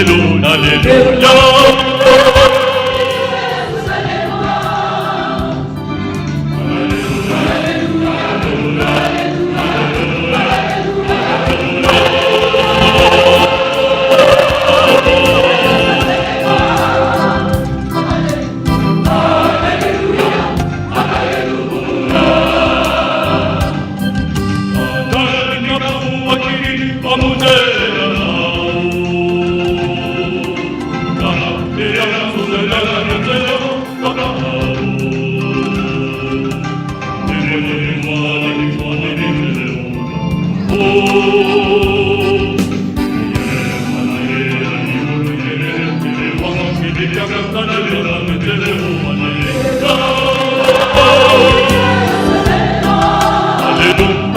Alléluia, Alléluia.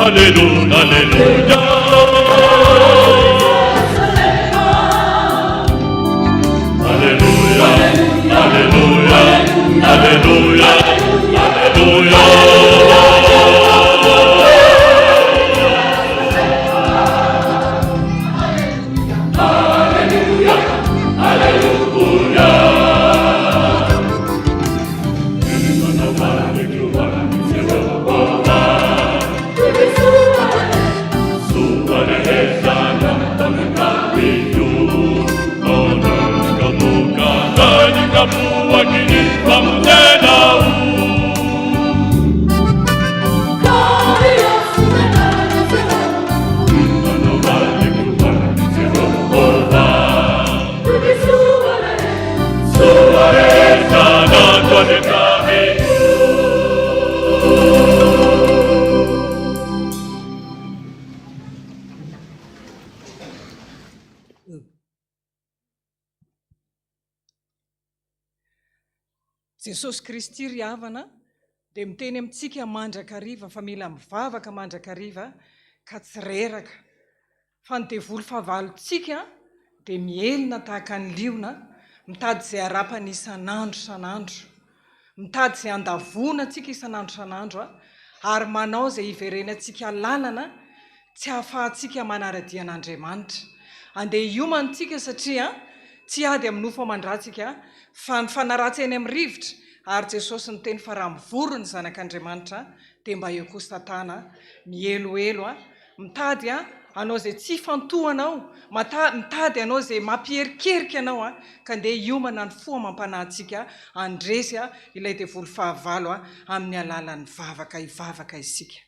Alléluia, Alléluia. Alléluia, Alléluia, Alléluia, Alléluia. Jesosy Kristy ry havana dia miteny amintsika mandrakariva fa mila mivavaka mandrakariva ka tsy reraka fa ny devoly fahavalontsika dia mielina tahaka ny liona mitady izay harapany isan'andro isan'andro, mitady izay andavona antsika isan'andro isan'andro ary manao izay hiverenantsika lalana tsy hahafahantsika manara-dian'Andriamanitra. Andeha hiomantsika satria tsy ady amin'ny nofo aman-dratsika fa ny fanaratsy eny amin'ny rivotra ary Jesosy ny teny fa raha mivory ny zanak'Andriamanitra dia mba eo kosa tantana miheloelo mitady anao izay tsy fantohanao, mitady anao izay mampiherikerika anao ka andeha hiomana ny fo mampanahintsika andresy ilay devoly fahavalo amin'ny alalan'ny vavaka hivavaka isika.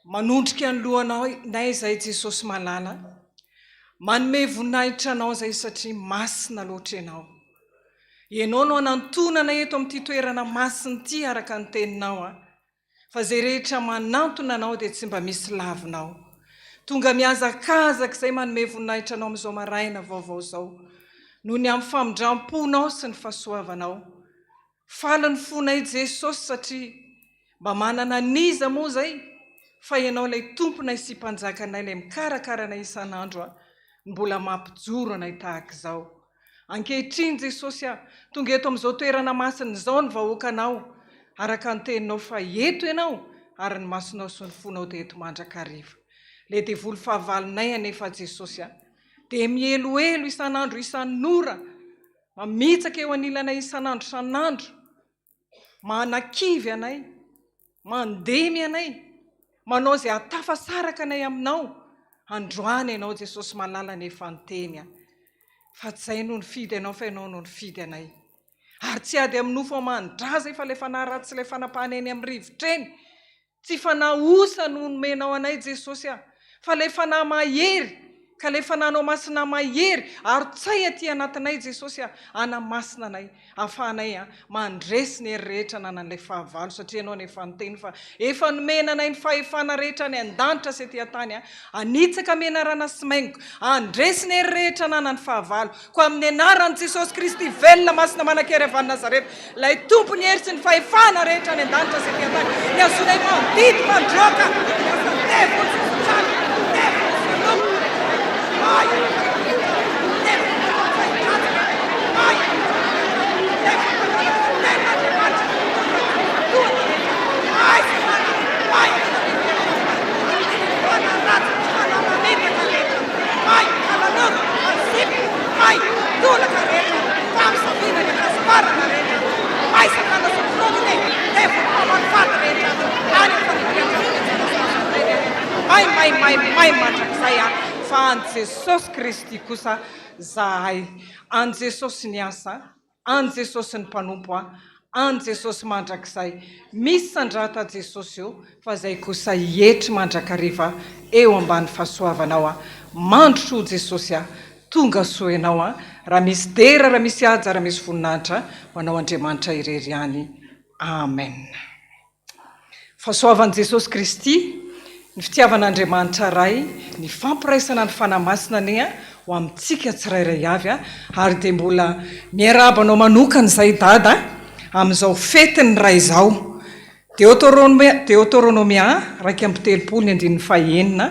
Manondrika ny lohanay izay Jesosy malala, manome voninahitra anao izay satria masina loatra ianao. Ianao no anantonana eto amin'ity toerana masina ity araka ny teninao fa izay rehetra manantona anao dia tsy mba misy lavinao. Tonga miazakazaka izay manome voninahitra anao amin'izao maraina vaovao izao noho ny amin'ny famindram-ponao sy ny fahasoavanao. Faly ny fonay Jesosy satria mba manana niza moa izay fa ianao ilay tomponay sy mpanjakanay ilay mikarakarana isan'andro mbola mampijoro anay tahaka izao. Ankehitriny Jesosy tonga eto amin'izao toerana masina izao ny vahoakanao araka ny teninao fa eto ianao ary ny masonao sy ny fonao dia eto mandrakariva. Ilay devoly fahavalonay anefa Jesosy dia miheloelo isan'andro isan'ora, mamitsaka eo anilanay isan'andro isan'andro, manakivy anay, mandemy anay, manao izay hatafasaraka anay aminao. Androany ianao Jesosy malala nefa nyteny fa tsy izay no nifidy anao fa ianao no nifidy anay. Ary tsy ady amin'ny nofo aman-draza fa ilay fanahy ratsy sy ilay fanapahana eny amin'ny rivotra eny, tsy fanahy osa no nomenao anay Jesosy fa ilay fanahy mahery, ka ilay fananao masina mahery ary tsay aty anatinay Jesosy anamasina anay ahafahanay mandresy ny hery rehetra nanan'ilay fahavalo satria ianao nefa niteny fa efa nomena anay ny fahefana rehetra ny an-danitra sy etỳ antany anitsaka menarana sy maingo andresy ny hery rehetra nanan'ny fahavalo ko amin'ny anaran'i Jesosy Kristy velona masina manan-kery avy any Nazareta ilay tompony hery sy ny fahefana rehetra ny an-danitra sy etỳ antany ny azonay mandidy mandroaka may mandrakizay a fa an Jesosy Kristy kosa zahay. An Jesosy ny asa, an Jesosy ny mpanompo a, an Jesosy mandrakizay. Misy sandrata Jesosy eo fa zay kosa hietry mandrakariva eo ambany fahasoavanao a. Mandro soa Jesosy a, tonga soa ianao a, raha misy dera, raha misy aja, raha misy voninahitra ho anao Andriamanitra irery ihany. Amen. Fahasoavan'i Jesosy Kristy, ny fitiavan'Andriamanitra ray, ny fampiraisana ny fanamasina ny ho amintsika tsirairay avy a, ary dia mbola miarabanao manokana izay dada amin'izao fetiny ray izao. Deutéronomia 2:3-5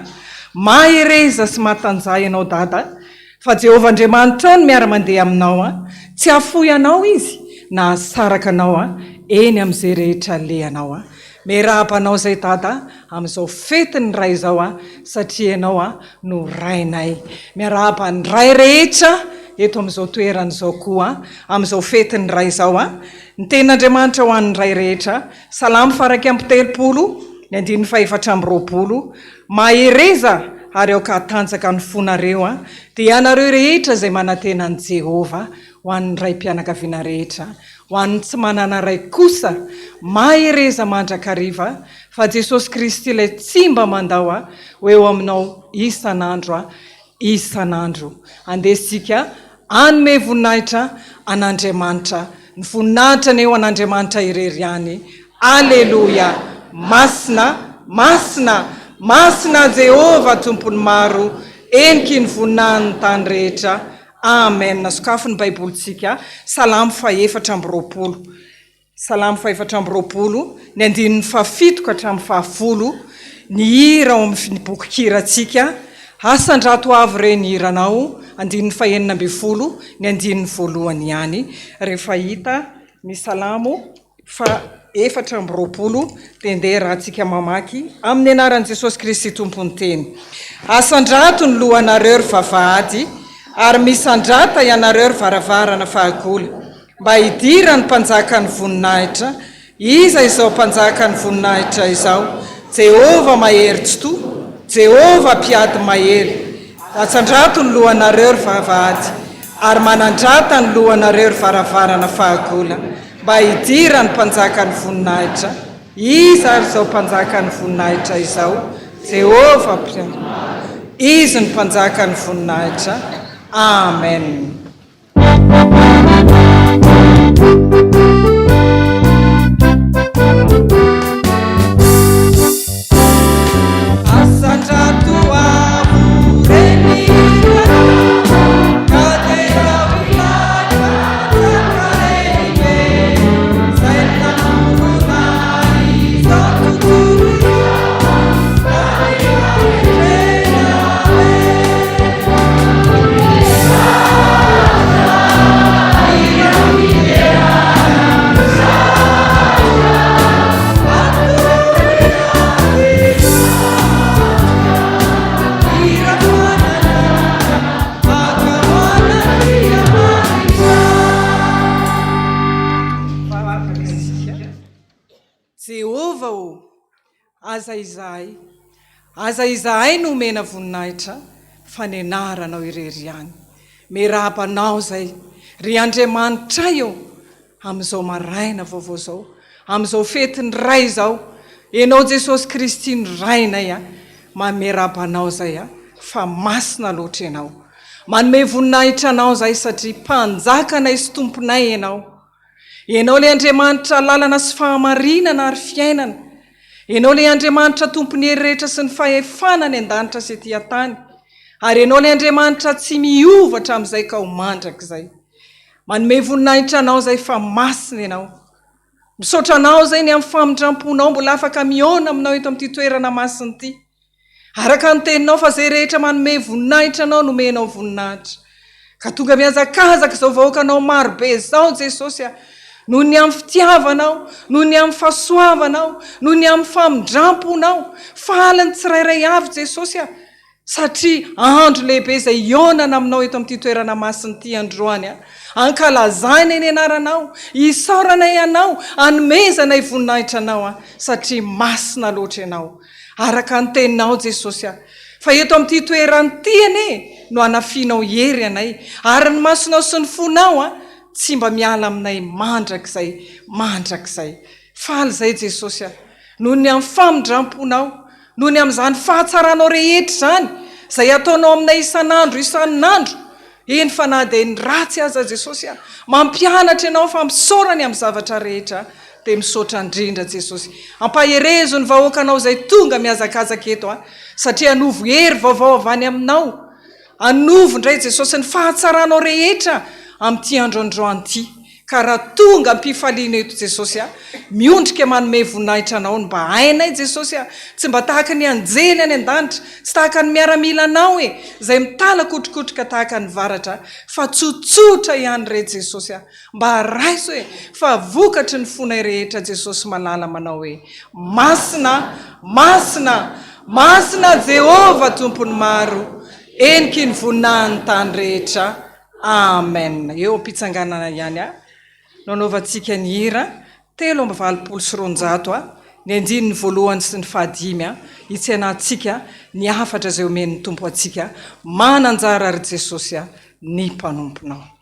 mahereza sy matanjay ianao dada, fa Jehovah Andriamanitra no miara-mandeha aminao a, tsy hafoy anao izy na hasaraka anao a, eny amin'izay rehetra lehanao a. Miarabanao zay dada amin'izao fetiny ray izao a, satria ianao a no rainay. Miaraba ny ray rehetra eto amin'izao toerana izao koa amin'izao fetiny ray izao a. Ny tenin'Andriamanitra ho an'ny ray rehetra. Salamo 1:3-4 mahereza ary aoka hatanjaka ny fonareo a, dia anareo rehetra zay manantenan'i Jehova, ho an'ny ray mpianakaviana rehetra, ho an'ny tsy manana ray kosa mahereza mandrakariva fa Jesosy Kristy ilay tsy mba mandao a, ho eo aminao isan'andro a, isan'andro. Andesika anome voninahitra an'Andriamanitra, ny voninahitra ny eo an'Andriamanitra irery ihany. Aleluia. Masina, masina, masina Jehova tompony maro, eniky ny voninahiny tany rehetra. Amen. Nasokafo ny baibolitsika Salamo 4:20. Salamo 4:20 ny 7-7 ny hira ao amin'ny boky kirantsika. Asandrato avy re ny hiranao 9:9 ny 9 ihany. Rehefa hita ny Salamo 4:20 dia ndeha rahantsika mamaky amin'ny anaran'i Jesosy Kristy tompony teny. Asandrato ny lohanareo ry vavahady, ary misandrata ianareo ry varavarana fahagola, mba hidira ny mpanjaka ny voninahitra. Iza izao mpanjaka ny voninahitra izao? Jehova mahery tsy to, Jehova mpiady mahery. Asandrato ny lohanareo ry vavahady, ary manandrata ny lohanareo ry varavarana fahagola, mba hidira ny mpanjaka ny voninahitra. Iza izao mpanjaka ny voninahitra izao? Jehova mpiady. Izy ny mpanjaka ny voninahitra. Amen. Aza izahay no omena voninahitra fa ny anaranao irery ihany. Miarabanao zay ry Andriamanitra eo amin'izao maraina vaovao zao, amin'izao fetiny ray zao. Ianao Jesosy Kristy ny rainay a, miarabanao zay a, fa masina loatra ianao. Manome voninahitra anao zay satria mpanjakanay sy tomponay ianao. Ianao le Andriamanitra lalana sy fahamarinana ary fiainana. Ianao le Andriamanitra tompony hery rehetra sy ny fahefana ny an-danitra sy ety an-tany. Ary ianao le Andriamanitra tsy miovatra amin'izay ka ho mandrakizay. Manome voninahitra anao zay fa masina ianao. Misaotra anao zay ny amin'ny famindramponao mbola afaka miona aminao eto amin'ity toerana masina ity. Araka ny teninao fa zay rehetra manome voninahitra anao no omenao voninahitra. Ka tonga miazakazaka izao vahoaka anao marobe izao Jesosy a, noho ny amin'ny fitiavanao, noho ny amin'ny fahasoavanao, noho ny amin'ny famindramponao, fahalany tsirairay avy Jesosy a, satria andro lehibe izay ionana aminao eto amin'ity toerana masina ity androany a. Ankalazana ny anaranao, isaorana ianao, anomezana voninahitra anao a, satria masina loatra ianao. araka ny teninao Jesosy fa eto amin'ity toerany tiany no anafianao hery anay ary ny masonao sy ny fonao tsy mba miala aminay mandrakizay faly zay Jesosy noho ny amin'ny famindramponao noho ny amin'izany fahatsaranao rehetra zany zay ataonao aminay isan'andro eny fa na dia ny ratsy aza Jesosy mampianatra ianao fa misaorany amin'ny zavatra rehetra dia misaotra indrindra Jesosy ampaherezo ny vahoakanao zay tonga miazakazaka eto satria anovo hery vaovao avany aminao anovo indray Jesosy ny fahatsaranao rehetra amin'ity androandroan'ity ka raha tonga ampifaliana eto Jesosy miondrika manome voninahitra anao mba hainay Jesosy tsy mba tahaka ny anjely any an-danitra tsy tahaka ny miaramila anao zay mitala kotrokotroka tahaka ny varatra fa tsotsotra ihany re Jesosy mba haraiso fa vokatry ny fonay rehetra Jesosy malala manao masina Jehova tompony maro eniky ny voninahiny tany rehetra amen. Eo am-pitsanganana ihany nanaovantsika ny hira 320 ny andiny ny voalohany sy ny fahadimy hitsenatsika ny hafatra zay omen'ny tompo atsika mananjara ary Jesosy ny mpanomponao.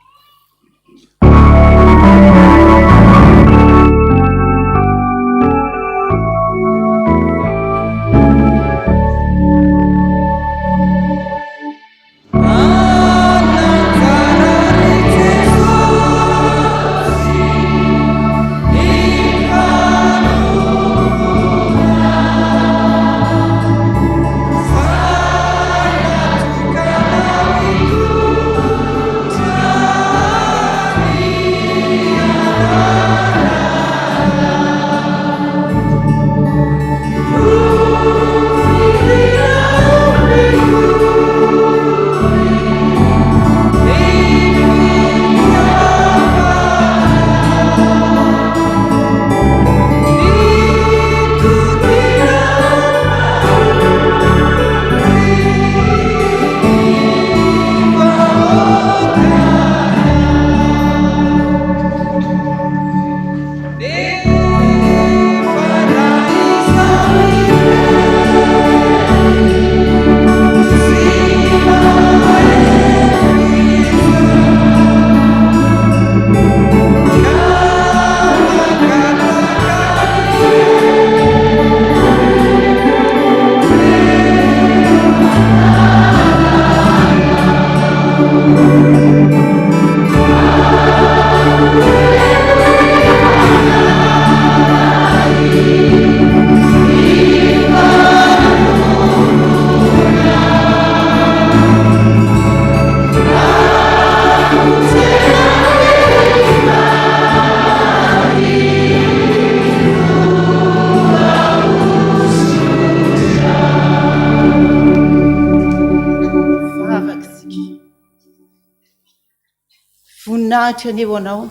voninahitra aneo anao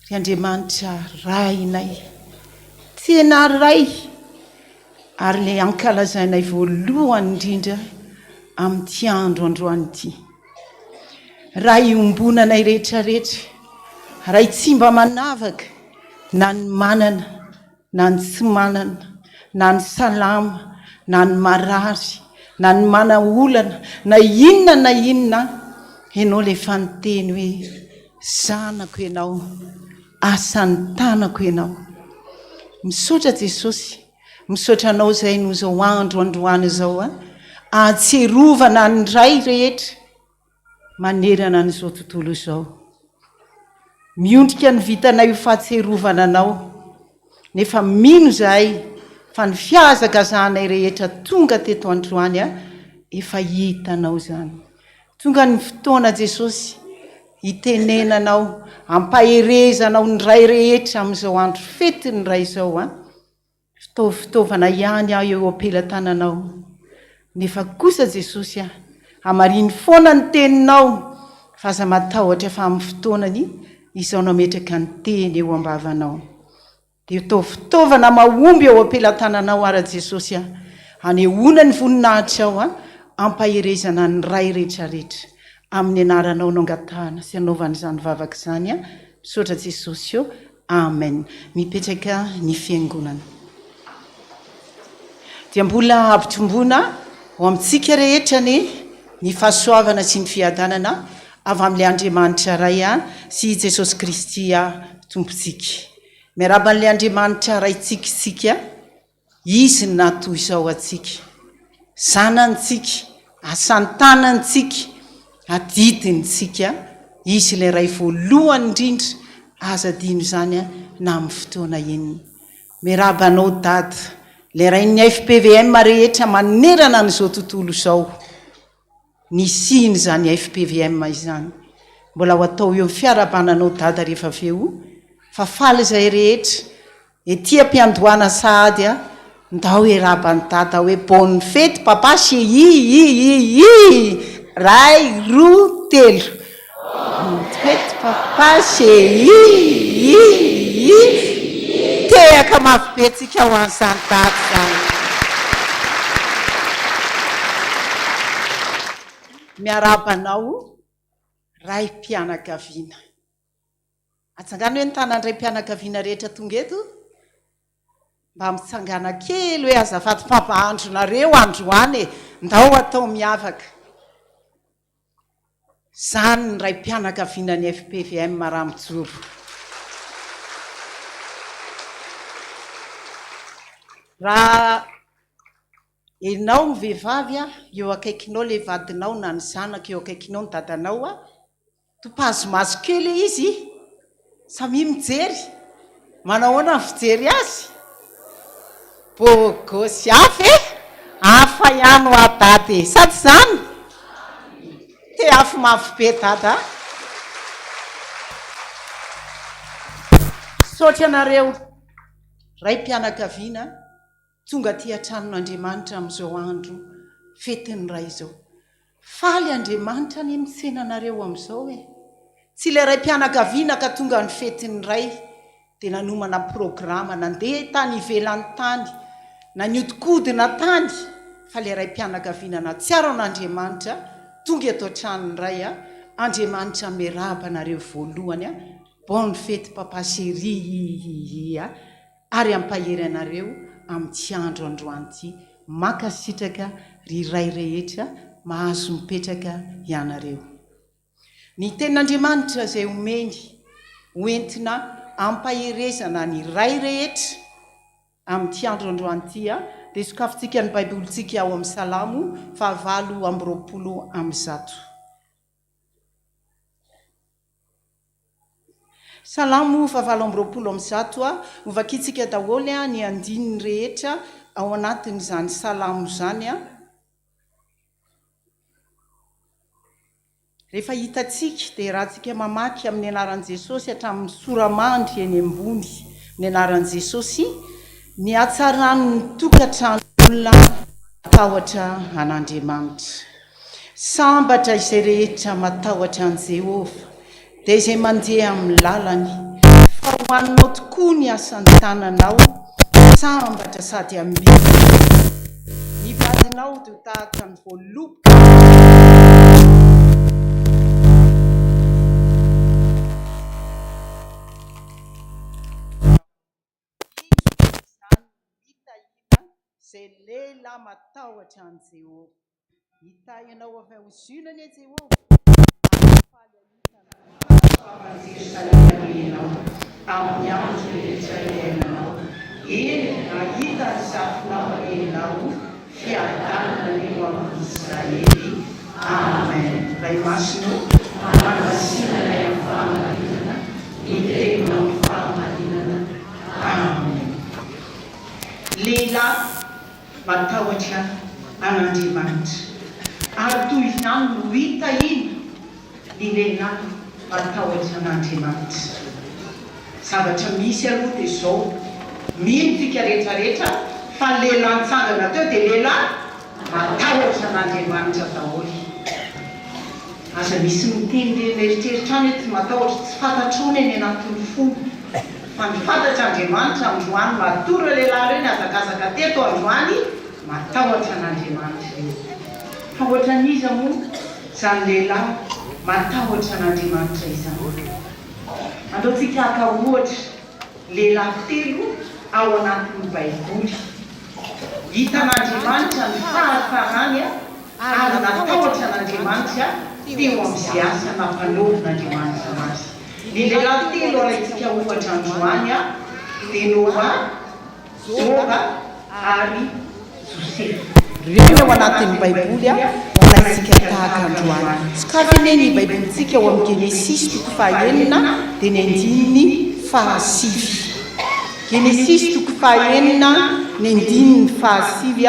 ry Andriamanitra rainay tena ray ary le ankalazainay voalohany indrindra amin'ity andro androany ity ray iombonanay rehetrarehetra ray tsy mba manavaka na ny manana na ny tsy manana na ny salama na ny marary na ny manaolana na inona ianao le fanteny hoe zanako ianao asany tanako ianao misaotra Jesosy misaotra anao zay no zao andro androany zao atserovana ny ray rehetra manerana n'izao tontolo izao miondrika ny vitanay ho fahatserovana anao nefa mino zahay fa ny fiazakazanay rehetra tonga teto androany efa hitanao zany tonga ny fotoana Jesosy hitenenanao ampaherezanao ny ray rehetra amin'izao andro fety ny ray zao fitaovana ihany eo ampelantananao nefa kosa Jesosy amariny foana ny teninao fa aza matahotra fa amin'ny fotoanany izao nametraka ny teny eo ambavanao dia fitaovana mahomby eo ampelantananao ara Jesosy anehoana ny voninahitra ao ampaherezana ny ray rehetrarehetra amin'ny anaranao no angatahana sy anaovana izany vavaka izany misaotra Jesosy amen. Mipetraka ny fiangonana. dia mbola ampitrombona ho amintsika rehetra ny fahasoavana sy ny fiadanana avy amin'ilay Andriamanitra ray sy Jesosy Kristy tompontsika. Miaraban'ilay Andriamanitra raintsika izy ny natoy izao atsika, zanantsika, asantanantsika, adidintsika, izy ilay ray voalohany indrindra aza dino izany na amin'ny fotoana iny. Miarabanao dada, ilay rain'ny FPVM rehetra manerana n'izao tontolo izao, ny siny izany FPVM izany mbola ho atao eo fiarabananao dada rehefa aveo, fa faly izay rehetra ety ampiandohana sahady ndao erabany dada hoe bonne fête papa chéri ray roa telo bonne fête papa chéri tehaka mafipetsika ho an'izany dada zany. Miarabanao ray mpianakaviana, atsangana hoe nytanandray mpianakaviana rehetra tonga eto mba mitsangana kely hoe azafady pampahandronareo androany ndao atao miavaka. Zany ny ray mpianakaviana ny FPVM Ramojoro. Raha enao vehivavy eo akaikinao le vadinao na ny zanaka eo akaikinao ny dadanao topazomazo kely izy samy mijery, manao ahoana ny fijery azy? Bôgôsy hafa ihany ho adady sady zany te afo mafy be dada. Saotra anareo ray mpianakaviana tonga ty an-tranon'Andriamanitra amin'izao andro fetiny ray izao. Faly Andriamanitra ny mitsenanareo amin'izao tsy ilay ray mpianakaviana ka tonga ny fetiny ray dia nanomana programa nandeha tany ivelan'ny tany na niodikodina tany, fa ilay ray mpianakaviana natsiaro an'Andriamanitra tonga eto an-tranony ray Andriamanitra miaraba nareo voalohany bonne fête papa chéri ary ampahery anareo amin'ny andro androany makasitraka ry ray rehetra mahazo mipetraka ianareo. Ny tenin'Andriamanitra izay omeny hoentina ampaherezana ny ray rehetra amin'ny andro androany dia sokafintsika ny baibolitsika ao amin'ny Salamo 8:20. Salamo 8:20 ovakitsika daholo ny andininy rehetra ao anatin'izany salamo zany rehefa hitatsika dia rahantsika mamaky amin'ny anaran'i Jesosy hatramin'ny soramandry eny ambony ny anaran'i Jesosy ny hatsarany tokantranon'olona matahotra an'Andriamanitra. Sambatra izay rehetra matahotra an' Jehovah dia izay mandeha amin'ny lalany, fa ho aninao tokoa ny asan'ny tananao, sambatra sady ambiny. Ny vadinao dia tahaka ny voaloboka izay lela matahotra an' Jehovah. Hitahinao avy ao zinany Jehovah amin'ny andro rehetra iainanao. Eny ahita ny zafinao enao fiadanana eo amin'ny Israely. Amen. Ray masino manasinana amin'ny fahamarinana, hitenao amin'ny fahamarinana. Amen. Lehilahy matahotra an'Andriamanitra ary toy izany no hita iny ny lehilahy matahotra an'Andriamanitra. Zavatra misy aloha dia izao, mino-tsika rehetrarehetra fa lehilahy nitsangana teo dia lehilahy matahotra an'Andriamanitra daholo. Aza misy miteny mieritreritra any tsy matahotra tsy fantatrony eny anatin'ny fomba, fa ny fantatra Andriamanitra androany matora lehilahy reo ny azakazaka teto androany matahotra an'Andriamanitra io. Fa ohatran'iza moa izany lehilahy matahotra an'Andriamanitra izany. Andaontsika haka ohatra lehilahy telo ao anatin'ny baiboly. hitan'andriamanitra ny fahafarany ary natahotra an'andriamanitra teo amin'izay asa nampanaovin'andriamanitra anazy. Ny lehilahy telo araintsika ohatra androany dia Noa, Zoba ary Josefa. Reny ao anatin'ny baiboly olaitsika tahaka androany. Sokafy eny ny baibolintsika ao amin'ny Genesis 9 dia ny 9:7. Genesis 9 ny 9:7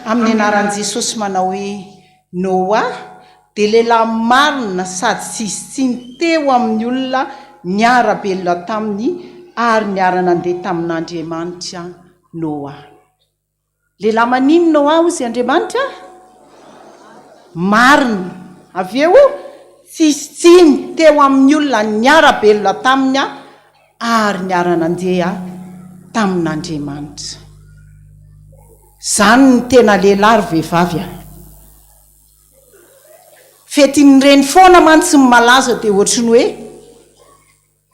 amin'ny anaran'i Jesosy manao hoe Noa dia lehilahy marina sady tsisy tsiny teo amin'ny olona niara-belona taminy ary niara nandeha tamin'Andriamanitra Noa. Lehilahy manino Noa ozy Andriamanitra? Marina. Avy eo tsisy tsiny teo amin'ny olona niara-belona taminy ary niara nandeha tamin'Andriamanitra. Zany ny tena lehilahy ry vehivavy. Fetin'ireny foana mantsy ny malaza dia ohatry ny hoe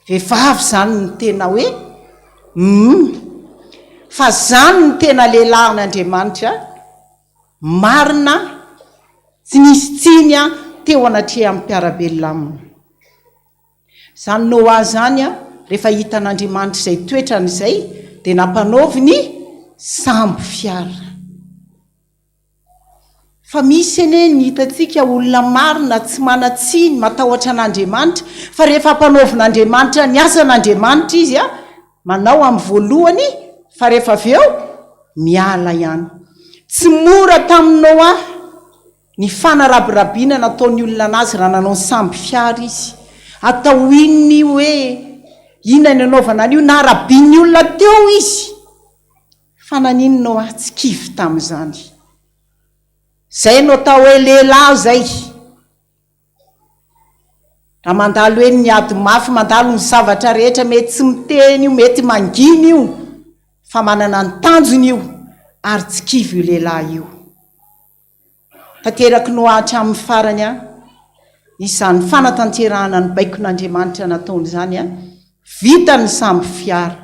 vehivavy zany ny tena hoe fa zany ny tena lehilahin'Andriamanitra marina tsy nisy tsiny teo anatreha amin'ny mpiarabelona aminy. Zany Noa zany rehefa hitan'Andriamanitra izay toetrany izay dia nampanaovy ny sambo fiara. Fa misy eny ny hitantsika olona marina tsy manatsiny matahotra an'Andriamanitra fa rehefa ampanaovin'Andriamanitra ny asan'Andriamanitra izy manao amin'ny voalohany fa rehefa avy eo miala ihany. Tsy mora tamin'ny Noa ny fanarabirabiana nataony olona anazy raha nanao ny sambo fiara izy. Atao inony hoe inona ny anaovana an'io na rabian'ny olona teo izy. Fa nanino Noa tsy kivy tamin'izany. Zay no atao hoe lehilahy zay. Raha mandalo hoe ny ady mafy mandalo ny zavatra rehetra mety tsy miteny io mety manginy io fa manana ny tanjony io ary tsy kivy io lehilahy io. Tanteraka Noa hatramin'ny farany izany fanatanterahana ny baikon'Andriamanitra nataony zany vita ny sambo fiara.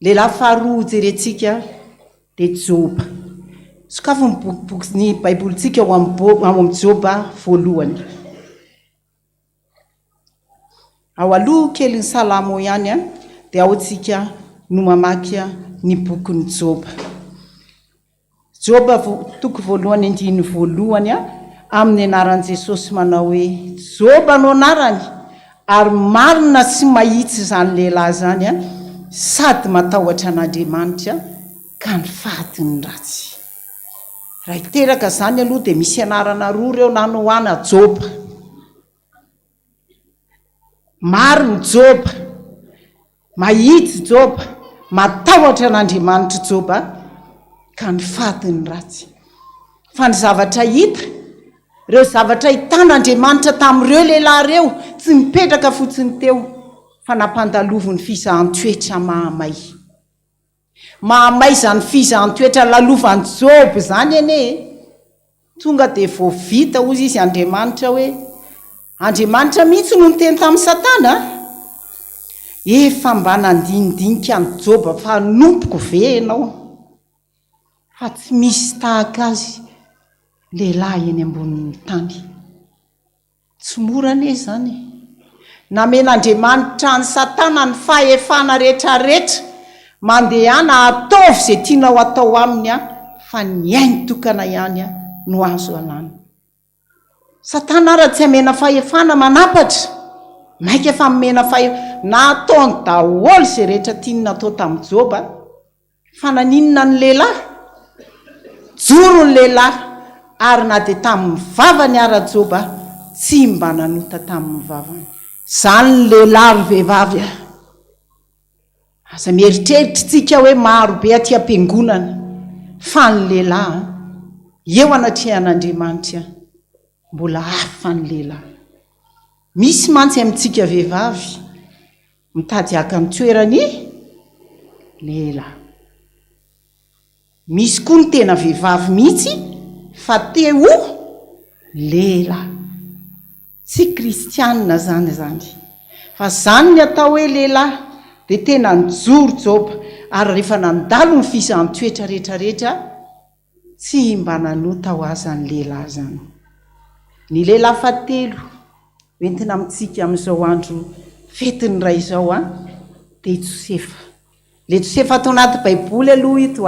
Lehilahy faharoa jerentsika dia Joba. Sokafy ny baibolintsika ao amin'ny Joba voalohany. Ao aloha kely ny salamo ihany dia ao antsika no mamaky ny bokin'ny Joba. Joba toko voalohany 9 amin'ny anaran'i Jesosy manao hoe Joba no anarany ary marina sy mahitsy zany lehilahy zany sady matahotra an'Andriamanitra ka ny fadiny ratsy. Raha hiteraka zany aloha dia misy anarana roa ireo na Noana Joba. Marina Joba, mahitsy Joba, matahotra an'Andriamanitra Joba ka ny fadiny ratsy. Fa ny zavatra hita, ireo zavatra hitan'Andriamanitra tamin'ireo lehilahy ireo tsy mipetraka fotsiny teo fa nampandaloviny fizahan-toetra mahamay. Mahamay zany fizahan-toetra lalovany Joba zany ene. Tonga dia vao vita ozy izy Andriamanitra hoe Andriamanitra mihitsy no niteny tamin'ny Satana. Efa mba nandinidinika ny Joba fa nompoko ve ianao. Fa tsy misy tahaka azy lehilahy eny ambonin'ny tany. Tsy mora ane zany. Namen'Andriamanitra ny Satana ny fahefana rehetrarehetra mandehana ataovy izay tianao atao aminy fa ny ainy tokana ihany no azo alàna. Satana raha tsy amena fahefana manapatra maika fa momena na ataony daholo izay rehetra tiany natao tamin'ny Joba fa naninona ny lehilahy? Joro ny lehilahy ary na dia tamin'ny vavany ara Joba tsy mba nanota tamin'ny vavany. Zany ny lehilahy ry vehivavy. Aza mieritreritritsika hoe maro be aty am-piangonana fa ny lehilahy eo anatrehan'Andriamanitra mbola hafa ny lehilahy. Misy mantsy amintsika vehivavy mitady haka ny toerany lehilahy. Misy koa ny tena vehivavy mihitsy fa teo lehilahy. Tsy kristianina zany fa zany ny atao hoe lehilahy dia tena nijoro Joba ary rehefa nandalo ny fisantoetra rehetrarehetra tsy mba nanota ho azany lehilahy zany. Ny lehilahy fatelo entina amintsika amin'izao andro fetiny ray izao dia Josefa. Le Josefa atao anaty baiboly aloha ito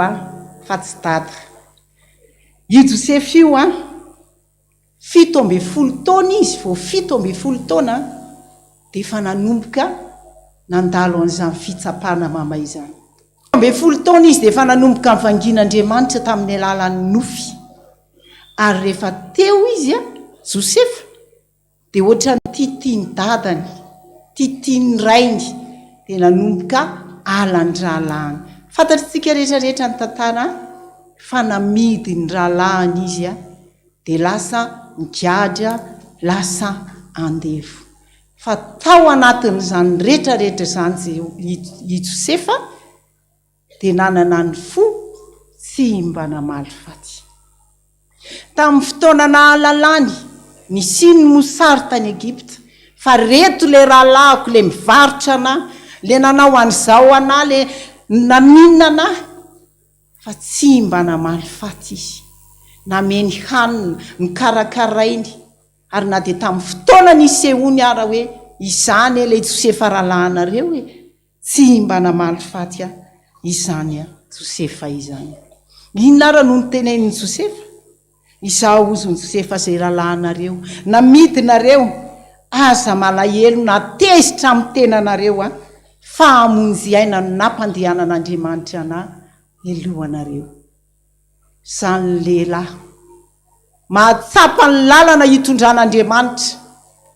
fa tsy dada. Io Josefa io 17 taona izy, vao 17 taona dia efa nanomboka nandalo an'izany fitsapana mama izany. 17 taona izy dia efa nanomboka nivangin'Andriamanitra tamin'ny alalan'ny nofy. Ary rehefa teo izy Josefa dia ohatra ny titiany dadany, titiany rainy dia nanomboka alan-dralahany. Fantatritsika rehetrarehetra ny tantara fa namidy ny ralahany izy dia lasa migadra, lasa andevo. Fa tao anatin'izany rehetrarehetra izany i Josefa dia nanana ny fo tsy mba namaly faty. Tamin'ny fotoana nahalalany ny siny mosary tany Egipta fa reto le rahalahiko le mivarotra le nanao an'izao le naminana fa tsy mba namaly faty izy. Nameny hanina, nikarakarainy ary na dia tamin'ny fotoana nisehony ara hoe izany le Josefa rahalahanareo tsy mba namaly faty izany Josefa izany. Inona ara no nitenen'i Josefa? Izaho ozony Josefa zay rahalahanareo, namidinareo aza malahelo natezitra amin'ny tenanareo fa hamonjy aina no nampandehanan'Andriamanitra elohanareo. Zany lehilahy mahatsapa ny lalana hitondran'Andriamanitra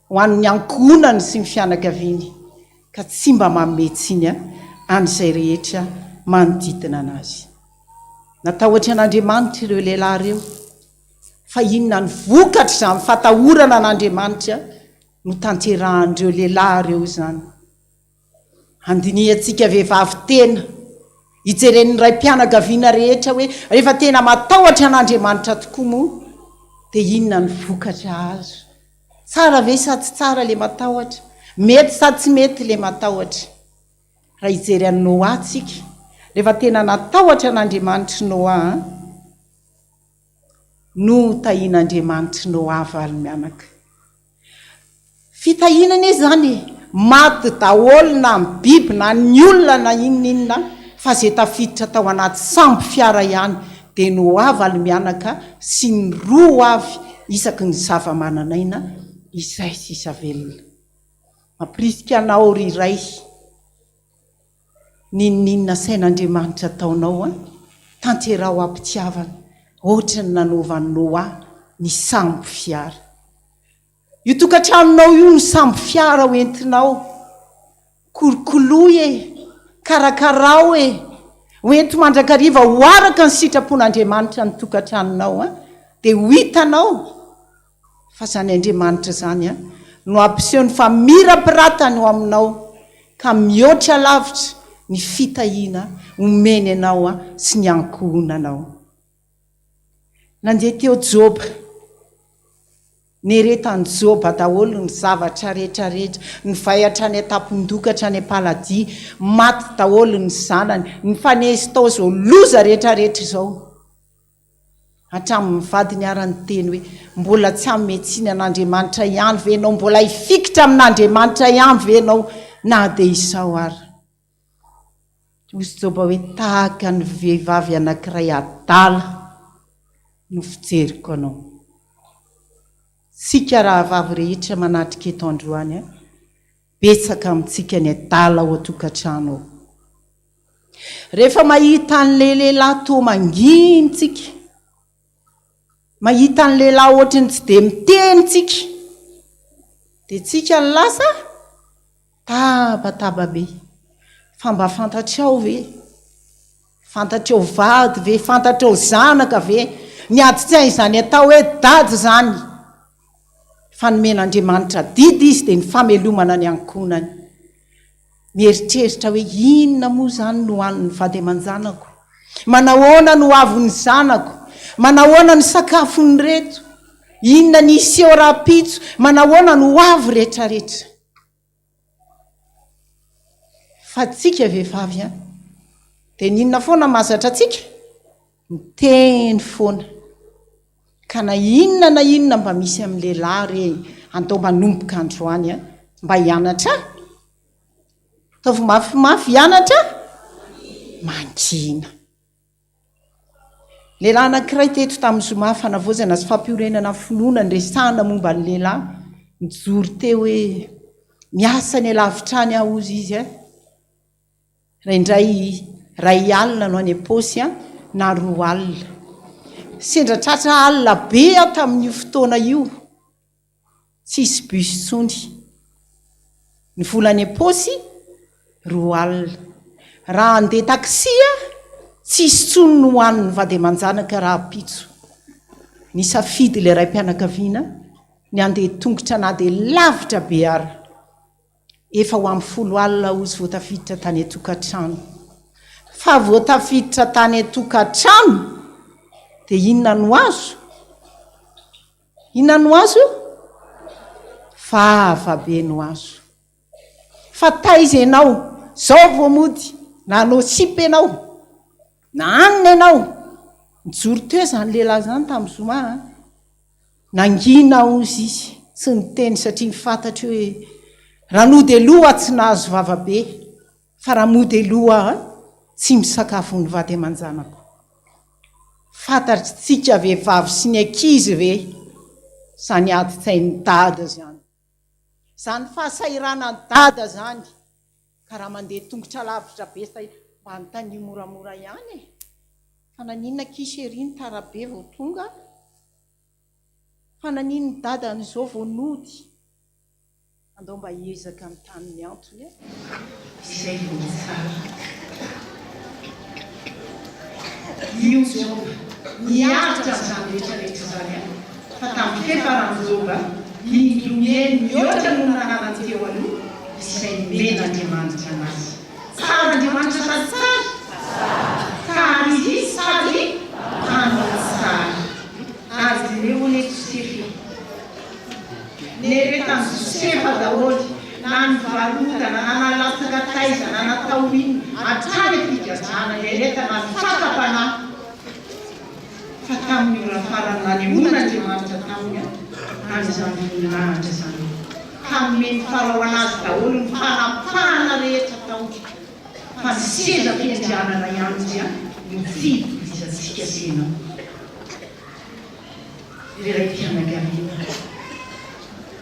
ho an'ny ankohonany sy ny fianakaviany ka tsy mba mametsiny an'izay rehetra manodidina anazy. Natahotra an'Andriamanitra ireo lehilahy ireo fa inona ny vokatra izany fatahorana an'Andriamanitra no tanterahan'ireo lehilahy ireo izany. Andiniantsika vehivavy tena hijeren'ny ray mpianakaviana rehetra hoe rehefa tena matahotra an'Andriamanitra tokoa moa dia inona ny vokatra azo? Tsara ve sa tsy tsara le matahotra? Mety sa tsy mety le matahotra? Raha hijery an'i Noa tsika, rehefa tena natahotra an'Andriamanitra Noa no tahian'Andriamanitra Noa valy mianaka. Fitahinana zany maty daholo na amin'ny biby na ny olona na inona fa zay tafiditra tao anaty sambo fiara ihany dia Noa valy mianaka sy ny 2 avy isaky ny zava-mananaina izay sisa velona. Mampirisika anao iray ninona sain'Andriamanitra ataonao tanterao ampitiavana ohatra ny nanaovan'i Noa ny sambo fiara. Io tokantranonao io ny sambo fiara hoentinao kolokoloy karakarao hoento mandrakariva ho araka ny sitrapon'Andriamanitra ny tokantranonao dia ho hitanao fa zany Andriamanitra zany no ampisehony fa mirapiratany ho aminao ka mihoatra lavitra ny fitahiana omeny anao sy ny ankohonanao. Nandeha teo Joba, neretany Joba daholo ny zavatra rehetrarehetra, ny vayatra ny atapondokatra ny paladia, maty daholo ny zanany, ny fanesy tao zao loza rehetrarehetra izao. Hatramin'ny vadiny arany teny hoe mbola tsy hametsiny an'Andriamanitra ihany ve ianao, mbola hifikitra amin'Andriamanitra ihany ve ianao na dia izao ary. Hozy Joba hoe tahaka ny vehivavy anankiray adala no fijeriko anao. Sika raha vavy rehetra manatrika eto androany betsaka amintsika ny adala ao atokantrano. Rehefa mahita ny lehilahy toa manginitsika, mahita ny lehilahy ohatra ny tsy dia mitenitsika dia tsika ny lasa tabataba be. Fa mba fantatrao ve? Fantatrao vady ve? Fantatrao zanaka ve? Ny ady tsy izany atao hoe dady zany. Fanomen'Andriamanitra didy izy dia ny famelomana ny ankohonany. Mieritreritra hoe inona moa zany no hohanin'ny vady aman-janako? Manahoana no avy ny zanako? Manahoana ny sakafony reto? Inona ny iseho raha-pitso? Manahoana no avy rehetrarehetra? Fa tsika vehivavy dia ninona foana mazatra atsika miteny foana ka na inona mba misy amin'ny lehilahy reny andao manomboka androany mba hianatra ataovy mafimafy hianatra mangina lehilahy anankiray teto tamin'ny zoma fanavozana sy fampiorenana finoana ny resahana momba ny lehilahy mijoro teo hoe miasa ny alavitrany aho ozy izy raindray 2 alina no any aposy na 2 alina sendra tratra alina be aho tamin'io fotoana io tsisy bus tsony ny volany aposy 2 alina raha andeha taksia tsisy tsony no hoaniny vady aman-janaka raha pitso ny safidy le ray mpianakaviana ny andeha tongotra na dia lavitra be ara efa ho amin'ny 10 alina ozy voatafiditra tany atokantrano fa voatafiditra tany atokantrano dia inona no azo vavabe no azo fa taiza ianao zao voamody na anao sipy ianao na anina ianao mijoro teo zany lehilahy zany tamin'ny zoma nangina ozy izy tsy niteny satria mifantatra hoe raha nody aloha tsy nahazo vavabe fa raha mody aloha tsy misakafo ny vady aman-janako fantatsika vehivavy sy ny ankizy ve zany adi-tsain'ny dada zany fahasairana ny dada zany ka raha mandeha tongotra lavitra be mba nytany moramora ihany fa naninona kiseriny tarabe vao tonga fa naninony dada n'izao vao nody andao mba hiezaka amin'ny taniny antony izay vao tsara io zao miaritra zany rehetrarehetra zany fa tamin'ny fefaranjoba inomeny mihoatra no nanananteo aloha izay mena Andriamanitra anazy tsara Andriamanitra sady tsara kary izy sady anao tsara azy ireo ny Josefa neretany Josefa daholo na ny varotana na nalataka taizana natao iny atrany figazana neretana ny fatapanahy fa tamin'ny ora farany nanemon'Andriamanitra taminy anyzany voninahitra zany kameny farao anazy daholo ny fanapahana rehetra tao fa ny seza fiandrianana ihany izy no fidizatsika senao le ray mpianakaviana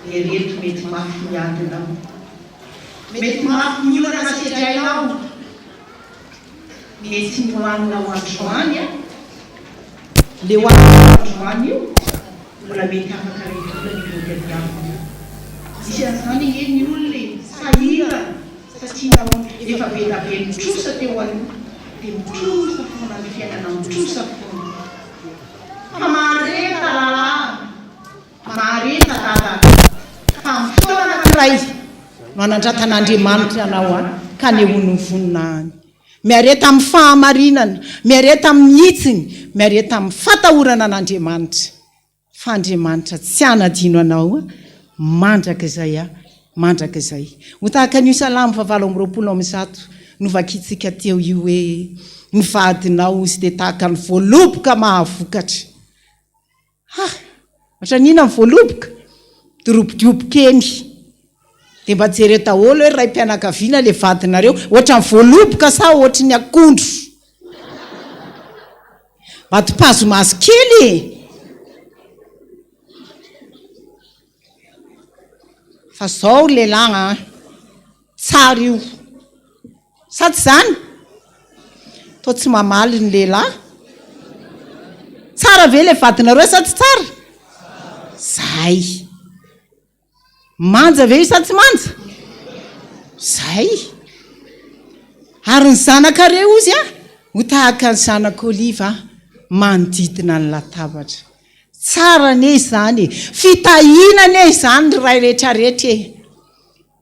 le reto mety mafy miadinao mety mafy miolana nasedrainao mety nohanina ho androany le hohanina androany io mbola mety afaka revola ny vodiadiavina isy an'izany eny olona sahira satria efa belabe mitrosa teo aloha dia mitrosa foana ny fiainana mitrosa foana fa mareta lalahy mareta dada fa mifotoana anankiray no anandratan'Andriamanitra anao ka nehony voninahiny miareta amin'ny fahamarinana miareta amin'ny hitsiny miareta amin'ny fatahorana an'Andriamanitra fa Andriamanitra tsy anadino anao mandraka izay ho tahaka n'io Salamo 7:20 novakitsika teo io hoe ny vadinao izy dia tahaka ny voaloboka mahavokatra ohatra nina ny voaloboka dorobodiobokeny dia mba jery daholo hoe ray mpianakaviana le vadinareo ohatra ny voaloboka sa ohatra ny akondro mba topazo maso kely fa zao lehilahy tsara io sady zany to tsy mamaly ny lehilahy tsara ve le vadinareo sady tsara zay manja ve io sady tsy manja zay ary ny zanakareo izy ho tahaka ny zanak'oliva manodidina ny latabatra tsara ne zany fitahinana e zany ray rehetrarehetra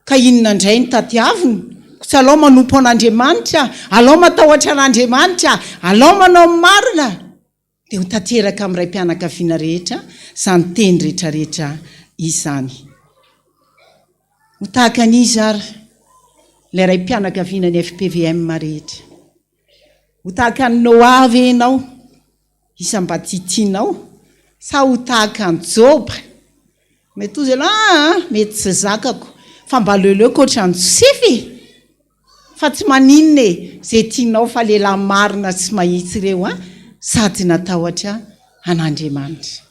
ka inona indray ny tadiaviny tsy alao manompo an'Andriamanitra alao matahotra an'Andriamanitra alao manao marina dia ho tanteraka amin'ray mpianakaviana rehetra zany teny rehetrarehetra izany ho tahaka n'izy ary ilay ray mpianakaviana ny FPVM rehetra ho tahaka ny Noa ve ianao isam-ba tiatianao sa ho tahaka ny Joba mety ozy ianao mety tsy zakako fa mba leoleo koatra ny Josefy fa tsy maninona e zay tianao fa lehilahy marina tsy mahitsy ireo sady natahotra an'Andriamanitra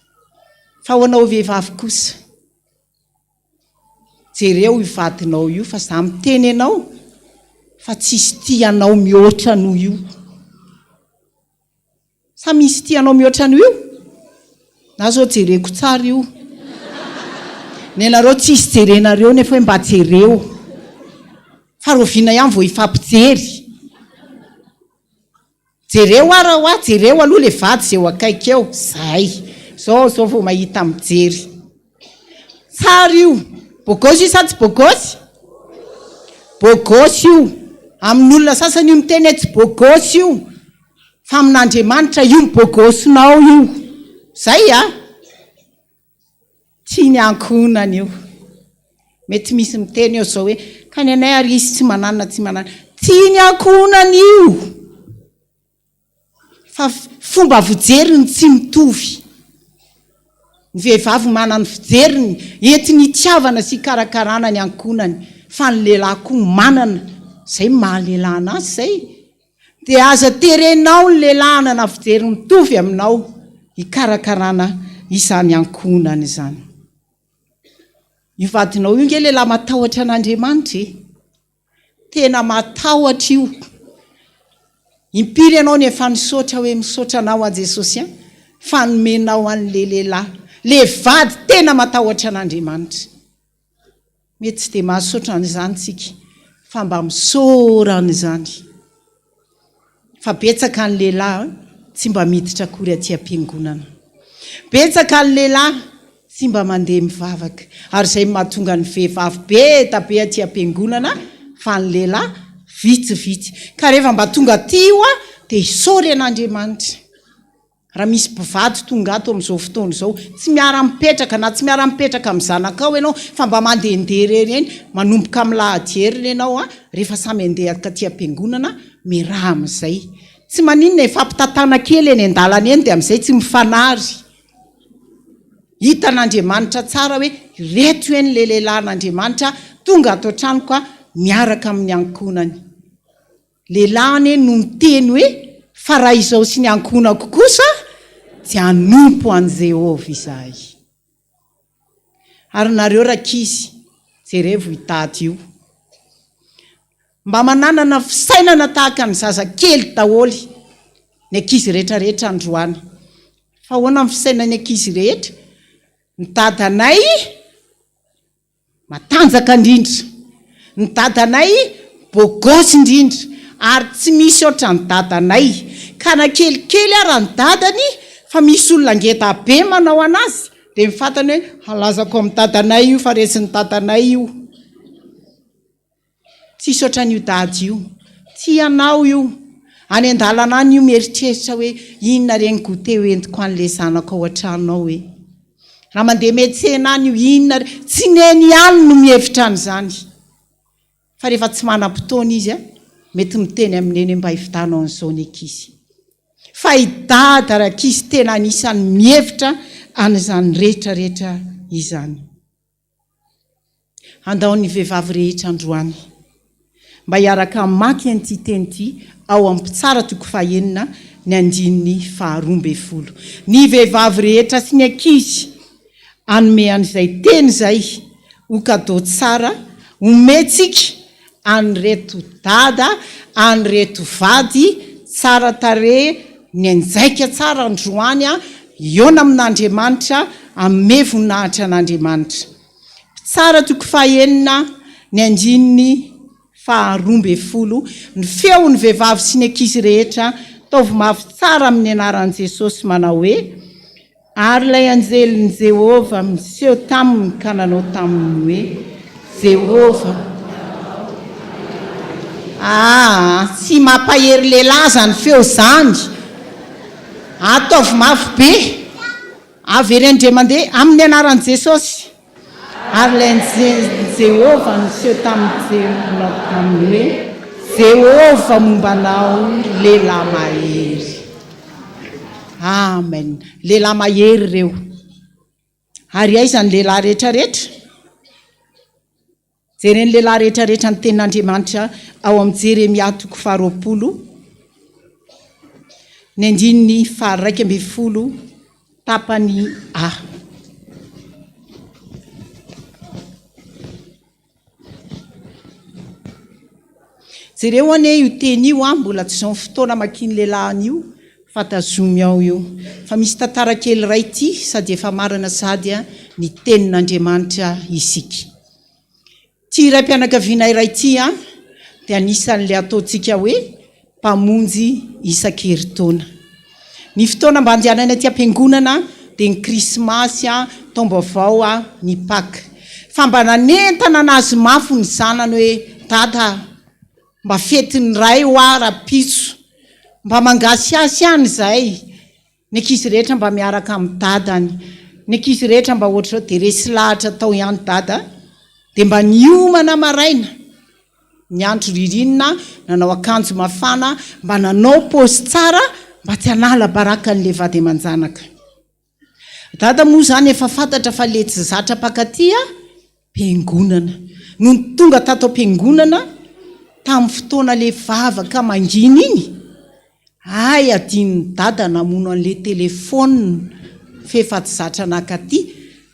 fa ho anao vehivavy kosa jereo ivadinao io fa za miteny ianao fa tsisy tianao mihoatra noho io sa misy tianao mihoatra noho io na zao jereko tsara io ny anareo tsisy jerenareo nefa hoe mba jereo fa rovina ihany vao ifampijery jereo ara hoa jereo aloha le vady zay ho akaiky eo zay zao vao mahita mijery tsara io bôgôsy io sa tsy bôgôsy bôgôsy io amin'olona sasany io miteny hoe tsy bôgôsy io fa amin'Andriamanitra io mibôgôsinao io zay tsy ny ankonany io mety misy miteny eo zao hoe ka ny anay ary izy tsy manana tsy ny ankonany io fa fomba fijeriny tsy mitovy ny vehivavy manany fijeriny entiny itiavana sy karakarana ny ankonany fa ny lehilahy koa manana zay mahalehilahy anazy zay dia aza terenao ny lehilahy anana fijery mitovy aminao hikarakarana izany ankonany izany io vadinao io nge lehilahy matahotra an'Andriamanitra tena matahotra io impiry ianao ny efa nisaotra hoe misaotra anao a Jesosy fa nomenao an'le lehilahy le vady tena matahotra an'Andriamanitra mety tsy dia mahasaotra an'izany tsika fa mba misaora an'izany fa betsaka ny lehilahy tsy mba miditra akory aty am-piangonana betsaka ny lehilahy tsy mba mandeha mivavaka ary izay mahatonga ny vehivavy be tabe aty am-piangonana fa ny lehilahy vitsivitsy ka rehefa mba tonga ty io dia hisaory an'Andriamanitra raha misy mpivady tonga ato amin'izao fotoana izao tsy miara-mipetraka na tsy miara-mipetraka amin'ny zanakao ianao fa mba mandehandeha reny manomboka amin'ny lahadieriny ianao rehefa samy andehaka aty am-piangonana miraha amin'izay tsy maninona ifampitatana kely eny an-dalana eny dia amin'izay tsy mifanary hitan'Andriamanitra tsara hoe reto eny le lehilahin'Andriamanitra tonga ato an-tranoko miaraka amin'ny ankonany lehilahy no miteny hoe fa raha izao sy ny ankonako kosa tsy hanompo an' Jehovah izahay ary nareo rakizy jerevo hitady io mba mananana fisainana tahaka ny zazakely daholy ny ankizy rehetrarehetra androany fa hoana ny fisainany ankizy rehetra ny dadanay matanjaka indrindra ny dadanay bôgôsy indrindra ary tsy misy oatra ny dadanay ka na kelikely ara ny dadany fa misy olona ngeta be manao anazy dia mifantany hoe halazako amin'ny dadanay io fa resin'ny dadanay io tsisy oatra n'io dady io tsy ianao io any an-dalana any io mieritreritra hoe inona reny gote ho entiko an'le zanako ao an-tranonao hoe raha mandeha metsena any io inona tsy neny ihany no mihevitra an'izany fa rehefa tsy manam-potoana izy mety miteny amin'eny mba hivitanao an'izao ny ankizy fa hidada rakizy tena anisany mihevitra an'izany rehetrarehetra izany andao ny vehivavy rehetra androany mba hiaraka maky an'ity teny ity ao ampitsara toko fahenina ny 9:12 ny vehivavy rehetra sy ny ankizy anome an'izay teny zay ho kadô tsara ometsika anyreto dada anyreto vady tsara tare ny anjaika tsara androany iona amin'Andriamanitra ame voninahitra an'Andriamanitra tsara toko fahenina ny 9:12 ny feo ny vehivavy sy ny ankizy rehetra taovy mafy tsara amin'ny anaran'i Jesosy manao hoe ary ilay anjeliny Jehova miseho taminy ka nanao taminy hoe Jehova tsy mampahery lehilahy zany feo zany ataovy mafy be avy ery andre mandeha amin'ny anaran'i Jesosy ary ilay anjeliny Jehova miseho taminy hoe Jehova mombanao lehilahy mahery. Amen. Lehilahy mahery ireo. Ary aizany lehilahy rehetrarehetra. Jereny lehilahy rehetrarehetra ny tenin'Andriamanitra ao amin'ny Jeremia 9:20. Ny andininy 1:20 tapany A. Jereo ane io teny io mbola tsy zao fotoana makiny lehilahin'io fatazomy ao io. Fa misy tantara kely ray ity sady efa marina sady ny tenin'Andriamanitra isika. Ty iray mpianakaviana iray ity dia anisan'le ataontsika hoe mpamonjy isan-keritaona. Ny fotoana mba andehanana aty am-piangonana dia ny krismasy, taom-baovao, ny Pâques. Fa mba nanentana anazy mafy ny zanany hoe dada mba fetiny ray ho ara-pitso mba mangasiasy any izay. Ny ankizy rehetra mba miaraka amin'ny dadany. Ny ankizy rehetra mba ohatra dia resy lahatra tao ihany dada dia mba niomana maraina. Ny andro ririnina nanao akanjo mafana mba nanao paozy tsara mba tsy hanala baraka n'le vady aman-janaka. Dada moa zany efa fantatra fa le tsy zatra pakaty mpiangonana. Noho ny tonga tato am-piangonana tamin'ny fotoana le vavaka mangina iny, ay adin'ny dada namono an'le telefona fefa tsy zatra nakaty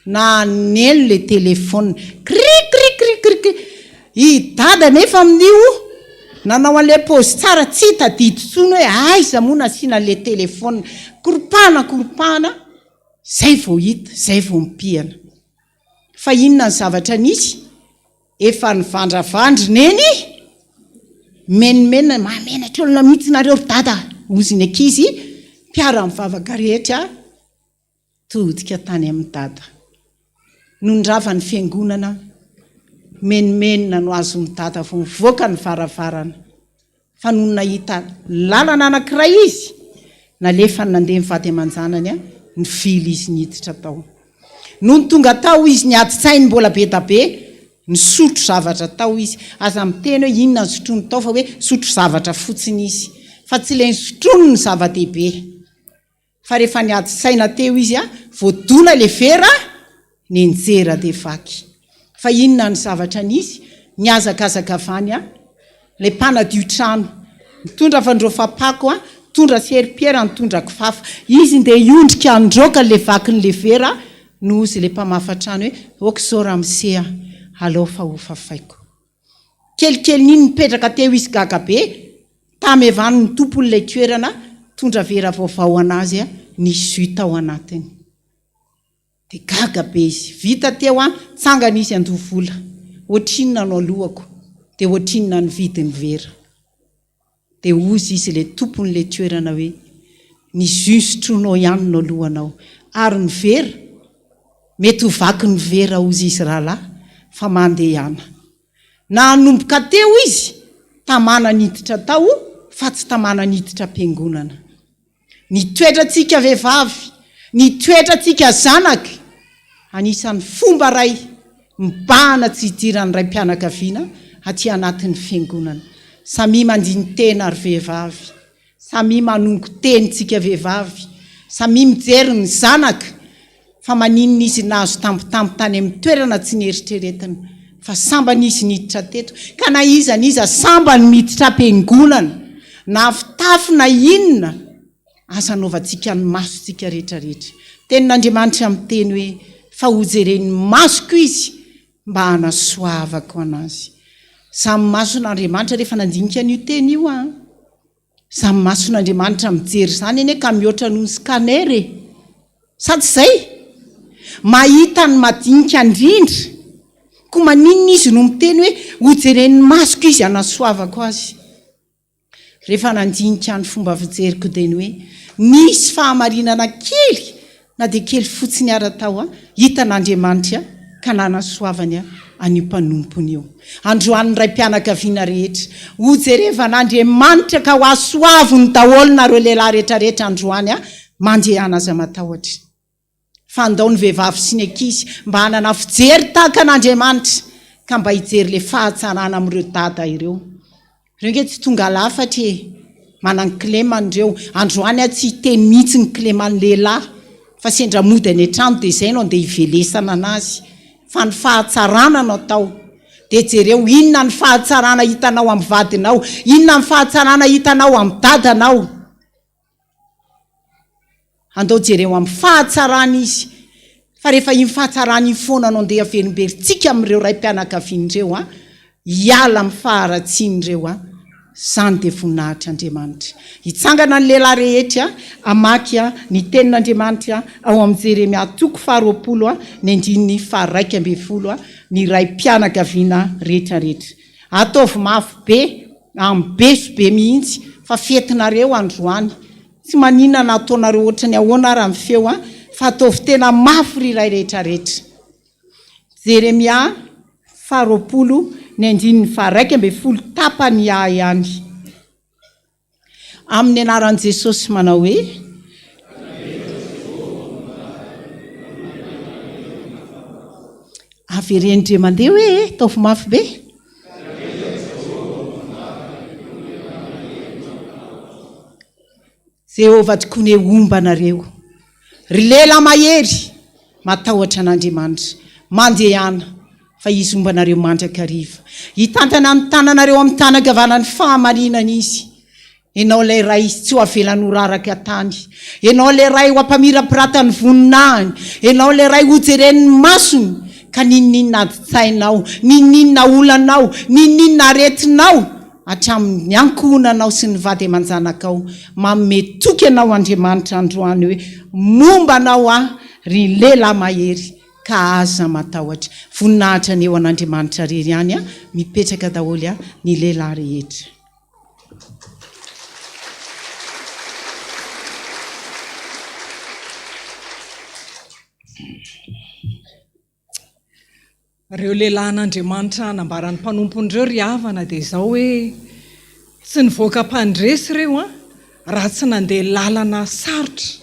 na nelo le telefona krikrikrikrik. I dada nefa amin'io nanao an'le paozy tsara tsy tadidy tsony hoe aiza moa nasiana le telefona. Koropana zay vao hita, zay vao mipihana. Fa inona ny zavatra nisy? Efa nivandravandry neny menimena mamenatra olona mihitsy nareo dada. Ozy ny ankizy mpiara mivavaka rehetra todika tany amin'ny dada. Nondrava ny fiangonana menimenina no azo ny dada vao mivoaka ny varavarana. Fa noho nahita lalana anankiray izy nalefa nandeha mivady aman-janany ny vily izy niditra tao. Noho ny tonga tao izy ny adi-tsainy mbola be da be ny sotro zavatra tao izy. Aza miteny hoe inona ny sotrony tao fa hoe sotro zavatra fotsiny izy. Fa tsy le ny sotrony ny zava-dehibe. Fa rehefa ny adi-tsaina teo izy voadona le vera ny enjera dia vaky. Fa inona ny zavatra nisy? Ny azakazaka avany le mpanadio trano mitondra fandrofam-pako mitondra seripera mitondra kifafa. Izy ndia iondrika androka le vaky ny le vera noho izy le mpamafa trano hoe okizao ramosea alao fa ho fafaiko. Kelikely niny mipetraka teo izy gaga be tamevany ny tompon'ilay toerana tondra vera vaovao anazy nisy zuta ao anatiny. Dia gaga be izy. Vita teo tsangana izy andovola. Ohatrinona no alohako dia ohatrinona ny vidiny vera. Dia ozy izy le tompon'ilay toerana hoe ny zustronao ihany no alohanao. Ary ny vera mety ho vaky ny vera ozy izy rahalahy fa mandehana. Na nomboka teo izy tamana niditra tao fa tsy tamana niditra am-piangonana. Ny toetratsika vehivavy, ny toetratsika zanaka anisan'ny fomba ray mibahana tsy hidiran'ny ray mpianakaviana aty anatin'ny fiangonana. Samy mandiny tena ary vehivavy, samy manongo tenintsika vehivavy, samy mijery ny zanaka fa maninona izy nahazo tampotampo tany amin'ny toerana tsy nieritreretina fa samba nisy niditra teto. Ka na iza niza samba ny miditra am-piangonana na fitafy na inona asa naovantsika ny masontsika rehetrarehetra. Tenin'Andriamanitra miteny hoe fa hojereny masoko izy mba hanasoavako anazy. Samy mason'Andriamanitra rehefa nandinika an'io teny io samy mason'Andriamanitra mijery zany eny ka mihoatra noho ny scanner sady zay mahita ny madinika indrindra. Ko maninona izy no miteny hoe hojereny masoko izy hanasoavako azy. Rehefa nandinika ny fomba fijeriko dia ny hoe nisy fahamarinana kely na dia kely fotsiny ara tao hitan'Andriamanitra ka nanasoavany an'io mpanompony io. Androan'ny ray mpianakaviana rehetra hojerevan'Andriamanitra ka ho asoavony daholo nareo lehilahy rehetrarehetra androany mandehana aza matahotra. Fa andao ny vehivavy sy ny ankizy mba hanana fijery tahaka an'Andriamanitra ka mba hijery le fahatsarana amin'ireo dada ireo. reo nge tsy tonga lafatra manany clémandreo androany a tsy teny mihitsy ny cléman lehilahy fa sendra mody any an-trano dia izay no andeha hivelesana anazy fa ny fahatsarana no atao dia jereo inona ny fahatsarana hitanao amin'ny vadinao, inona ny fahatsarana hitanao amin'ny dadanao. Andao jereo amin'ny fahatsarana izy fa rehefa iny fahatsarana iny foana no andeha averimberitsika amin'ireo raim-pianakavian'ireo hiala amin'ny faharatsian'ireo zany dia voninahitr'Andriamanitra. Hitsangana ny lehilahy rehetra amaky ny tenin'Andriamanitra ao amin'ny Jeremia 2:20 ny andininy 1:20 ny raim-pianakaviana rehetrarehetra. Ataovy mafy be amin'ny beso be mihitsy fa fetinareo androany tsy maninona nataonareo ohatra ny ahoana raha amin'ny feo fa ataovy tena mafy riray rehetrarehetra. Jeremia 1:20 ny andininy 1:20 tapany ihany. Amin'ny anaran'i Jesosy manao hoe averendre mandeha hoe taovy mafy be. Jehovah tokony ombanareo ry lela mahery matahotra an'Andriamanitra mandehana fa izy ombanareo mandrakariva. Hitantana ny tananareo amin'ny tanagavanany fahamarinana izy. Ianao ilay ray tsy ho avelany ho raraka tany, ianao ilay ray ho ampamirapiratany voninahiny, ianao ilay ray ho jeren'ny masony ka ninninna aditsainao, ninninna olanao, ninninna aretinao hatramin'ny ankohonanao sy ny vady aman-janakao. Manome toky anao Andriamanitra androany hoe mombanao ry lehilahy mahery ka aza matahotra. Voninahitra ny eo an'Andriamanitra rery ihany mipetraka daholo ny lehilahy rehetra. Reo lehilahy n'Andriamanitra nambarany mpanompon'ireo ry havana dia izao hoe tsy nivoaka mpandresy ireo raha tsy nandeha lalana sarotra,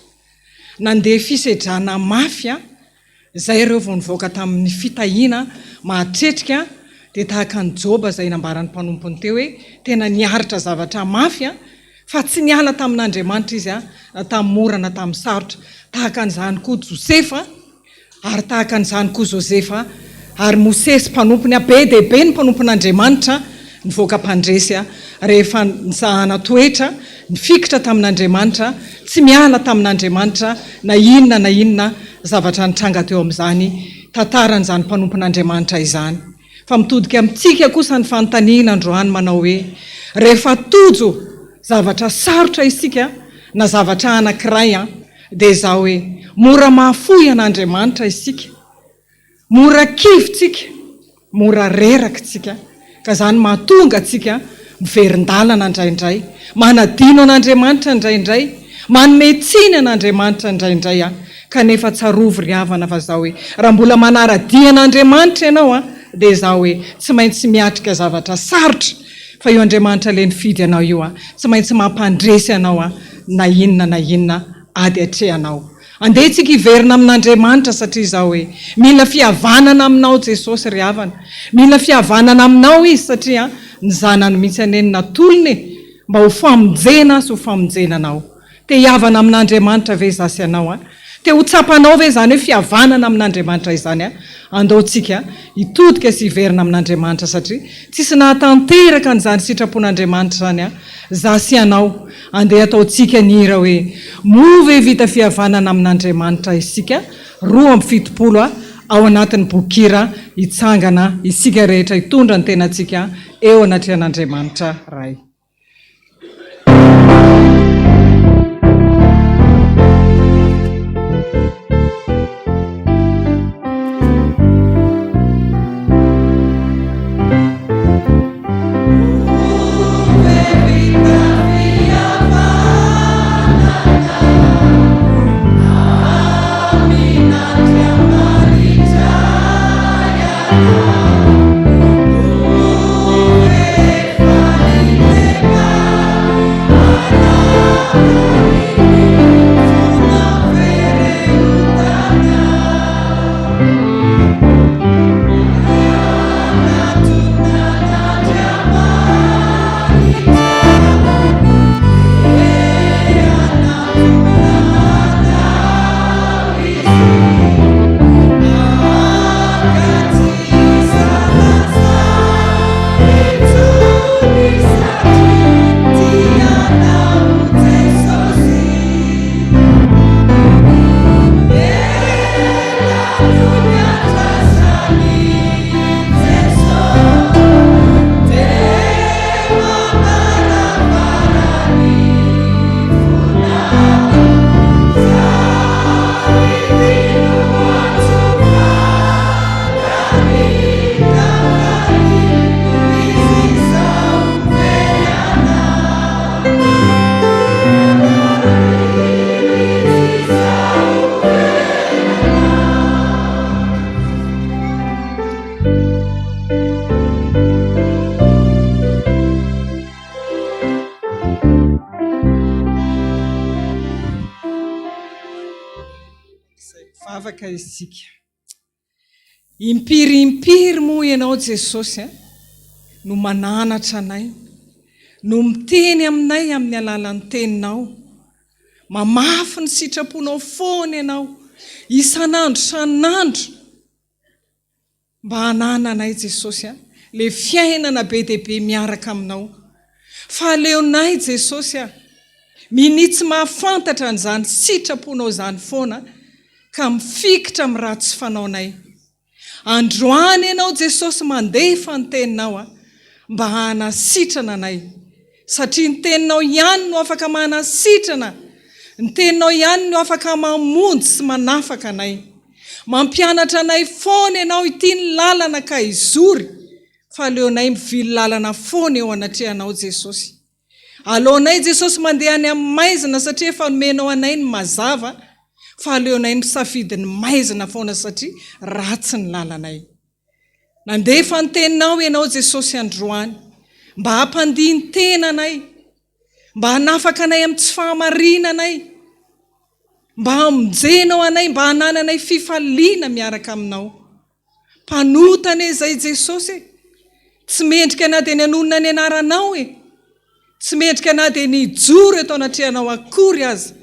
nandeha fisedrana mafy izay ireo vao nivoaka tamin'ny fitahiana mahatretrika dia tahaka ny Joba izay nambarany mpanompony teo hoe tena niaritra zavatra mafy fa tsy niala tamin'Andriamanitra izy tamin'ny morana tamin'ny sarotra. Tahaka an'izany koa Josefa ary tahaka an'izany koa Josefa ary Mosesy mpanompony be dia be ny mpanompon'Andriamanitra nivoaka mpandresy rehefa nisahana toetra nifikitra tamin'Andriamanitra tsy miala tamin'Andriamanitra na inona zavatra nitranga teo amin'izany tantaran'izany mpanompon'Andriamanitra izany. Fa mitodika amintsika kosa ny fanontaniana androany manao hoe rehefa tojo zavatra sarotra isika na zavatra anankiray dia izao hoe mora mahafoy an'Andriamanitra isika, mora kivitsika, mora rerakitsika, ka zany mahatonga atsika miverin-dalana indraindray, manadino an'Andriamanitra indraindray, manome tsiny an'Andriamanitra indraindray kanefa tsarovy ry havana fa zao hoe raha mbola manara-dia an'Andriamanitra ianao dia izao hoe tsy maintsy miatrika zavatra sarotra fa io Andriamanitra le nifidy anao io tsy maintsy mampandresy anao na inona ady atrehanao. Andeha tsika hiverina amin'Andriamanitra satria izao hoe mila fihavanana aminao Jesosy ry havana, mila fihavanana aminao izy satria ny zanany mihitsy aneny natolony mba ho famonjena sy ho famonjenanao. Te hihavana amin'Andriamanitra ve zasy ianao te ho tsapanao ve zany hoe fihavanana amin'Andriamanitra izany andao tsika hitodika sy hiverina amin'Andriamanitra satria tsisy nahatanteraka n'izany sitrapon'Andriamanitra zany zasy ianao. Andeha ataotsika nihira hoe move vita fihavanana amin'Andriamanitra isika 2:70 ao anatin'ny bokira hitsangana isika rehetra hitondra ny tenatsika eo anatrehan'Andriamanitra ray. Oh, tanteraka isika. Impirimpiry moa ianao Jesosy no mananatra anay, no miteny aminay amin'ny alalan'ny teninao, mamafy ny sitraponao foana ianao isan'andro san'andro mba hanananay Jesosy le fiainana be dia be miaraka aminao. Fa aleonay Jesosy minitsy mahafantatra an'izany sitraponao zany foana ka mifikitra amin'ny ratsy fanaonay. Androany ianao Jesosy mandefa ny teninao mba hanasitrana anay, satria ny teninao ihany no afaka manasitrana, ny teninao ihany no afaka mamonjy sy manafaka anay. Mampianatra anay foana ianao ity ny lalana ka izory, fa aleonay mivily lalana foana eo anatrehanao Jesosy. Aleonay Jesosy mandeha any amin'ny maizina satria efa nomenao anay ny mazava, fa aleonay misafidy ny maizina foana satria ratsy ny lalanay. Nandefa ny teninao ianao Jesosy androany mba hampandihy ny tenanay, mba hanafaka anay amin'ny tsy fahamarinanay, mba hamonjenao anay, mba hanananay fifaliana miaraka aminao. Mpanotana izay Jesosy, tsy mendrika na dia ny anonona ny anaranao tsy mendrika na dia ny joro eto anatrehanao akory aza,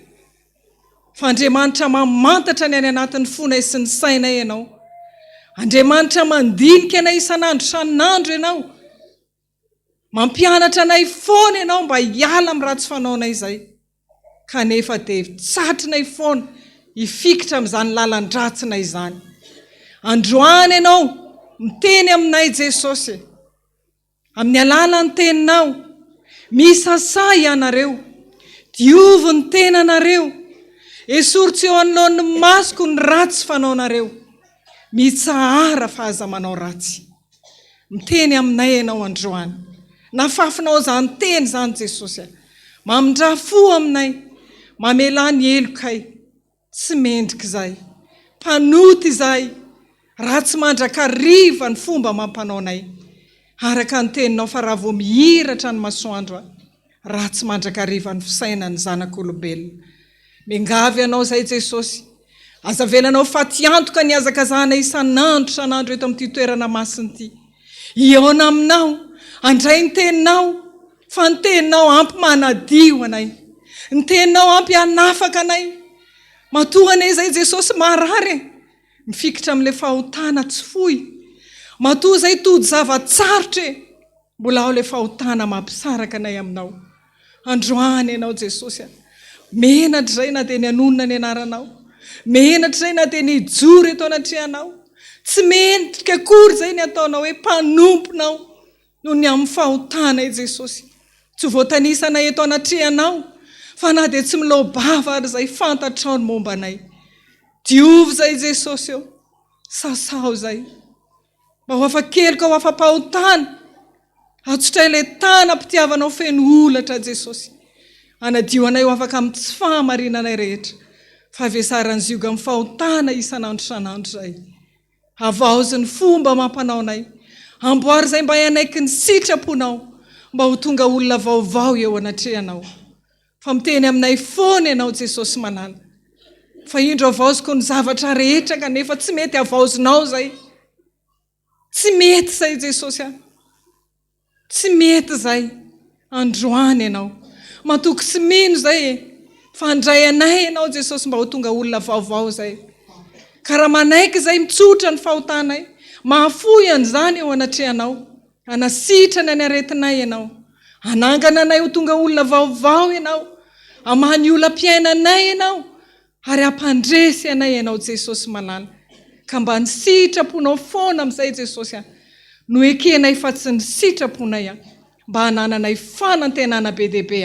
fa Andriamanitra mamantatra ny any anatin'ny fonay sy ny sainay ianao. Andriamanitra mandinika anay isan'andro san'andro ianao, mampianatra anay foana ianao mba hiala amin'ny ratsy fanaonay izay, kanefa dia tsatrinay foana hifikitra amin'izany lalan-dratsinay izany. Androany ianao miteny aminay Jesosy amin'ny alalan'ny teninao, misasa ianareo, diovy ny tenanareo, esoritsy eo anoloan'ny masoko ny ratsy fanaonareo, mitsahara fahaza manao ratsy. Miteny aminay ianao androany, nafafinao zany teny zany Jesosy, mamindrafo aminay, mamela ny elokay, tsy mendrika izay, mpanoty izay, ratsy mandrakariva ny fomba mampanaonay. Araka ny teninao fa raha vao mihiratra ny masoandro, ratsy mandrakariva ny fisainany zanak'olombelona. Mingavy ianao zay Jesosy, aza velanao fatiantoka ny azakazana isan'andro san'andro eto amin'ity toerana masina ity. Iona aminao, andray ny teninao, fa ny teninao ampy manadio anay, ny teninao ampy hanafaka anay. Matoana izay Jesosy marary, mifikitra amin'ilay fahotana tsy foy. Matoa izay tody zavatsarotra, mbola ao ilay fahotana mampisaraka anay aminao. Androany ianao Jesosy, menatra izay na dia ny anonona ny anaranao, menatra izay na dia ny joro eto anatrehanao, tsy mendrika akory izay ny ataonao hoe mpanomponao noho ny amin'ny fahotana Jesosy. Tsy voatanisana eto anatrehanao, fa na dia tsy milobava ary izay fantatrao ny momba anay. Diovy izay Jesosy eo, sasao izay, mba ho afa-keloka ho afa-pahotana, atsotra ilay tanam-pitiavanao feno olatra Jesosy. Anadio anay ho afaka amin'ny tsy fahamarinanay rehetra, fa avesarany zioga amin'ny fahotana isan'andro san'andro izay. Avaozy ny fomba mampanao anay, amboary izay mba ianaiky ny sitraponao, mba ho tonga olona vaovao eo anatrehanao. Fa miteny aminay foana ianao Jesosy malala, fa indro avaoziko ny zavatra rehetra kanefa tsy mety avaozinao zay. Tsy mety zay Jesosy, tsy mety zay. Androany ianao, matoky tsy mino zay, fa andray anay ianao Jesosy mba ho tonga olona vaovao zay. Ka raha manaiky zay mitsotra ny fahotanay, mahafoy an'izany eo anatrehanao, anasitrana ny aretinay ianao, anangana anay ho tonga olona vaovao ianao, amany olam-piainanay ianao, ary ampandresy anay ianao Jesosy malala. Ka mba ny sitraponao foana amin'izay Jesosy, no ekenay fa tsy ny sitraponay, mba hanananay fanantenana be dia be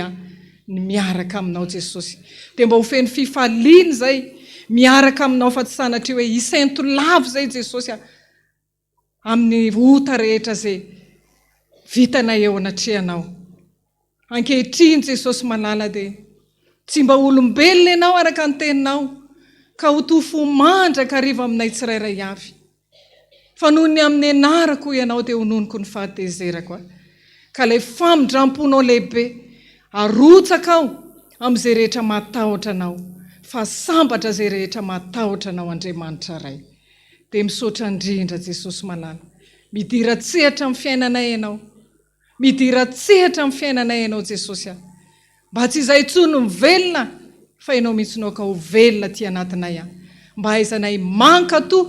ny miaraka aminao Jesosy. Dia mba ho feno fifaliana zay, miaraka aminao fa tsy sanatria hoe isento lavo zay Jesosy amin'ny ota rehetra zay vitanay eo anatrehanao. Ankehitriny Jesosy malala dia tsy mba olombelona ianao araka ny teninao, ka ho tofo mandraka hariva aminay tsirairay avy. Fa noho ny amin'ny anarako ianao dia hononiko ny fahatezerako. Ka ilay famindramponao lehibe arotsaka ao amin'izay rehetra matahotra anao. fa sambatra zay rehetra matahotra anao Andriamanitra ray. Dia misaotra indrindra Jesosy malala. Midiratsehatra amin'ny fiainanay ianao. Midiratsehatra amin'ny fiainanay ianao Jesosy. Mba tsy izay intsony mivelona fa ianao mihitsy ka ho velona ty anatinay mba haizanay manka to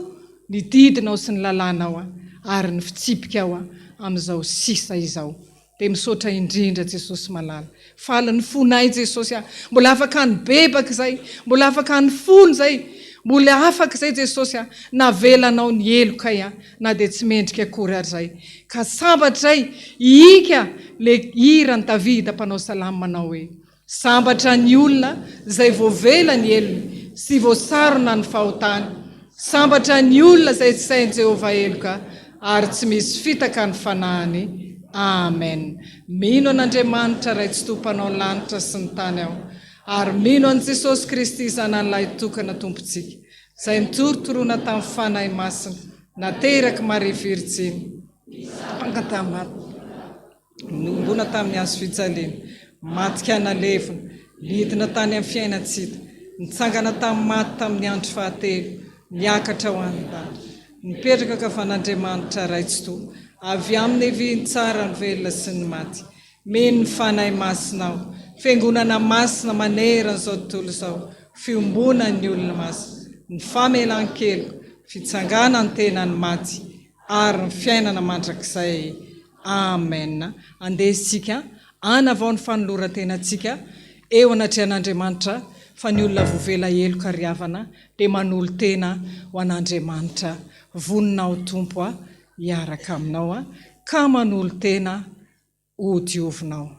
ny didinao sy ny lalànao ary ny fitsipika amin'izao sisa izao. Dia misaotra indrindra Jesosy malala. Faly ny fonay Jesosy. Mbola afaka ny bebaka izay, mbola afaka ny fony izay, mbola afaka izay Jesosy navelanao ny eloka na dia tsy mendrika akory ary izay. Ka sambatra izay ihika le hirany Davida mpanao salamo manao hoe sambatra ny olona izay voavela ny elony sy voasarona ny fahotany. Sambatra ny olona izay tsy sain'i Jehovah eloka ary tsy misy fitaka ny fanahiny. Amen. Mino an'Andriamanitra ray tsy tompanao lanitra sy ny tany ao. Ary mino an' Jesosy Kristy zanan'ilay tokana tompontsika izay nitorotoroana tamin'ny fanahy masina nateraka Maria Virjiny nombona tamin'ny hazo fijaliana matika nalevona nidina tany amin'ny fiainantsika nitsangana tamin'ny maty tamin'ny andro fahatelo niakatra ho an-tany nipetraka kafan'Andriamanitra ray tsy to avy amin'ny eviny tsara ny velona sy ny maty mino ny fanahy masinao fiangonana masina manera n'izao tontolo izao fiombona ny olona masina ny famelan-keloka fitsangana ny tena ny maty ary ny fiainana mandrakizay. Amen. Andeha isika anavao ny fanoloran-tenantsika eo anatrehan'Andriamanitra fa ny olona voavela eloka riavana dia manolo tena ho an'Andriamanitra. Voninao Tompo hiaraka aminao ka manolo tena ho diovinao.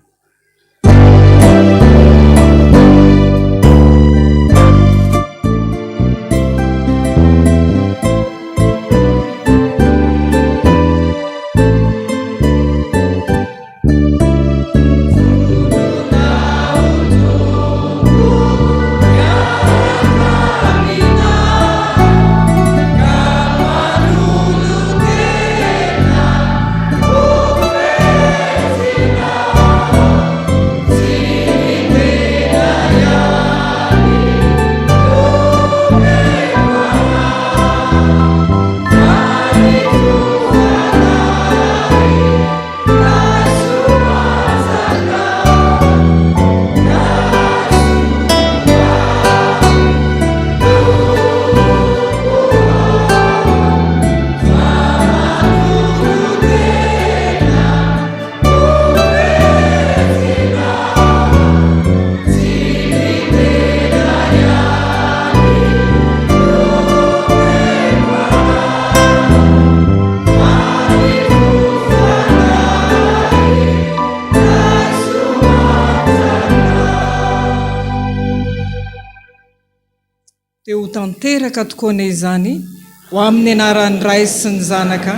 Tanteraka tokoa izany ho amin'ny anaran'ny Ray sy ny Zanaka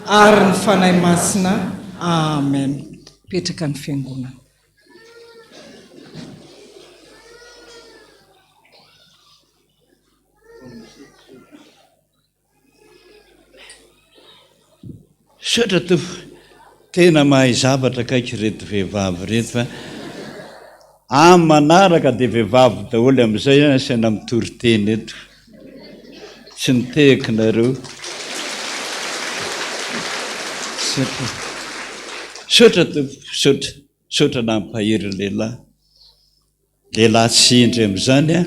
ary ny fanahy masina. Amen. Petraka ny fiangonana. Sotra Tompo, tena mahay zavatra kaiky reto vehivavy reto fa amin'ny manaraka dia vehivavy daholo amin'izay asaina mitory teny eto. Tsy nitehiko nareo. Sotra Tompo, sotra nampahiry lehilahy. Lehilahy tsy indry amin'izany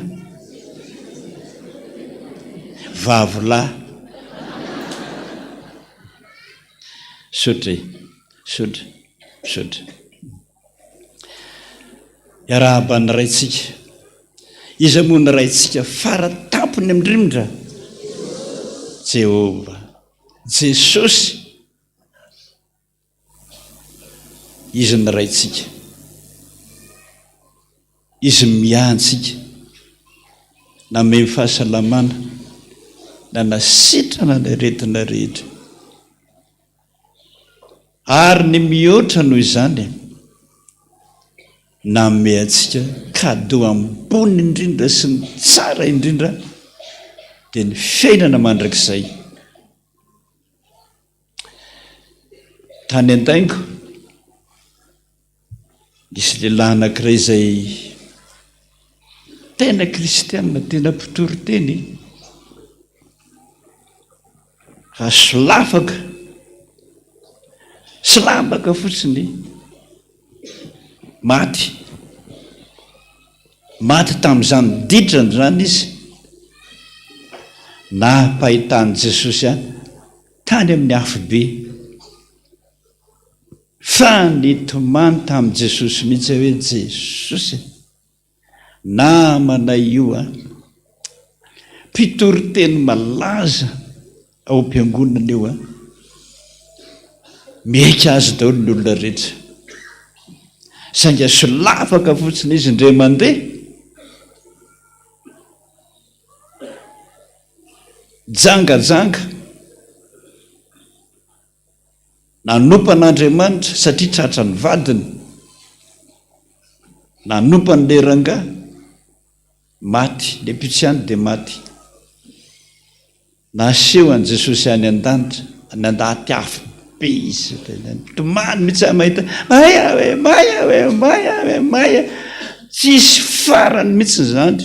vavolahy. Sotra. Iarahaba ny raitsika. Iza moa ny raitsika fara tampony amindrimindra? Jehova, Jesosy. Izy ny raitsika. Izy miantsika. Namemy fahasalamana. Na nasitrana ny aretina rehetra. Ary ny mihoatra noho izany nanome antsika kado ambony indrindra sy ny tsara indrindra dia ny fiainana mandrakizay. Tany an-taingo misy lehilahy anankiray izay tena kristianina tena mpitoro teny fa silabaka fotsiny maty tamin'izany didrany zany izy na pahitany Jesosy tany amin'ny hafobe fa nitomany tamin'i Jesosy mihitsy hoe Jesosy namana io mpitoro teny malaza ao am-piangonana io meka azy daholo ny olona rehetra sainga solafaka fotsiny izy indray mandeha jangajanga nanompan'Andriamanitra satria tratra ny vadiny nanompany le ranga maty le mpitiany dia maty naseho an Jesosy any an-danitra nandaty afo be izy tomany mihitsy mahita maya tsisy farany mihitsy zany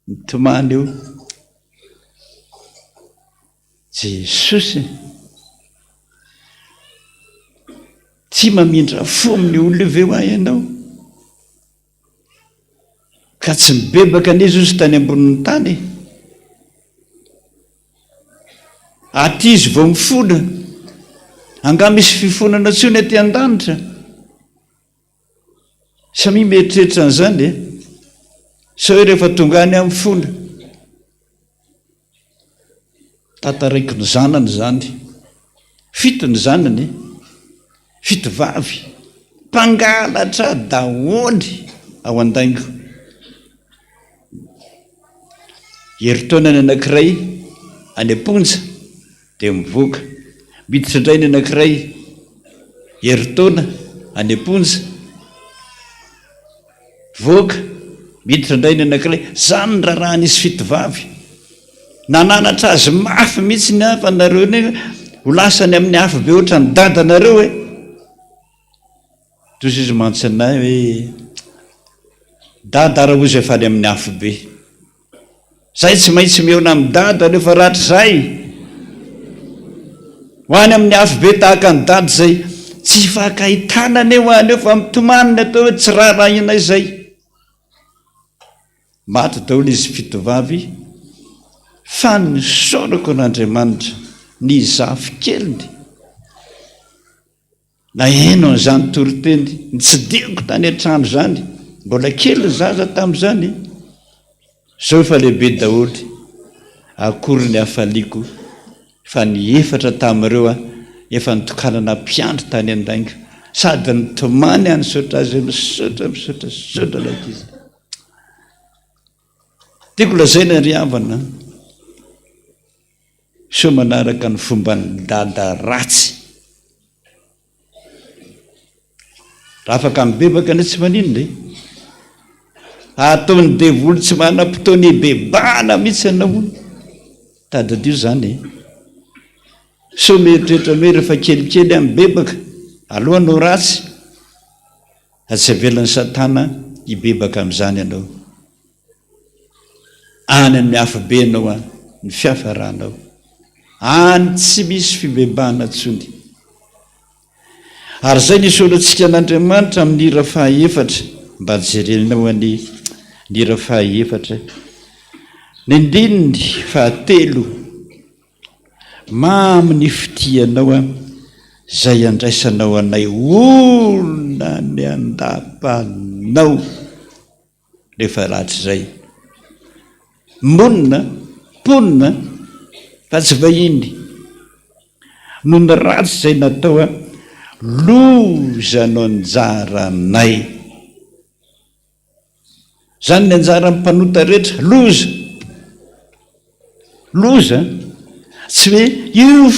nitomany eo Jesosy tsy mamindra fo amin'ny olona ve ho ianao ka tsy mibebaka n'izy izy tany ambonin'ny tany aty izy vao mifona anga misy fifonana tsony aty an-danitra samy mieritreritra an'izany sao hoe rehefa tonga any amin'ny fona tataraiko ny zanany zany fito ny zanany fito vavy mpangalatra daholy ao an-daingo heritaona ny anankiray any am-ponja dia mivoaka miditra indray ny anankiray heritaona any am-ponja voaka miditra indray ny anankiray zany ny rarahan'izy fito vavy nananatra azy mafy mihitsy ny hafanareo ny ho lasany amin'ny hafa be ohatra ny dadanareo toy izy mantsanahy hoe dada raha ozy efa any amin'ny hafa be zay tsy maintsy meona amin'ny dada rehefa ratra zay ho any amin'ny hafa be tahaka ny dada zay tsy fakahitana ho any eo fa mitomaniny atao hoe tsy raharaina izay maty daholo izy fito vavy fa nisorako n'Andriamanitra ny zafy keliny na eno an'izany toroteny nitsidihako tany an-trano zany mbola kely zaza tamin'izany zao efa lehibe daholy akory ny hafaliako fa ny efatra tamin'ireo efa nitokanana mpiandro tany an-daingo sady nitomany any sotra azy misotra like izy tiako lazaina ry havana so manaraka ny fomba ny dada ratsy raha afaka mibebaka ne tsy maninona ataony devoly tsy manam-potoany bebana mihitsy anao tadadio zany so mieritreritra hoe rehefa kelikely mibebaka alohanao ratsy atsy avelan'ny satana hibebaka amin'izany ianao any amin'ny hafabe anao ny fiafaranao any tsy misy fibebahana tsony ary zay nisorantsika an'Andriamanitra amin'ny hira fahaefatra mba jerenao any hira fahaefatra ny ndininy fahatelo mamy ny fitianao zay andraisanao anay olona ny andapanao rehefa ratsy zay monina ponina fa tsy vahiny no ny ratsy zay natao lozanao anjaranay zany ny anjaran'ny mpanota rehetra loza tsy hoe io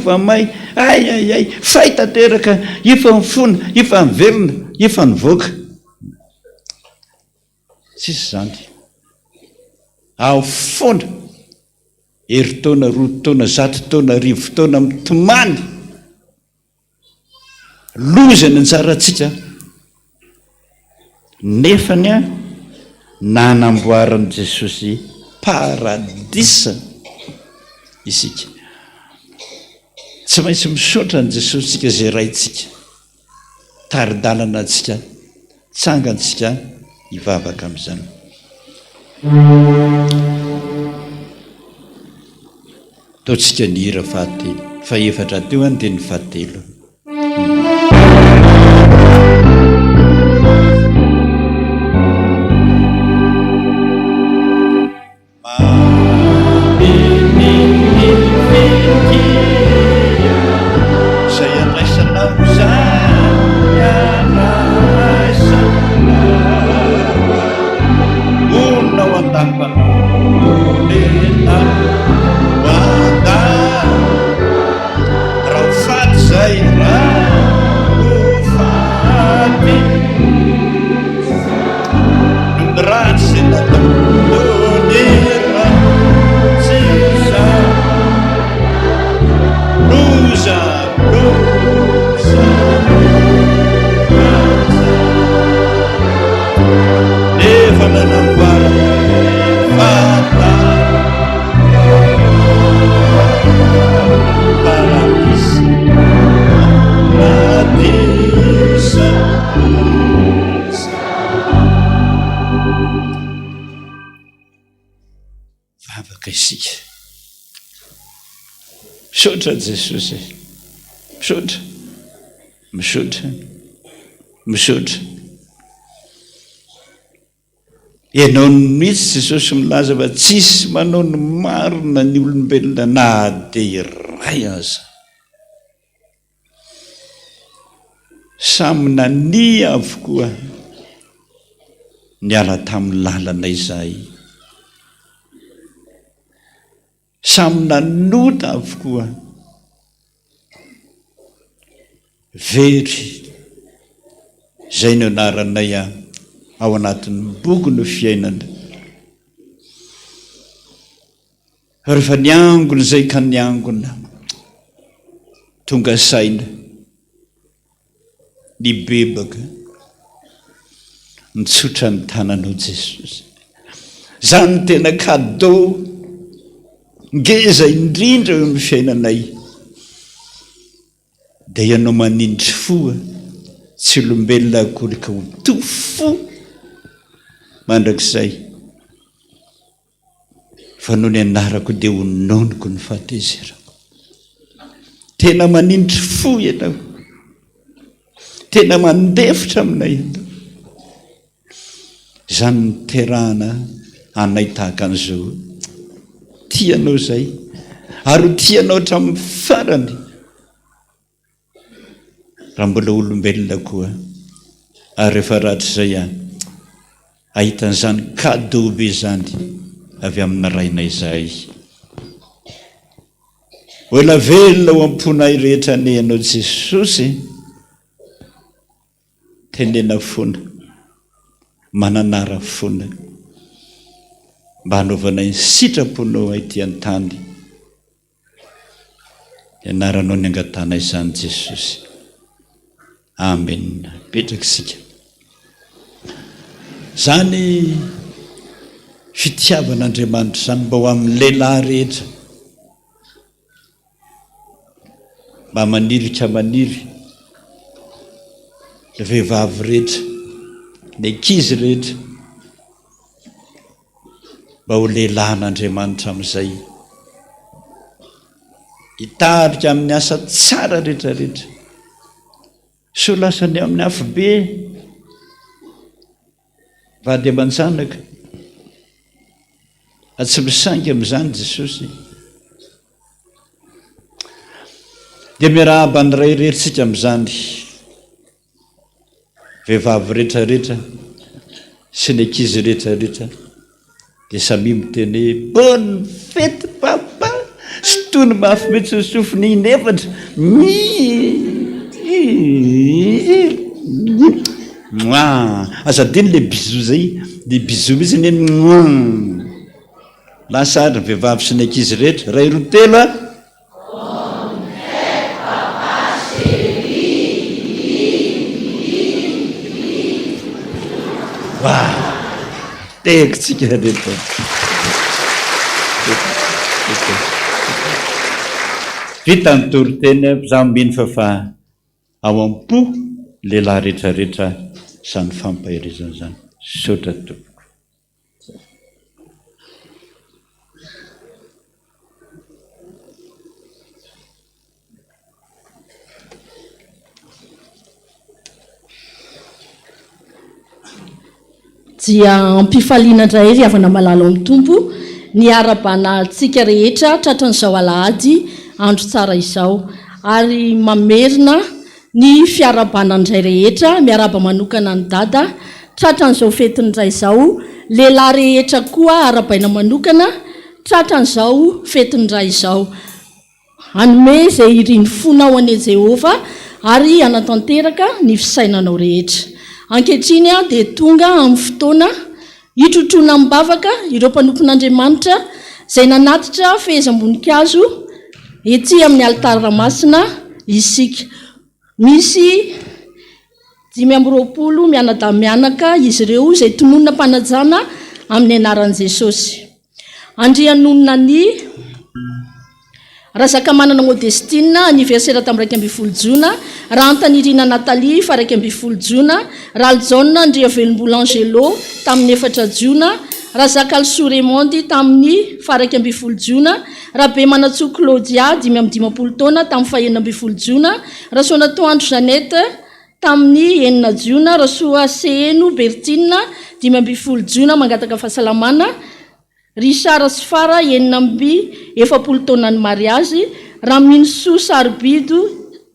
fa may ay fay tanteraka io fa mifona io fa miverina io fa nivoaka tsisy zany ao foana heritaona roataona zatotaona rivotaona mitomany loza ny anjarantsika nefany nanamboaran' Jesosy paradisa isika. Tsy maintsy misaotra an' Jesosy tsika zay raintsika, taridalana antsika, tsangantsika hivavaka amin'izany. Ataontsika ny hira fahatelo, faefatra teo any dia ny fahatelo. Misaotra Jesosy, misaotra, misaotra, misaotra. Ianao mihitsy Jesosy milaza fa tsisy manao ny marina ny olombelona na dia iray aza. Samy nania avokoa niala tamin'ny lalana izahay. Samy nanota avokoa very izay no anaranay ao anatin'ny boky ny fiainana. Rehefa niangona izay ka niangona, tonga saina nibebaka nitsotra ny tananao Jesosy. Zany tena cadeau ngeza indrindra eo amin'ny fiainanay. Dia ianao manindry foa, tsy olombelona akory ka ho tofo mandrakizay. Fa noho ny anarako dia ho nonoko ny fahatezerako. Tena manindry fo ianao, tena mandefitra aminay ianao. Izany niterahana anay tahaka an'izao. Tianao izay, ary tianao hatramin'ny farany. Raha mbola olombelona koa, ary rehefa rahatr' izay ahitan'izany cadeau be zany avy amin'ny rainay izahay. Oela velona ho amponay rehetra nehanao Jesosy, tenena fona, mananara fona, mba hanaovanay ny sitraponao aty an-tany. Ianaranao ny angatana izany Jesosy. Amen. Petraka isika. Zany fitiavan'Andriamanitra zany mba ho amin'ny lehilahy rehetra, mba manirika maniry, ny vehivavy rehetra, ny ankizy rehetra, mba ho lehilahin'Andriamanitra amin'izay, hitarika amin'ny asa tsara rehetrarehetra. So lasany amin'ny afo be vady aman-janaka, tsy misaingy amin'izany Jesosy. Dia miarahaba ny ray rehetritsika amin'izany, vehivavy rehetrarehetra sy ny ankizy rehetrarehetra, dia samy miteny bonne fête papa, sy toy ny mafy mety sofiny inefatra azadiny le bisou zay, le bisou misy ny lasary vehivavy sy ny ankizy rehetra. Ray roa telo tekitsika reto vita ny toriteny mpizambiny fa ao am-po lehilahy rehetrarehetra zany fampahirizana zany sotra tompoko. dia ampifaliana indray ry avana malalo amin'ny tompo ny arabana tsika rehetra tratran'izao alahady andro tsara izao ary mamerina ny fiarabana indray rehetra miaraba manokana ny dada tratran'izao fetin'indray izao lehilahy rehetra koa arabaina manokana tratran'izao fetin'indray izao anome izay iriny fonao ane Jehova ary anatanteraka ny fisainanao rehetra. Ankehitriny dia tonga amin'ny fotoana hitrotrona mibavaka ireo mpanompon'Andriamanitra izay nanatitra fehezam-boninkazo ety amin'ny alitara masina isika. Misy 520 mianadamianaka izy ireo izay tononona mpanajana amin'ny anaran'i Jesosy. Andrianonina ny Razaka manana Modestine anniversaire tamin'ny 2 Jona, raha Antanirina Natalie fa 2 Jona, Ral John Andrea Velombola Angelo tamin'ny 4 Jona, Razaka Alsou Raymond tamin'ny 2 Jona, Rabe Manatso Claudia 5 taona tamin'ny 2 Jona, Rasona Toandro Jeannette tamin'ny 9 Jona, Rasoa Seheno Bertine 5 Jona mangataka fahasalamana, Richard Sfara 40 taona ny mariazy, Raminso Sarbido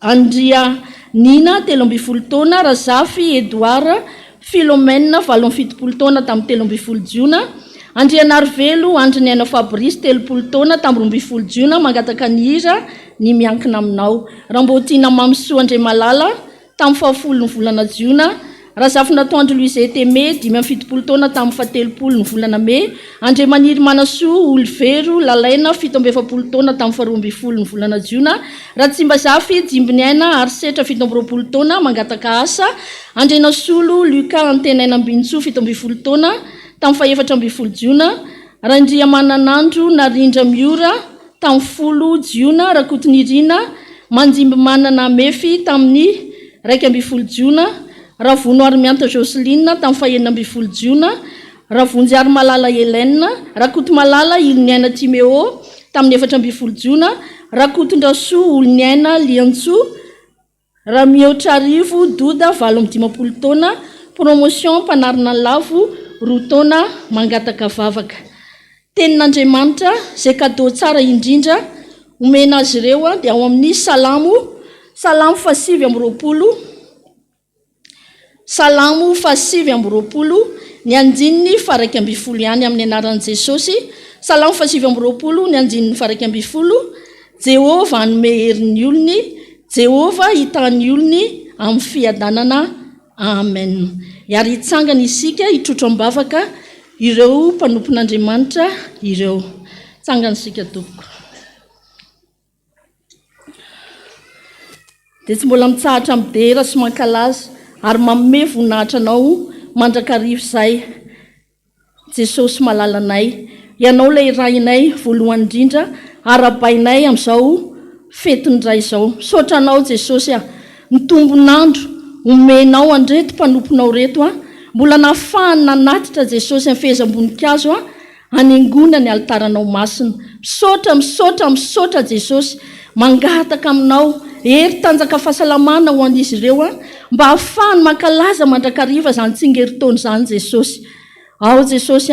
Andria Nina 13 taona, Razafy Edouard Philomène 70 taona tamin'ny 13 Jona, Andrianarivelo Andriniana Fabrice 30 taona tamin'ny 12 Jona mangataka ny hira ny miankina aminao, Rambotina Mamso Andriamalala tamin'ny 10 volana Jona, Razafina Toandro Louisette Aimé 70 taona tamin'ny 13 volana May, Andriamaniry Manasoa Olivero Lalaina 70 taona tamin'ny 12 volana Jona, Ratsimbazafy Jimbiniaina Arsetra 70 taona mangataka asa, Andrenasolo Luka Antenaina Ambinitso 70 taona tamin'ny 14 Jona, Randriamananandro Narindra Miora tamin'ny 10 Jona, Rakotonirina Manjimby Manana Mefy tamin'ny 12 Jona, Ravono Armianta Joseline tamin'ny 11 Jona, Ravonjary Malala Hélène, Rakoto Malala Ilniaina Timéo tamin'ny 14 Jona, Rakotondrasoa Olniaina Liantso, Ramiotra Arivo Doda 50 taona, promotion Mpanarina Lavo 2 taona mangataka vavaka. Tenin'Andriamanitra izay kadô tsara indrindra omena azy ireo dia ao amin'ny Salamo 7:20, Salamo 7:20 ny andininy 120 ihany amin'ny anaran'i Jesosy. Salamo 7:20 ny andininy 120. Jehova hanome herin'ny olony, Jehova hitany olony amin'ny fiadanana. Amen. Ary hitsangana isika hitrotro ambavaka ireo mpanompon'Andriamanitra ireo. Tsangana isika tompoko. Dia tsy mbola mitsahatra amin'ny dera sy mankalaza ary manome voninahitra anao mandrakarivo izay Jesosy malalanay, ianao ilay rainay voalohany indrindra, arabainay amin'izao fetin'iray izao. Saotranao Jesosy ny tombonandro omenao andreto mpanomponao reto mbola nafahany nanatitra Jesosy amin'ny fehezam-boninkazo haningona ny altaranao masina. Misaotra Jesosy, mangataka aminao hery tanjaka fahasalamana ho an'izy ireo mba hafahany mankalaza mandrakariva zany tsingeritaony zany Jesosy. Ao Jesosy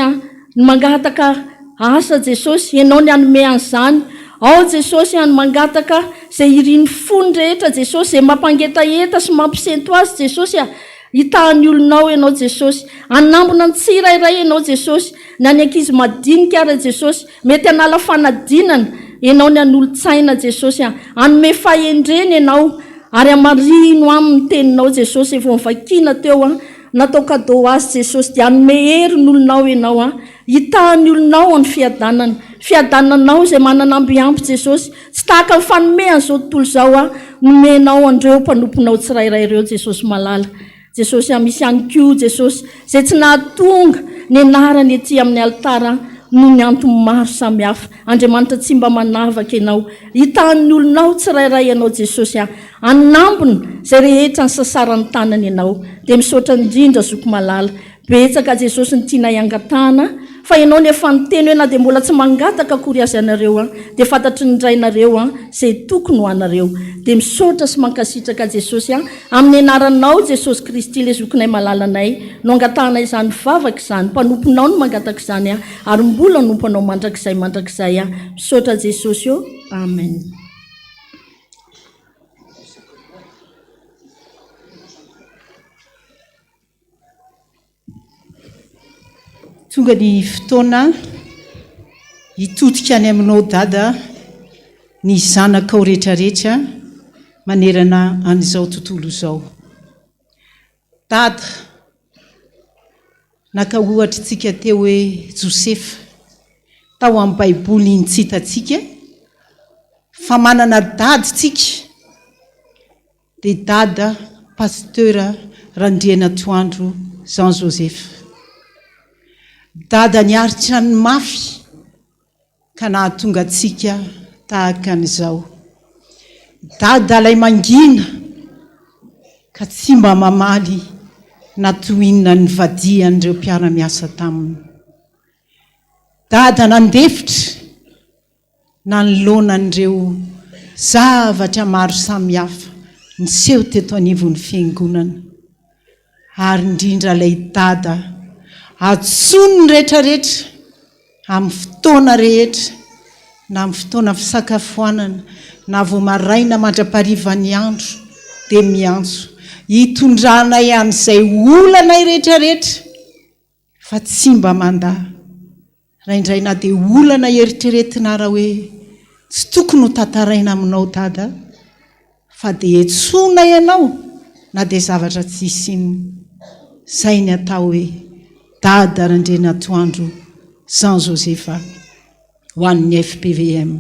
ny mangataka asa Jesosy, ianao ny hanome an'izany. Ao Jesosy ny mangataka izay iriny fony rehetra Jesosy, izay mampangetaheta sy mampisento azy Jesosy, hitahany olonao ianao Jesosy. Anambona ny tsirairay ianao Jesosy, na ny ankizy madinika ary Jesosy, mety hanala fanadinana ianao ny an'olon-tsaina Jesosy, hanome fahendreny ianao ary amarino amin'ny teninao Jesosy efa mivakina teo natao kadô azy Jesosy, dia hanome hery ny olonao ianao, hitahany olonao amin'ny fiadananao izay mananambiampy Jesosy, tsy tahaka ny fanomeany izao tontolo izao nomenao andreo mpanomponao tsirairay ireo Jesosy malala. Jesosy misy ihany koa Jesosy izay tsy nahatonga ny anarany ety amin'ny altara no ny antony maro samihafa. Andriamanitra tsy mba manavaka ianao, hitahan'ny olonao tsirairay ianao Jesosy anambona zay rehetra ny sasarany tanany ianao. Dia misaotra indrindra zoko malala, betsaka Jesosy ny tiana iangatahana, fa ianao nefa nyteny hoe na dia mbola tsy mangataka akory azy anareo dia fantatry ny drainareo izay tokony ho anareo. Dia misaotra sy mankasitraka Jesosy amin'ny anaranao Jesosy Kristy ilay zokinay malalanay no angatahana izany vavaka izany, mpanomponao no mangataka izany ary mbola nomponao mandrakizay misaotra Jesosy eo. Amen. Tonga ny fotoana hitodika any aminao Dada ny zanakao rehetrarehetra manerana an'izao tontolo izao. Dada, naka ohatra tsika teo hoe Josefa tao amin'ny Baiboly iny tsy hitantsika fa manana dady tsika dia dada pasteur Randrianatoandro Jean Joseph. Dada niaritra ny mafy ka nahatonga antsika tahaka an'izao. Dada lay mangina ka tsy mba mamaly na toinona ny vadian'ireo mpiara-miasa taminy. Dada nandefitra na nylonan'ireo zavatra maro samihafa niseho teto anivon'ny fiangonana, ary indrindra lay dada atsony ny rehetrarehetra amin'ny fotoana rehetra, na amin'ny fotoana fisakafoanana na vao maraina mandrapariva ny andro dia miantso hitondrana ihany izay olanay rehetrarehetra fa tsy mba mandaha. Raindray na dia olana eritreretina raha hoe tsy tokony ho tantaraina aminao Dada, fa dia etsona ianao na dia zavatra tsisy inona. Zay ny atao hoe Dada Randrianatoandro Jean Josepha ho an'ny FPVM.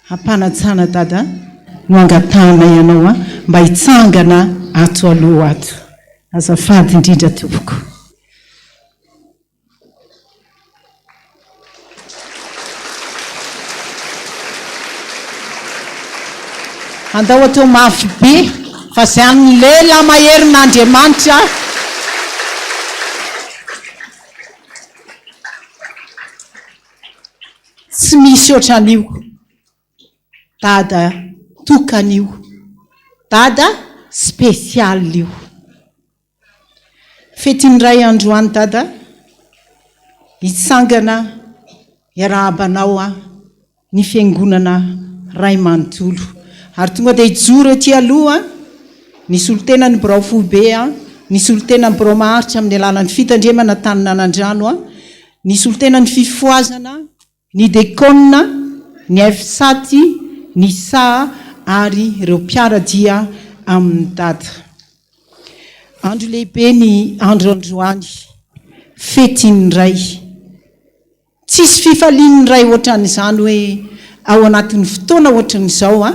Hampanatsana Dada no angatahana ianao mba hitsangana ato aloha ato. Azafady indrindra tompoko. Andao atao mafy be fa zay amin'ny lela maherin'Andriamanitra tsy misy ohatran'io. Dada tokan'io, dada spesial io. Fetin'iray androany Dada hitsangana iarahabanao ny fiangonana Ray Manontolo, ary tonga dia hijoro ety aloha nisy olo-tena ny Braofobe, nisy olo-tena ny Bromaharitra amin'ny alalan'ny fitandremana tany Nanandrano, nisy olo-tena ny fifoazana, ny dekona, ny F7, ny SA ary ireo mpiaradia amin'ny Dada. Andro lehibe ny andro androany, fetin'ny ray. Tsisy fifalian'ny ray ohatran'izany hoe ao anatin'ny fotoana ohatran'izao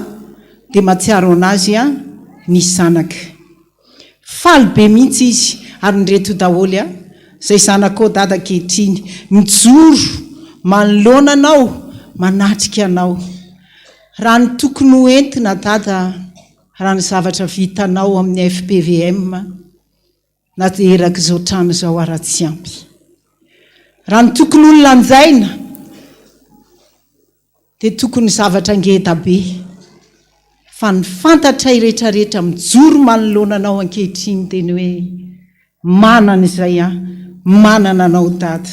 dia matsiaro anazy ny zanaka. Faly be mihitsy izy ary nyreto daholo zay zanakao Dada ankehitriny mijoro manoloana anao, manatrika anao. Raha ny tokony ho entina Dada, raha ny zavatra vitanao amin'ny FPVM na dia eraka izao trano izao ara-tsy ampy. Raha ny tokony olona anjaina dia tokony zavatra ngeda be, fa ny fantatra rehetrarehetra mijoro manoloana anao ankehitriny teny hoe manana izay manana anao Dada.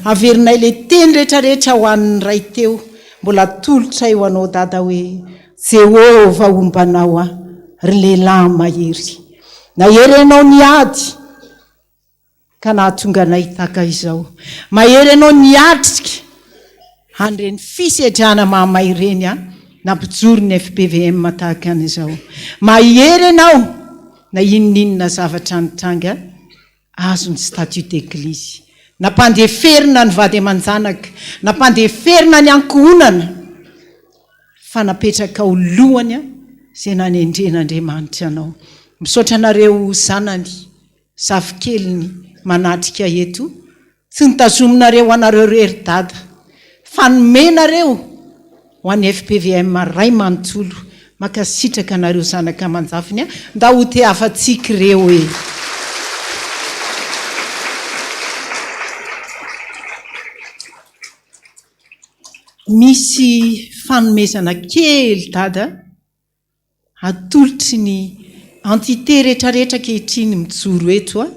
Averinay ilay teny rehetrarehetra ho an'ny ray teo, mbola tolotra eo anao Dada hoe Jehova ombanao ry lehilahy mahery. Nahery ianao niady ka nahatonga anay tahaka izao. Mahery ianao niatrika an'ireny fisedrana mahamay ireny nampijoro ny FPVM tahaka an'izao. Mahery ianao na inon'inona zavatra nitranga azony statut d'Eglise. Nampandeferina ny vady aman-janaka, nampandeferina ny ankohonana, fa napetraka ao lohany izay nanendren'Andriamanitra anao. Misaotra anareo zanany, zafikeliny, manatrika eto tsy nitazominareo anareo rery-dada fa nomenareo ho an'ny FPVM ray manontolo makasitraka anareo zanaka manjafiny a nda ho te afatsika ireo e misy fanomezana kely dada atolotry ny entité rehetrarehetra kehitriny mijoro eto a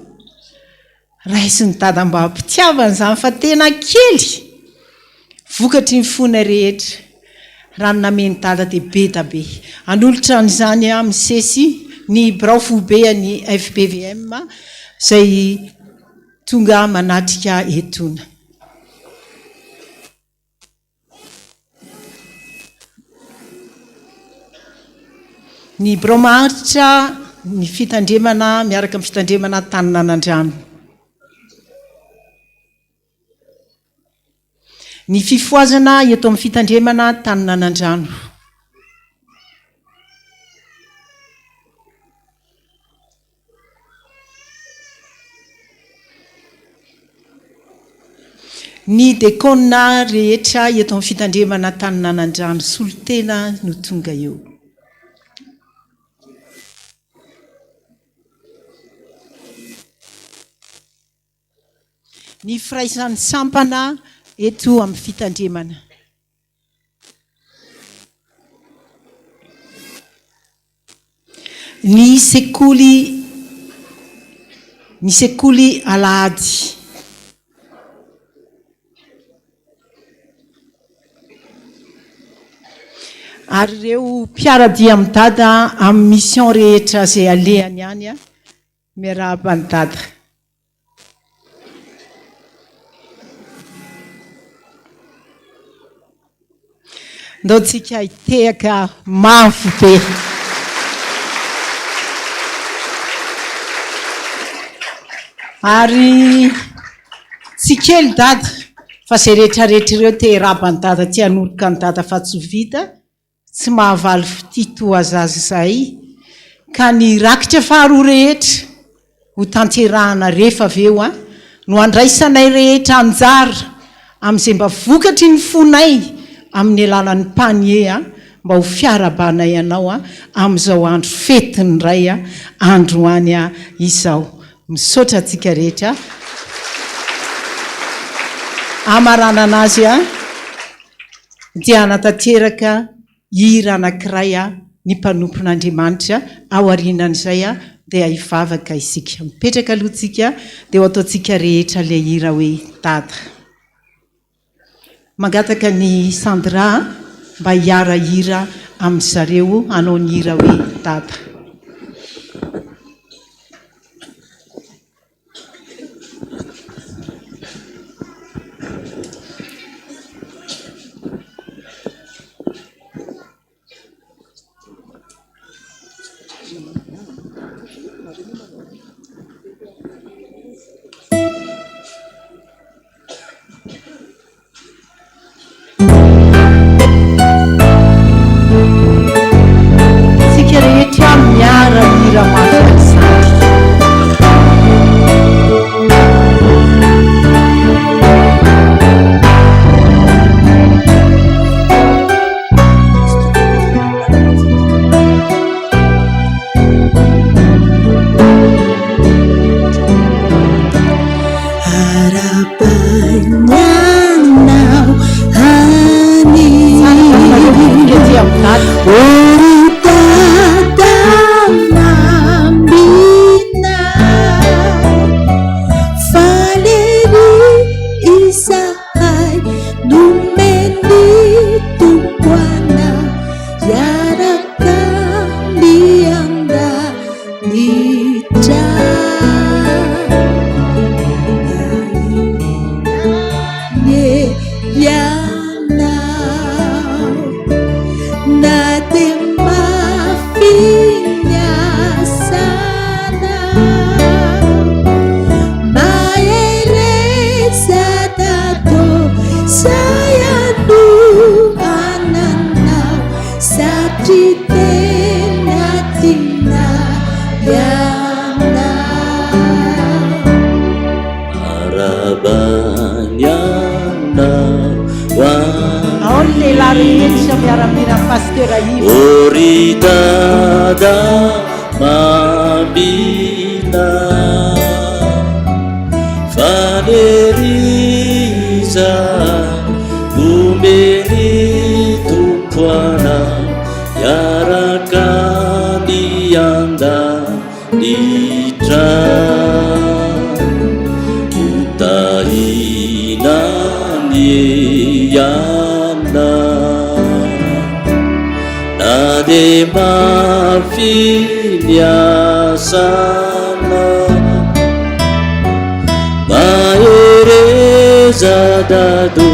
raisiny dada mba ampitiavana zany fa tena kely vokatry ny fona rehetra raha nameny dada dia be da be anolotra n'izany a misesy ny birao fobeany FPVM zay tonga manatrika etona ny birao maharitra ny fitandremana miaraka amin'ny fitandremana taninanandrano ny fifoazana eto amin'ny fitandremana taninanandrano ny dekona rehetra eto amin'ny fitandremana taninanandrano solotena no tonga eo ny firaisany sampana eto amin'ny fitandremana ny sekoly alahady ary ireo mpiaradia amin'ny dada amin'ny mission rehetra zay alehany any a miarahaba ny dada ndao tsika hitehaka mafy be ary tsy kely dada fa zay rehetrarehetra ireo te rabany dada ty anoroka ny dada fa tsy vita tsy mahavaly fititoazazy zay ka ny rakitra faharoa rehetra ho tanterahana rehefa aveo a no andraisanay rehetra anjara amin'izay mba vokatry ny fonay amin'ny alalan'ny panie a mba ho fiarabanay ianao a amin'izao andro fetiny ray a andro any a izao misaotra antsika rehetra amarana anazy a dia anatanteraka hira anankiray a ny mpanompon'Andriamanitra ao arinan'izay a dia hivavaka isika mipetraka aloha tsika dia ho ataontsika rehetra le hira hoe dada mangataka ny Sandra mba hiara hira amin'zareo anao ny hira hoe dada oridada mambina faneriza umeni tumpuana yaraka dianda ditra utahina niyana nade mafinyasana maereza dadu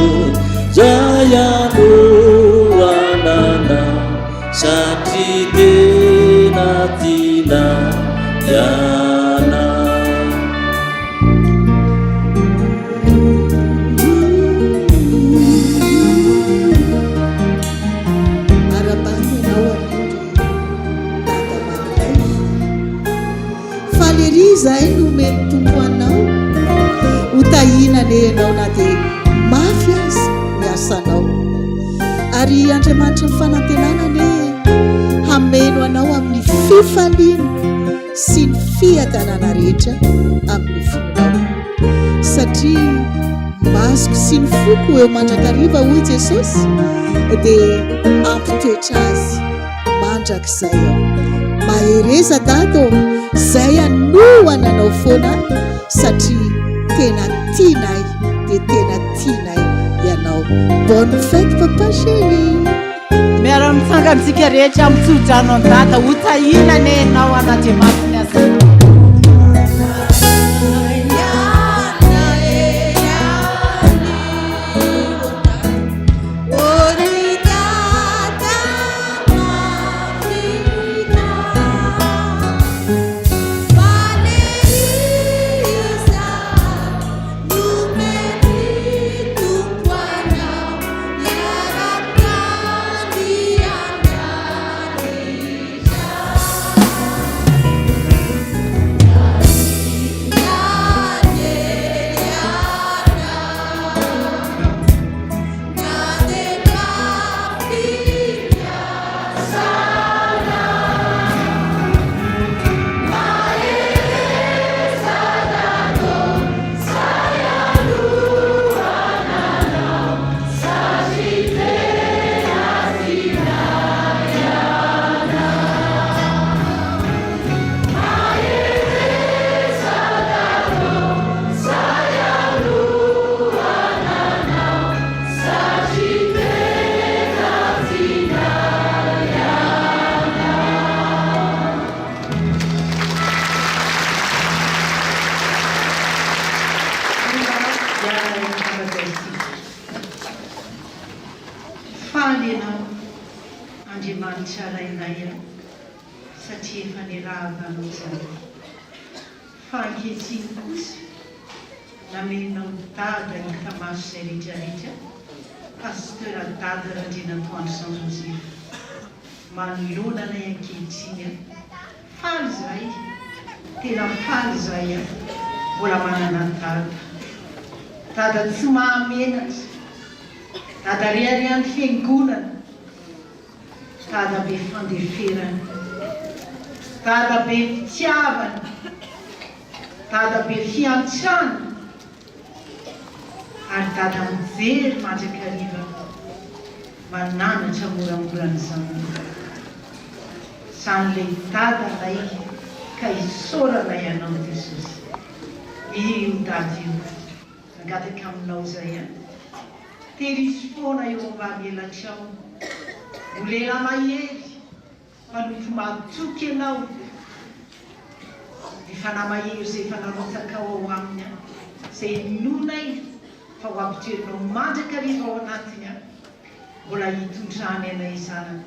zayanu anana satridena tina yana Zahay no mety tompo anao hotahina lehanao na dia mafy azy miasanao ary Andriamanitra ny fanantenanany hameno anao amin'ny fifaliana sy ny fiadanana rehetra amin'ny fonao satria masoko sy ny foko eo mandrakariva hoy Jesosy dia ampitoetra azy mandrakizay ao mahereza dado zay anoana anao foana satria tena tianay dia tena tianay ianao. Bonne fête papa chéri. Miara-mitsanga amintsika rehetra mitsodrano an-data hotahina ne ianao anaty masina azy. Manolonana ankehitriny faly zay tena faly zay mbola manana dada tsy mahamenatra dada riariany fiangonana dada be fandeferana dada be fitiavana dada be fiantrana ary dada mijery mandrakariva mananatra moramorana zany zany le dadanay ka isorana ianao Jesosy io dady io nagataka aminao zay terisy foana eo ambany elatrao ho lela mahery manoto matoky ianao ny fanamahery zay fanarotaka ao aminy zay nonay fa ho ampitoerinao mandrakariva ao anatiny mbola hitondrany anay zanany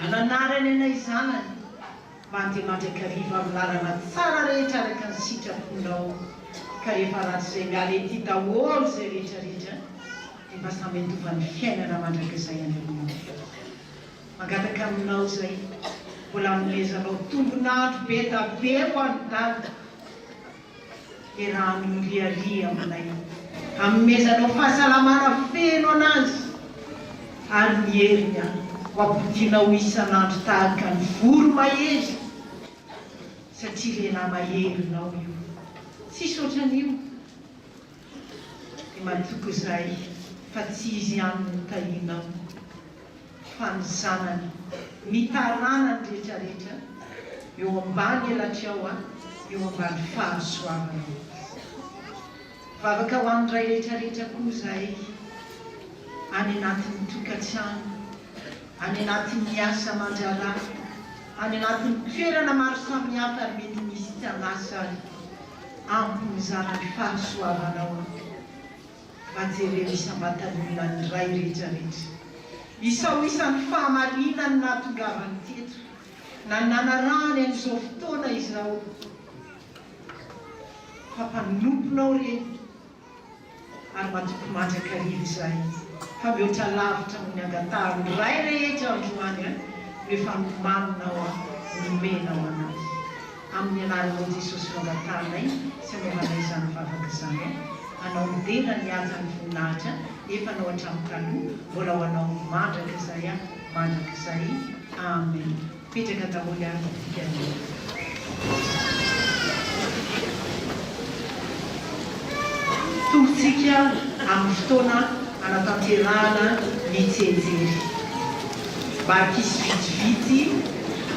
ananarany anay zanany mba handeha mandrakariva amin'ny lalana tsara rehetra araka ny sitraponao ka rehefa ratsy zay mialety daholo zay rehetrarehetra dia mba samy antovany fiainana mandrakizay anao mangataka aminao zay mbola nomezanao tombonandro be da be ho any dada dia raha minoriaria aminay amomezanao fahasalamana feno anazy ary mieriny ho ampotianao isan'andro tahaka ny voro mahery satria lena maherinao io tsisy ohatran'io dia matoko izay fa tsy izy ihany no tahinao fa ny zanany mitarana ny rehetrarehetra eo ambany elatra ao eo ambany fahasoavanao vavaka ho an'ny ray rehetrarehetra koa izay any anatin'ny tokantrano any anatin'ny asa aman-draharaha any anatin'ny toerana maro samihafa ary mety misy tsy anasa ampony zanany fahasoavanao mba jereo isam-batan'olona ny ray rehetrarehetra isao isan'ny fahamarinany nahatongavany teto na nanarahany amin'izao fotoana izao fampanomponao reny ary matoko manjakarivo izay fa mihoatra lavitra mony angatahany ray rehetra androany rehefa nomaninao nomenao anazy amin'ny anaranao Jesosy no angatanay sy momanay izany vavaka izany anao midena ny azany voninahitra efa nao hatramokaloha mbola ho anao mandraka izay amen petraka daholo any tikany tongotsika amin'ny fotoana anatanterahana ny tsenjery mba akisy vitsivitsy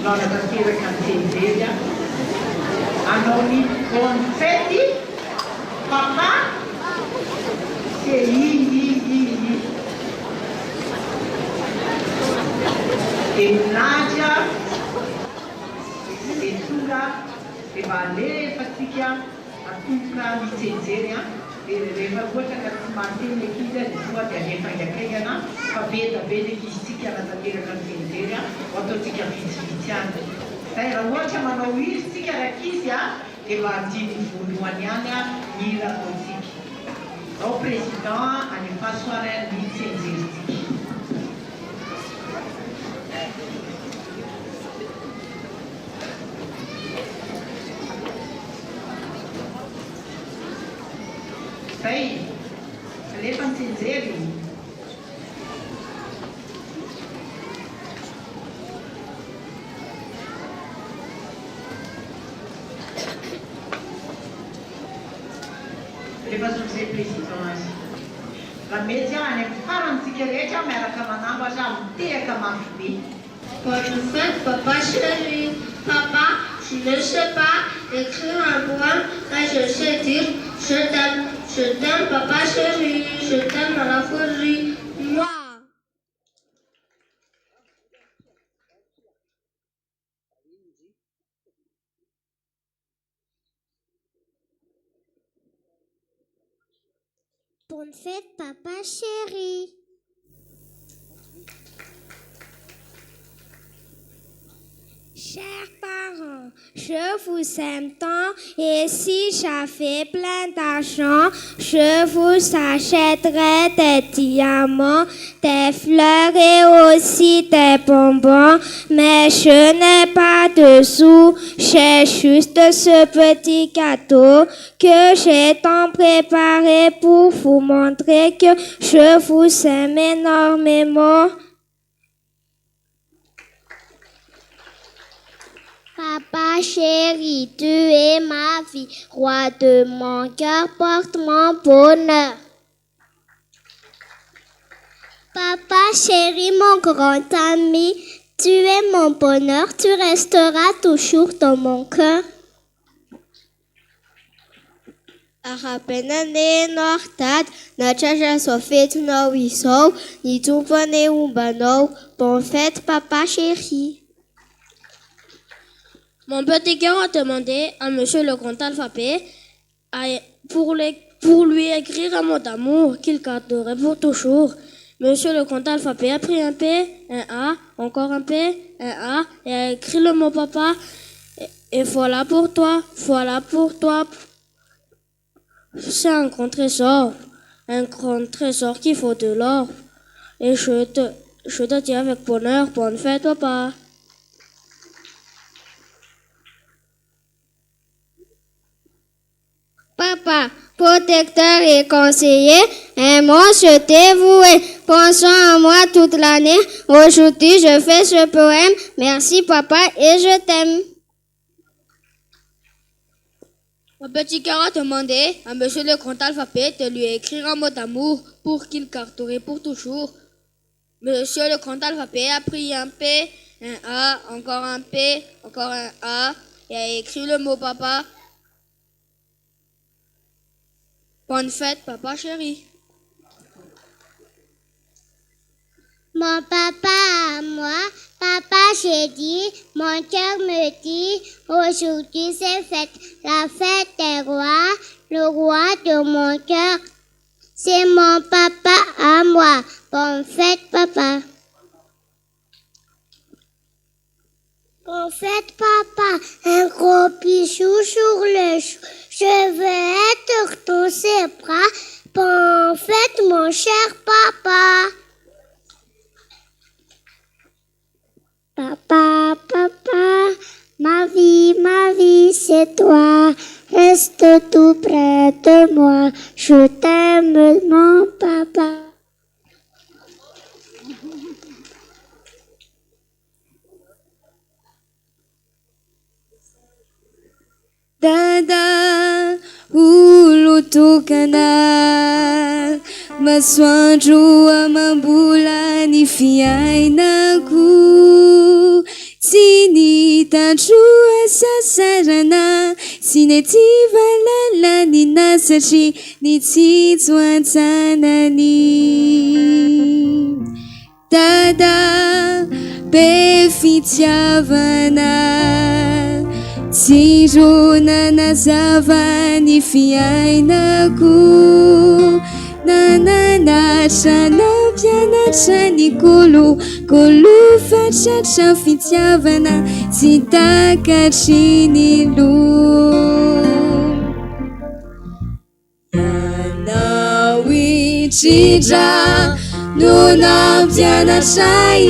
no anatanteraka ny tsenjery anao ny bonne fête papa c'est e Nadia e tonga efa alefatsika atomboka mitsenjery rehefa ohatra ka tsy manteny ekizy soa dia alefa iakaikana fa betabe ny ekizitsika anatanteraka ny tsenjery ho ataotsika vitsivitsy any zay raha ohatra manao iry tsika rakizy efa adiny voalohany any hira ataotsika ao président any fahasoarany ny tsenjerytsika zay alefa ny tsenjery rehefa zon'izay président azy raha mety any amin'ny farantsika rehetra miaraka manambo aza mitehaka mafy be. Bonne fête, papa chéri. Papa, je ne sais pas écrire un poème, mais je sais dire je t'aime, papa chéri, je t'aime à la folie. Moi. Bonne fête, papa chéri. Chers parents, je vous aime tant et si j'avais plein d'argent, je vous achèterais des diamants, des fleurs et aussi des bonbons. Mais je n'ai pas de sous, j'ai juste ce petit gâteau que j'ai tant préparé pour vous montrer que je vous aime énormément. Papa chéri, tu es ma vie, roi de mon cœur, porte mon bonheur. Papa chéri, mon grand ami, tu es mon bonheur, tu resteras toujours dans mon cœur. Arapenane nortad, na chacha sofet no iso, ni tumpane umbano, bonne fête papa chéri. Mon petit cœur a demandé à monsieur le grand alphabet pour lui écrire un mot d'amour qu'il garderait pour toujours. Monsieur le grand alphabet a pris un P, un A, encore un P, un A et a écrit le mot papa. Et voilà pour toi, C'est un grand trésor qui vaut de l'or. Et je te dis avec bonheur, bonne fête papa. Papa, protecteur et conseiller, un monstre dévoué, pensant à moi toute l'année. Aujourd'hui, je fais ce poème. Merci, papa, et je t'aime. Mon petit cœur a demandé à monsieur le comte alphabet de lui écrire un mot d'amour pour qu'il garderait pour toujours. Monsieur le comte alphabet a pris un P, un A, encore un P, encore un A, et a écrit le mot papa. Bonne fête, papa chéri. Mon papa à moi, papa j'ai dit, mon cœur me dit, aujourd'hui c'est fête, la fête des rois, le roi de mon cœur, c'est mon papa à moi. Bonne fête, papa. Bonne fête, papa, un gros bisou sur le chou, je veux être dans ses bras. Bonne fête, mon cher papa. Papa, papa, ma vie, c'est toi. Reste tout près de moi. Je t'aime, mon papa. Dada, ulu tukana, maswanjua mambula ni fiainaku. Sini tanjua sasarana, sineti valala ni nasachi, ni titwantanani. Dada, befitiavana, siruna nazava ni fiainaku. Nanana chana piana chani kulu kulu fachacha fitiavana sitaka chini lu. Yana wichija nuna piana chai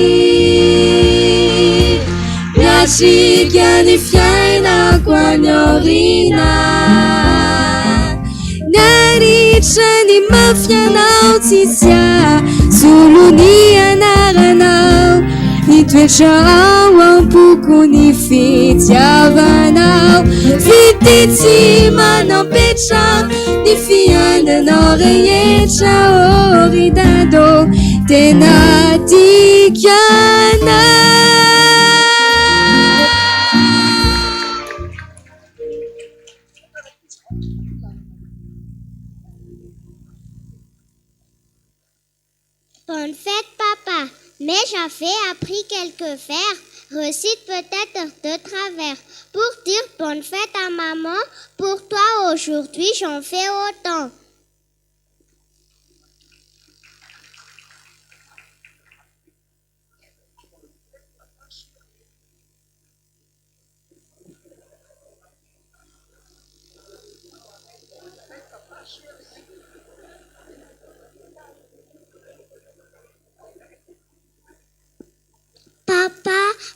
Yashika ni fiaina kwa nyorina Nari chani mafia nao tisia Sulu ni anara nao Ni twecha wampuku ni fitiava nao Fititi manao pecha Ni fiana no reyecha oridado Tena tikiana Bonne fête, papa. Mais j'avais appris quelques vers, recite peut-être de travers, pour dire bonne fête à maman. Pour toi, aujourd'hui, j'en fais autant.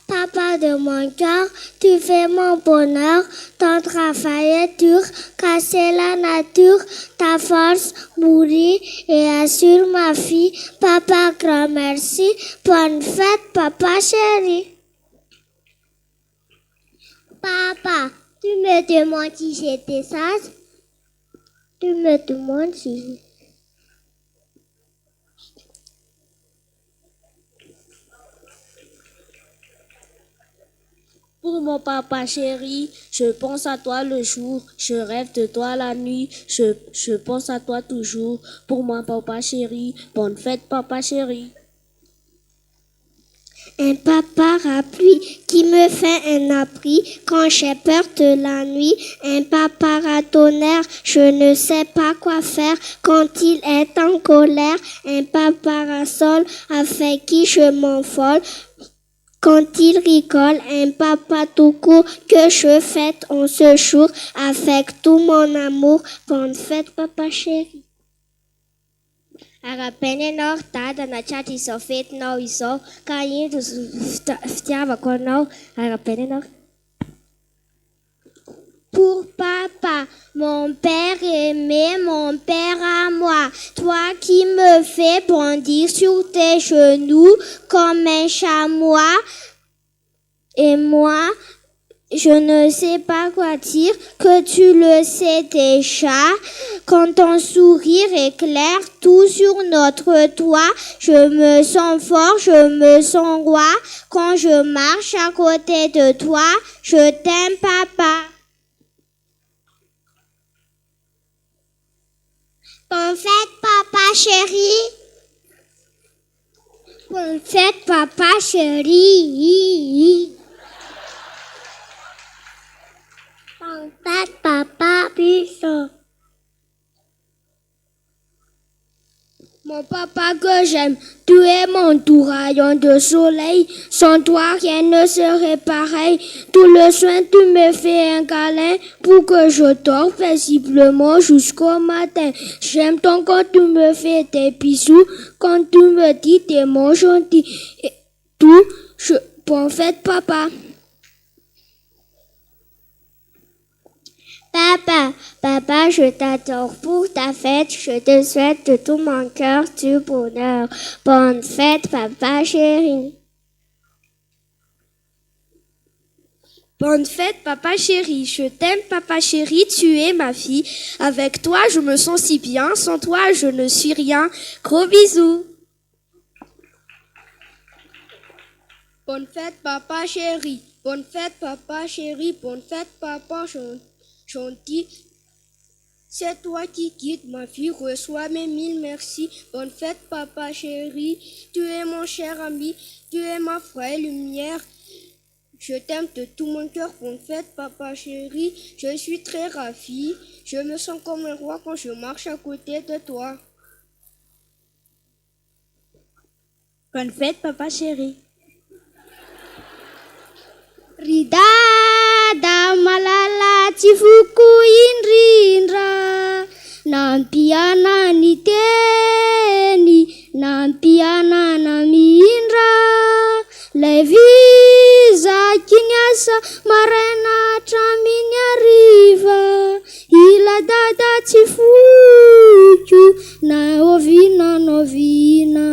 Papa de mon cœur, tu fais mon bonheur, ton travail est dur, casser la nature, ta force mourir et assure ma fille. Papa, grand merci, bonne fête, papa chéri. Papa, tu me demandes si j'étais sage? Tu me demandes si... Pour mon papa chéri, je pense à toi le jour, je rêve de toi la nuit, je pense à toi toujours. Pour mon papa chéri, bonne fête papa chéri. Un papa parapluie qui me fait un abri quand j'ai peur de la nuit. Un papa tonnerre, je ne sais pas quoi faire quand il est en colère. Un papa parasol avec qui je m'envole. Quand il rigole, un papa tout court que je fête en ce jour avec tout mon amour. Bonne fête, papa chéri. Arapene nao dada na tratry izao fetinao izao ka ino fitiavako anao arapene nao. Pour papa, mon père aimé, mon père à moi, toi qui me fais bondir sur tes genoux comme un chamois, et moi, je ne sais pas quoi dire, que tu le sais déjà. Quand ton sourire éclaire tout sur notre toit, je me sens fort, je me sens roi. Quand je marche à côté de toi, je t'aime, papa. Bonne fête, papa chéri. Bonne fête, papa chéri. Bonne fête, papa puissant. Mon papa que j'aime, tu es mon tout rayon de soleil. Sans toi, rien ne serait pareil. Tout le soin, tu me fais un câlin pour que je dors paisiblement jusqu'au matin. J'aime ton quand tu me fais des bisous, quand tu me dis des mots gentils. Et tout, bonne fête, papa. Papa, je t'adore pour ta fête. Je te souhaite de tout mon cœur du bonheur. Bonne fête, papa chéri. Bonne fête, papa chéri. Je t'aime, papa chéri. Tu es ma fille. Avec toi, je me sens si bien. Sans toi, je ne suis rien. Gros bisous. Bonne fête, papa chéri. Bonne fête, papa chéri. Bonne fête, papa gentil. C'est toi qui guides ma fille, reçois mes 1000 merci. Bonne fête, papa chéri, tu es mon cher ami, tu es ma vraie lumière. Je t'aime de tout mon cœur, bonne fête, papa chéri, je suis très ravie. Je me sens comme un roi quand je marche à côté de toi. Bonne fête, papa chéri. Rida malala tifuku indrindra nampiana ni teny nampiana na mindra lay zakiny asa maraina hatramin'ny hariva ila dada tsy foko na ovinanaovina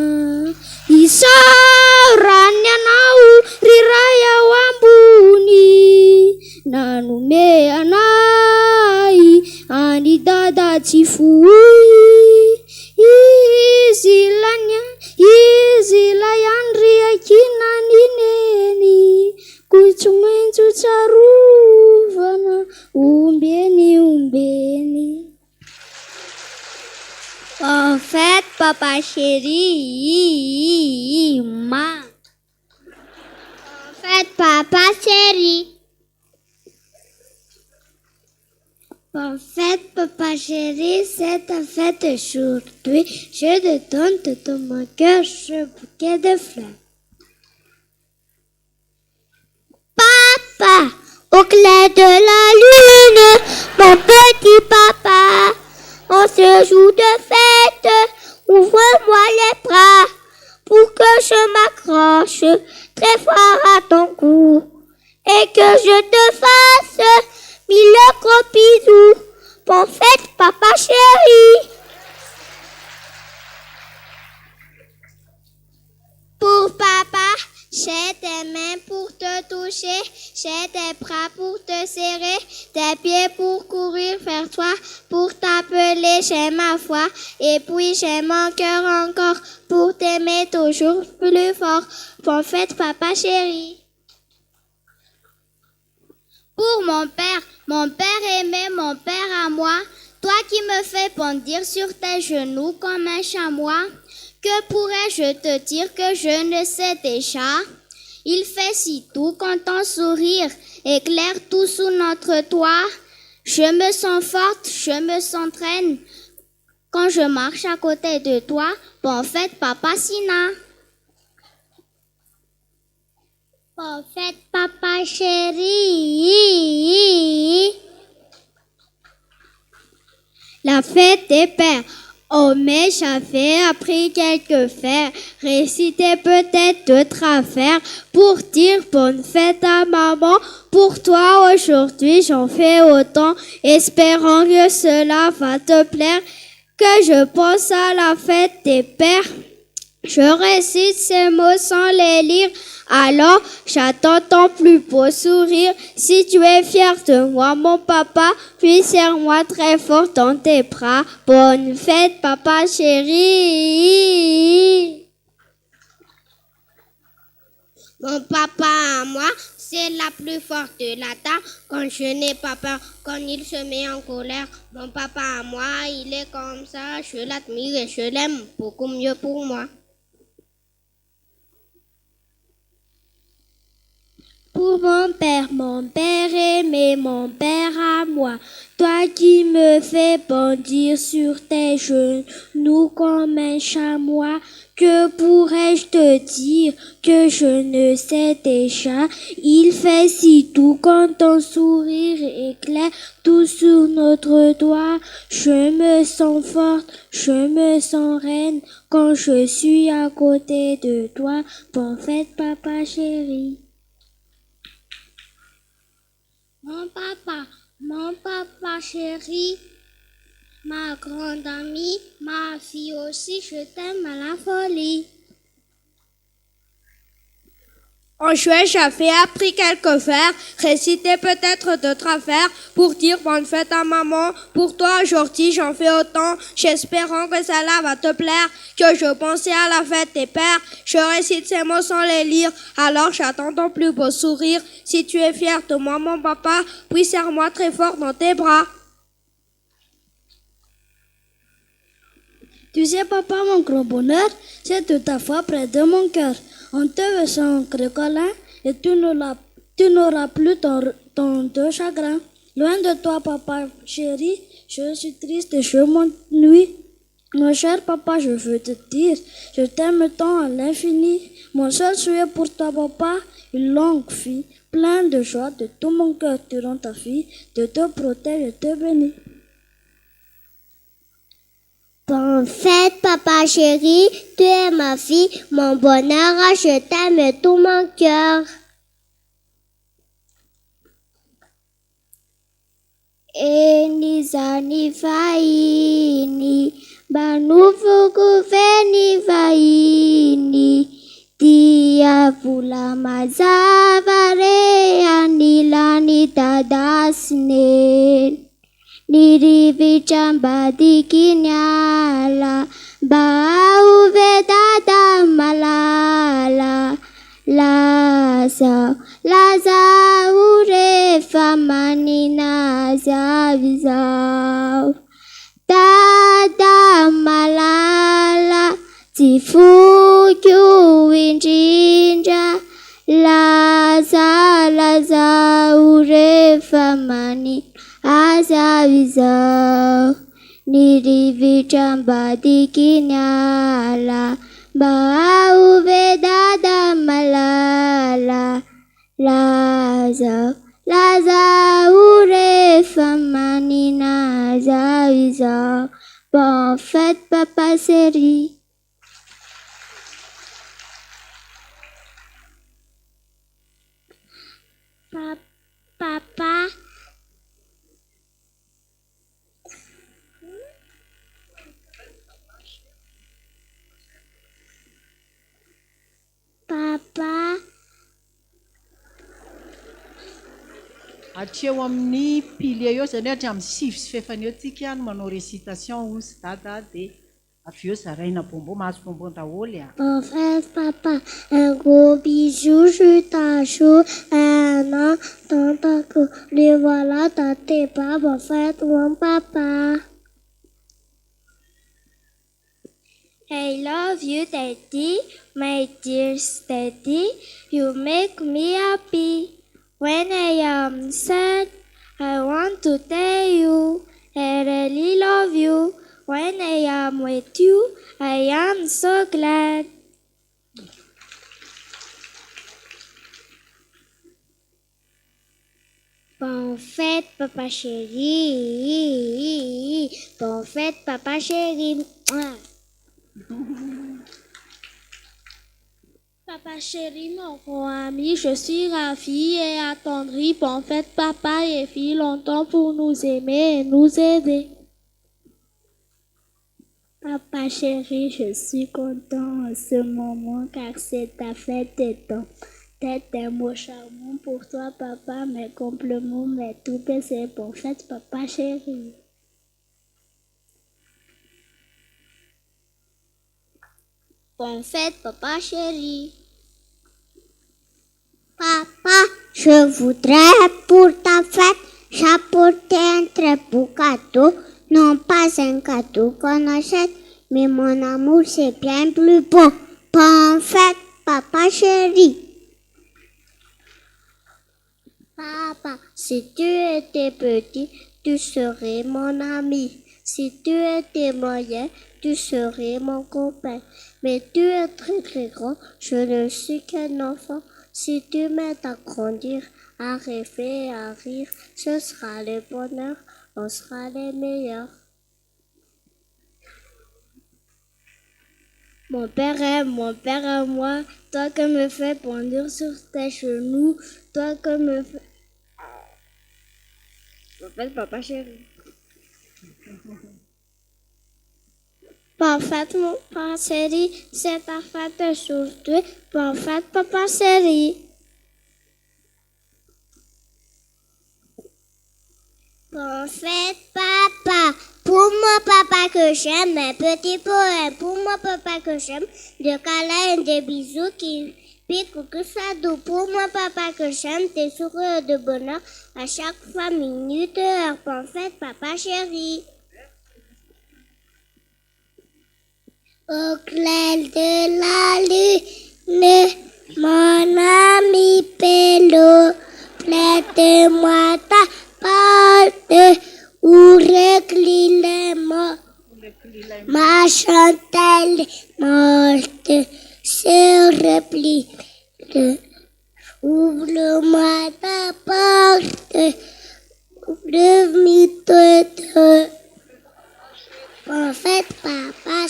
isaorany anao riray ao ambony nanome anay any dada tsy fohy izy lay andry akinanyneny kotsy maintso tsarovana ombeny. En fait, papa chéri, En fait, papa chéri. En fait, papa chéri, c'est ta fête aujourd'hui. Je te donne de tout mon cœur ce bouquet de fleurs. Papa, au clair de la lune, mon petit papa, en ce jour de fête, ouvre-moi les bras pour que je m'accroche très fort à ton cou et que je te fasse 1000 gros bisous. Bonne fête, papa chéri. Pour papa, j'ai tes mains pour te toucher, j'ai tes bras pour te serrer, tes pieds pour courir vers toi, pour t'appeler, j'ai ma foi, et puis j'ai mon cœur encore pour t'aimer toujours plus fort. Bonne fête, papa chéri. Pour mon père aimé, mon père à moi, toi qui me fais bondir sur tes genoux comme un chamois, que pourrais-je te dire que je ne sais déjà? Il fait si doux quand ton sourire éclaire tout sous notre toit. Je me sens forte, je me sens traîne quand je marche à côté de toi. Bonne fête, papa Sina. Bonne fête, papa chéri. La fête des pères. Oh, mais j'avais appris quelques vers, réciter peut-être d'autres affaires, pour dire bonne fête à maman. Pour toi, aujourd'hui, j'en fais autant, espérant que cela va te plaire, que je pense à la fête des pères. Je récite ces mots sans les lire, alors j'attends ton plus beau sourire. Si tu es fier de moi, mon papa, puis serre-moi très fort dans tes bras. Bonne fête, papa chéri. Mon papa à moi, c'est la plus forte de la table. Quand je n'ai pas peur, quand il se met en colère. Mon papa à moi, il est comme ça. Je l'admire et je l'aime beaucoup mieux pour moi. Pour mon père aimé, mon père à moi, toi qui me fais bondir sur tes genoux comme un chamois, que pourrais-je te dire que je ne sais déjà? Il fait si doux quand ton sourire éclaire tout sur notre doigt. Je me sens forte, je me sens reine quand je suis à côté de toi. Bonne fête, papa chéri. Mon papa chéri, ma grande amie, ma fille aussi, je t'aime à la folie. En juin, j'avais appris quelques vers, réciter peut-être d'autres affaires, pour dire bonne fête à maman. Pour toi, aujourd'hui, j'en fais autant, j'espérant que cela va te plaire, que je pensais à la fête des pères. Je récite ces mots sans les lire, alors j'attends ton plus beau sourire. Si tu es fier de moi, mon papa, puis serre-moi très fort dans tes bras. Tu sais, papa, mon grand bonheur, c'est de ta foi près de mon cœur. On te veut sans câlin et tu n'auras plus ton de chagrin. Loin de toi, papa chéri, je suis triste et je m'ennuie. Mon cher papa, je veux te dire, je t'aime tant à l'infini. Mon seul souhait pour toi, papa, une longue vie, pleine de joie de tout mon cœur durant ta vie, de te protéger et te bénir. Bonne fête, papa chéri, tu es ma fille, mon bonheur, je t'aime de tout mon cœur. Eni zani vaini, banufuku veni vaini, dia pula mazavare anilani dadasne. Niri vichamba dikinyala, bau vedada malala, laza ure famanina zavizau, dada malala, tifuku winjinja, laza ure famanina azavizau, niri vichamba dikinyala, bau vedada malala, laza ure famanina azavizau. Bonne fête, papa chéri. Papa. Papa. Hatreo amin'ny pilier eo zany hatry amin'ny 6 sy fefany eo tsika no manao récitation hozy dada dia avy eo zaraina bonbon mahazo bonbon daholo a. Bonne fête, papa. Un gros bisou sur ta joue. Un an dans ta cour. Les voilà dans tes bras. Bonne fête, mon papa. I love you, Daddy. My dear Daddy. You make me happy. When I am sad, I want to tell you I really love you. When I am with you, I am so glad. Bonne fête, papa chéri. Bonne fête, papa chéri. Papa chéri, mon grand ami, je suis ravie et attendrie. Bonne fête, papa et fille, longtemps pour nous aimer et nous aider. Papa chéri, je suis content en ce moment car c'est ta fête et ton tête un mot charmant pour toi, papa. Mes compliments, mes tout c'est bonne fête, papa chéri. Bonne fête, papa chéri. Papa, je voudrais pour ta fête j'apporter un très beau cadeau. Non pas un cadeau qu'on achète, mais mon amour c'est bien plus beau. Bonne fête, papa chéri. Papa, si tu étais petit, tu serais mon ami. Si tu étais moyen, tu serais mon copain. Mais tu es très très grand, je ne suis qu'un enfant. Si tu m'aides à grandir, à rêver et à rire, ce sera le bonheur, on sera les meilleurs. Mon père et moi, toi que me fais bondir sur tes genoux, toi que me fais... Bonne fête, papa chéri. Bonne fête, mon papa chéri, c'est ta fête aujourd'hui. Bonne fête, papa chéri. Bonne fête, papa. Pour mon papa que j'aime, un petit poème pour mon papa que j'aime, des câlins et des bisous qui piquent que ça doux. Pour mon papa que j'aime, des sourires de bonheur à chaque fois, minute, heure. Bonne fête, papa chéri. Au clair de la lune, mon ami Pélo, prête-moi ta porte, ouvre-lui les mots. Ma chantelle morte se replie. Ouvre-moi ta porte, ouvre-moi tout. En fait, papa,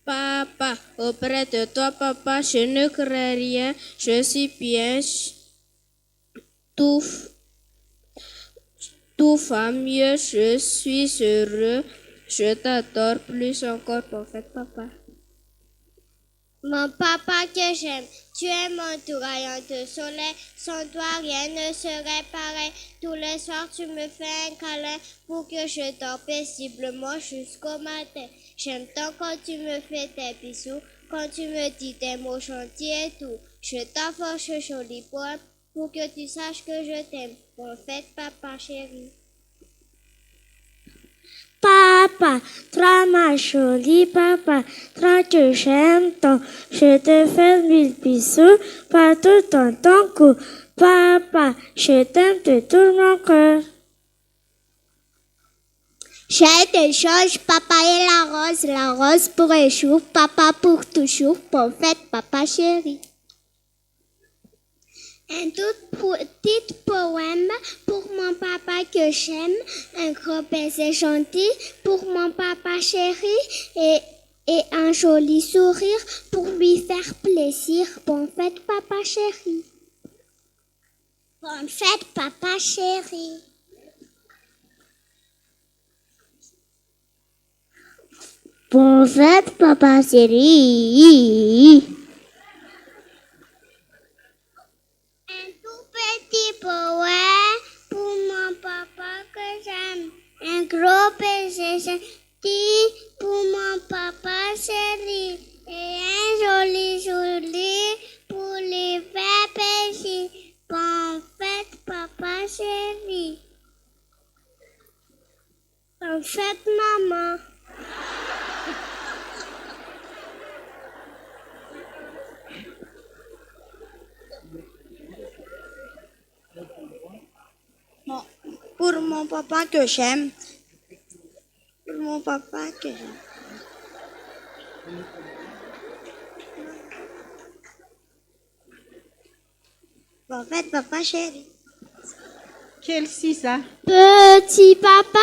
Papa, auprès de toi, papa, je ne crains rien, je suis bien, tout va mieux, je suis heureux, je t'adore plus encore, pour fait, papa. mon papa que j'aime, tu es mon tout rayon de soleil, sans toi rien ne serait pareil. Tous les soirs tu me fais un câlin pour que je dors paisiblement jusqu'au matin. J'aime tant quand tu me fais tes bisous, quand tu me dis des mots gentils et tout. Je t'envoie ce joli poème pour que tu saches que je t'aime. Bonne fête, papa chéri. Papa, toi ma jolie papa, toi que j'aime tant, je te fais mille bisous partout dans ton cou. Papa, je t'aime de tout mon cœur. J'ai des choses, papa et la rose pour un jour, papa pour toujours. Bonne fête, papa chéri. Un tout petit poème pour mon papa que j'aime, un gros baiser gentil pour mon papa chéri et un joli sourire pour lui faire plaisir. Bonne fête, papa chéri. Bonne fête, papa chéri. Bonne fête, papa chéri. Un tout petit poème pour mon papa que j'aime. Un gros baiser gentil pour mon papa chéri. Et un joli pour les faire plaisir. Bonne fête, papa chéri. Bonne fête, maman. Pour mon papa que j'aime. Pour mon papa que j'aime. En fait, papa chéri. Quel si ça? Petit papa,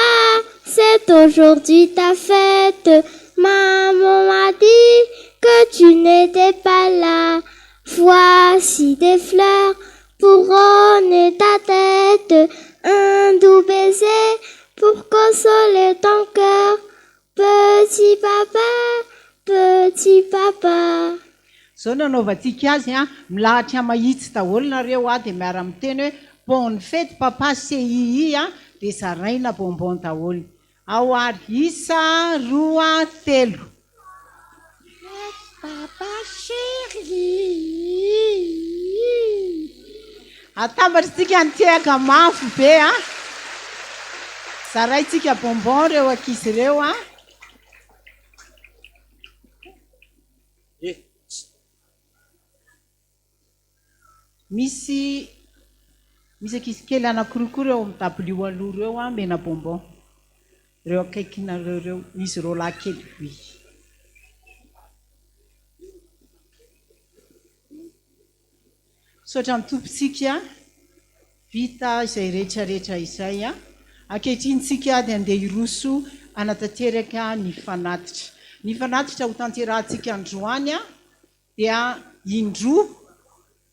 c'est aujourd'hui ta fête. Maman m'a dit que tu n'étais pas là. Voici des fleurs pour orner ta tête. Un doux baiser pour consoler ton cœur. Petit papa, petit papa. Zao nanaovantsika azy a milahatra mahitsy daholo nareo a dia miara miteny hoe bonne fête papa CII a dia zaraina bonbon daholo. Ao ary isa, roa, telo. Papa chéri. Atambatritsika nytiaka mafy be a. Zaraitsika bonbon reo ankizy ireo a. Misy ankizy kely anankiroa reo amin'ny dabilio aloha reo a mena bonbon. Reo akaikinareo reo izy reo lahy kely vy. Saotra ny tompontsika vita izay rehetrarehetra izay a. Ankehitriny dia andeha hiroso anatanteraka ny fanatitra. Ny fanatitra ho tanterahantsika androany a dia indroa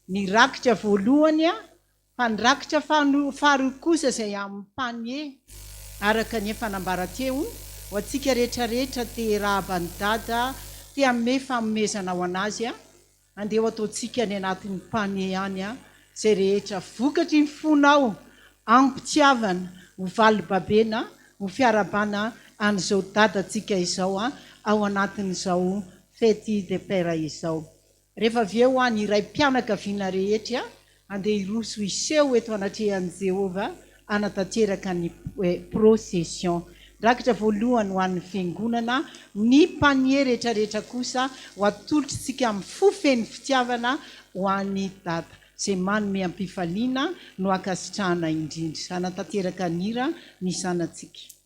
ny rakitra voalohany a, fa ny rakitra faharoa kosa izay amin'ny panier araka ny fanambaran-teo ho antsika rehetrarehetra te rahaba ny dada te hanome fanomezana ho anazy a, andeha ho ataontsika ny anatin'ny panier ihany a, izay rehetra vokatry ny fonao ampitiavana ho valibabena ho fiarabana an'izao dadantsika izao a, ao anatin'izao fety de père izao. Rehefa avy eo ny iray mpianakaviana rehetra andeha hiroso iseho eto anatrehan'i Jehova anatanteraka ny procession. Rakitra voalohany ho an'ny fiangonana, ny panier rehetrarehetra kosa ho atolotritsika amin'ny fofeny fitiavana ho an'ny dada. Izay manome ampifaliana no ankasitrahana indrindra. Anatanteraka ny hira ny sanantsika.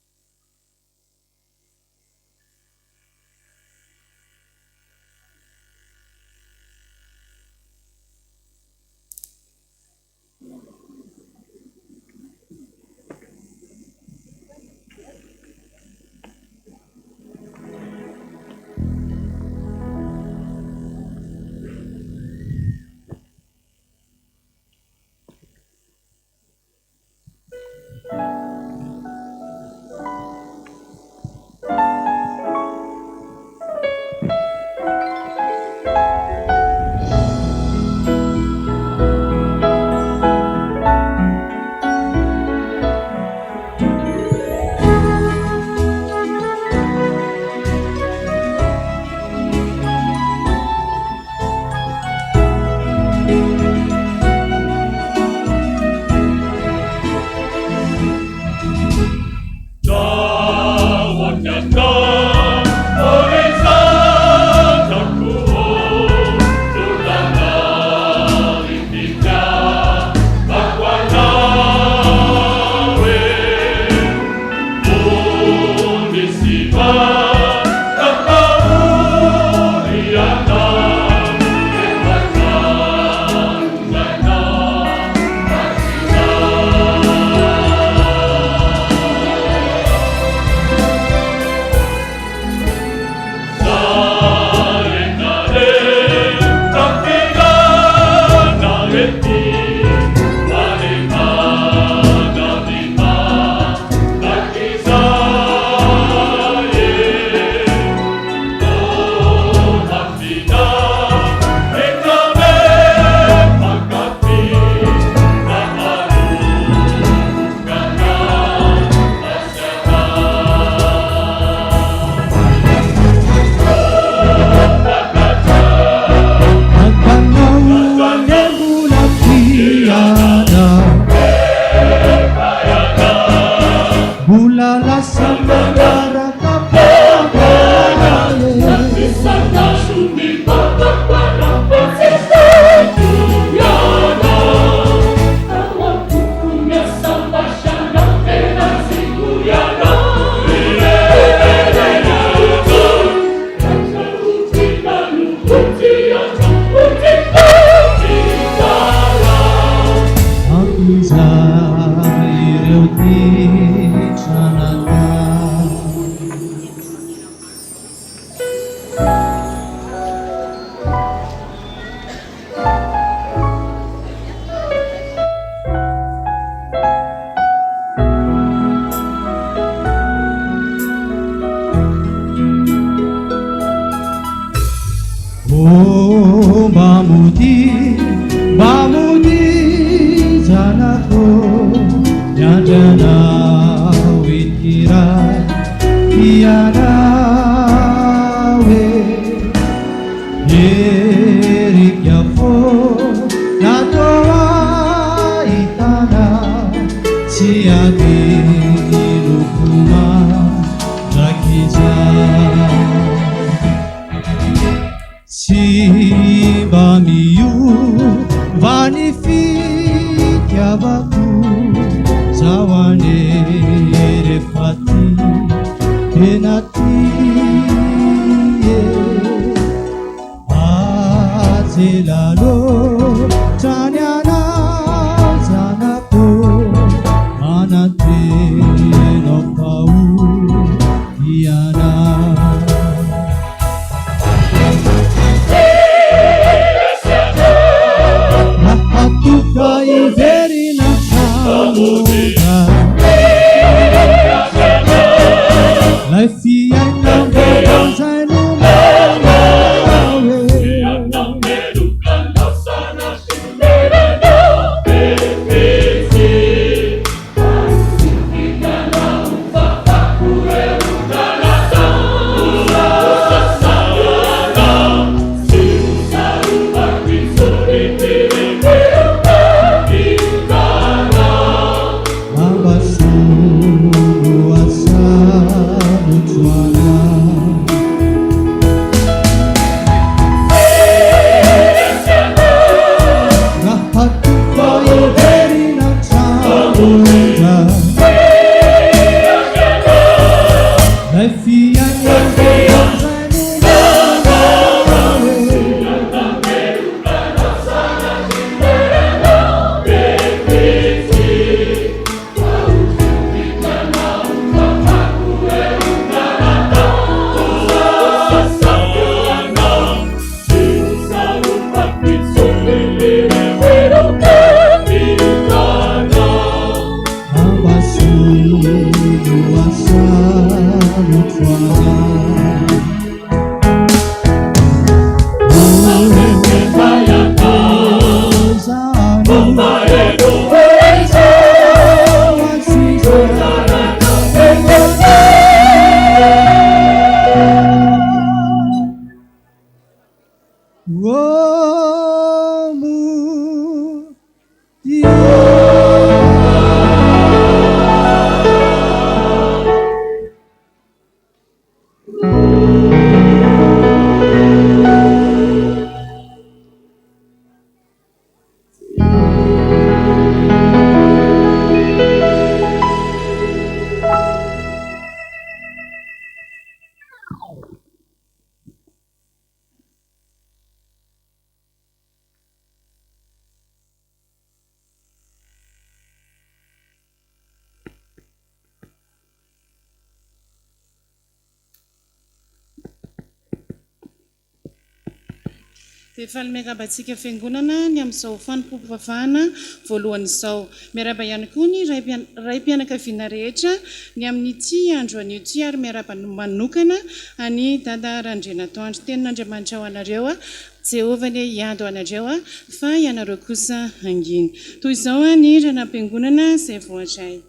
Zilalo Chanyana Zanapo Manatino Pau Diana Rahatuka Iverina Chamuda Life Yana Zainu Efa miarabantsika fiangonana ny amin'izao fanompoam-pivavahana voalohan'izao. Miaraba ihany koa ny raim-pianakaviana rehetra ny amin'ity andro an'ity ary miaraba manokana any dada Randrenatoandro. Tenin'Andriamanitra ho anareo Jehovah ne hiado anareo fa ianareo kosa anginy. Toy izao ny ranam-piangonana izay voatray.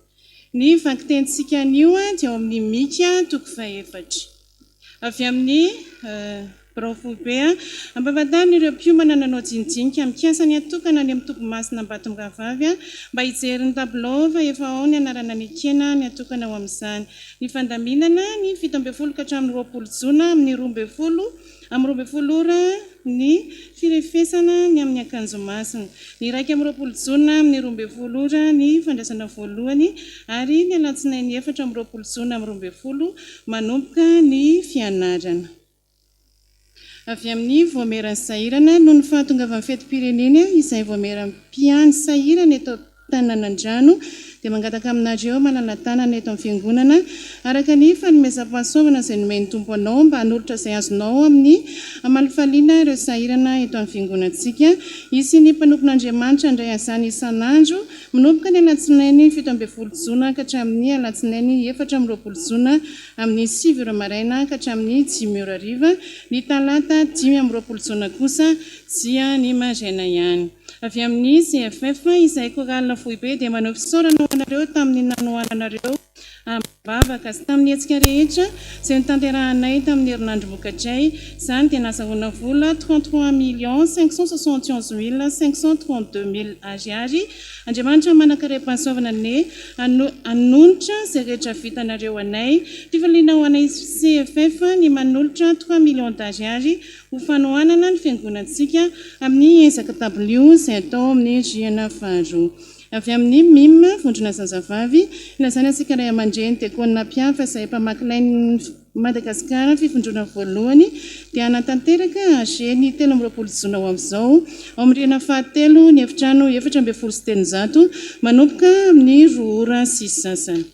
Ny vakitentsika anio dia ao amin'ny Mika 4. Avy amin'ny Profobe ampahafantarina ireo mpiomana nanao jinjinika mikasa ny atokana ny amin'ny topomasina Mbatomgavavy mba hijery ny tabilao fa efa ao ny anarana ny kena ny atokana ao amin'izany. Ny fandaminana ny 17 ka hatramin'ny 20 jona amin'ny 12 amin'ny 20 ora ny firefesana ny amin'ny akanjo masina. Ny 1 amin'ny 20 jona amin'ny 12 ora ny fandraisana voalohany ary ny alatsinainy 4 amin'ny 20 jona amin'ny 20 manomboka ny fianarana. Avy amin'ny voameran'ny sahirana noho ny fahatongavan'ny fetim-pirenena izay voameran'ny mpiany sahirana eto Tanànandrano dia mangataka aminareo manala-tanana eto amin'ny fiangonana araka ny fanomezam-pahasoavana izay nomeny tompo anao mba hanolotra izay azonao amin'ny amalifaliana ireo sahirana eto amin'ny fiangonantsika. Izy ny mpanompon'Andriamanitra indray azany isan'andro manomboka ny alatsinainy 17 jona ka hatramin'ny alatsinainy 4 amin'ny 20 jona amin'ny 7 ora maraina ka hatramin'ny 5 ora hariva. Ny talata 5 amin'ny 20 jona kosa dia ny maraina ihany. Avy amin'ny CFF izay koralina foibe dia manao fisaorana ho anareo tamin'ny nanohananareo ambavaka sy tamin'ny hetsika rehetra izay nitanterahanay tamin'ny herinandro mokatray. Izany dia nazahoana vola 33 571 532 ariary. Andriamanitra manankaream-pahasoavana ne anonotra izay rehetra vitanareo anay. Tifaliana ho anay CFF ny manolotra 3 millions d'ariary ho fanohanana ny fiangonantsika amin'ny ezaka tabilio izay atao amin'ny rihana faharoa. Avy amin'ny MIM vondrona zazavavy ilazana antsika ray aman-dreny dia konina mpiafa izay mpamakilainy Madagasikara fifondrona voalohany dia anatanteraka ageny 13 jona ho amin'izao ao amin'ny rihana fahatelo ny efitrano 420 manomboka amin'ny 2 ora sy sasany.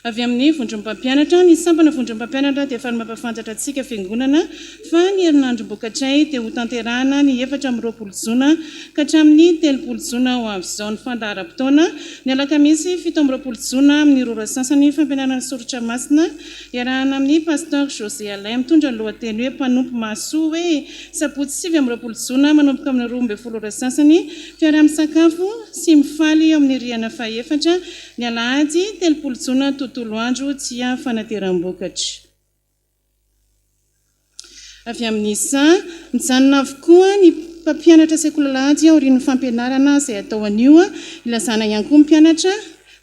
Avy amin'ny vondrom-pampianatra ny sampana vondrom-pampianatra dia efa mampafantatra antsika fiangonana fa ny herinandro bokatray dia ho tanterahana ny 20 jona ka hatramin'ny 30 jona ho amin'izao ny fandaharam-potoana ny alakamisy 17 jona amin'ny 2 ora sasany fampianarana soratra masina iarahana amin'ny pasteur José Alain mitondra ny lohateny hoe mpanompo mahasoa hoe sabotsy 19 jona manomboka amin'ny 12 ora sasany fiarah-misakafo sy mifaly amin'ny rihana faha-efatra ny alahady 30 jona tontolo andro dia fanateram-bokatra. Avy amin'isa mijanona avokoa ny mpampianatra sekoly alahady aorian'ny fampianarana izay atao anio ilazana ihany koa mpianatra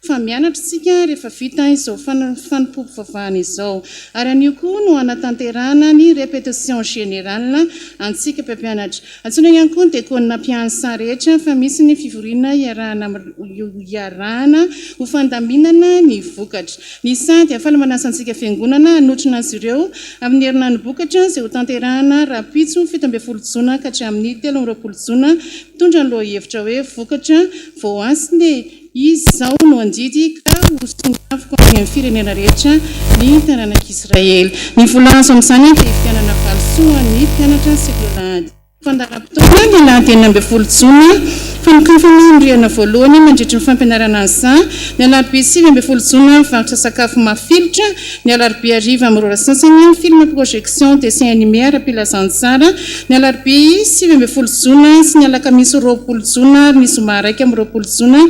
fa mianatra tsika rehefa vita izao fanompopo vavahana izao ary anio koa no anatanterahana ny répétition générale antsika mpampianatra antsoina ihany koa ny dekona mpiansa rehetra fa misy ny fivoriana iarahana ho fandaminana ny vokatra ny isa dia faly manasa antsika fiangonana anotrina azy ireo amin'ny herinandro bokatra izay ho tanterahana rapitso 17 jona ka hatramin'ny 13 jona mitondra ny lohahevitra hoe vokatra vao asiny izao no andidy ka hosongavoko amin'ny firenena rehetra ny taranak'Israely. Ny voalaza amin'izany dia fianana valosoa ny mpianatra sekoly fandaharam-potoana ny alahady 9 jona fanokafana ny rihana voalohany mandritra ny fampianarana an'isa ny alarobia 7 jona mivarotra sakafo mafilotra ny alarobia 10 amin'ny 2 ora sasany film projection dessin animé ara-pilazantsara ny alarobia 7 jona sy ny alakamisy 20 jona ny zoma raiky amin'ny 20 jona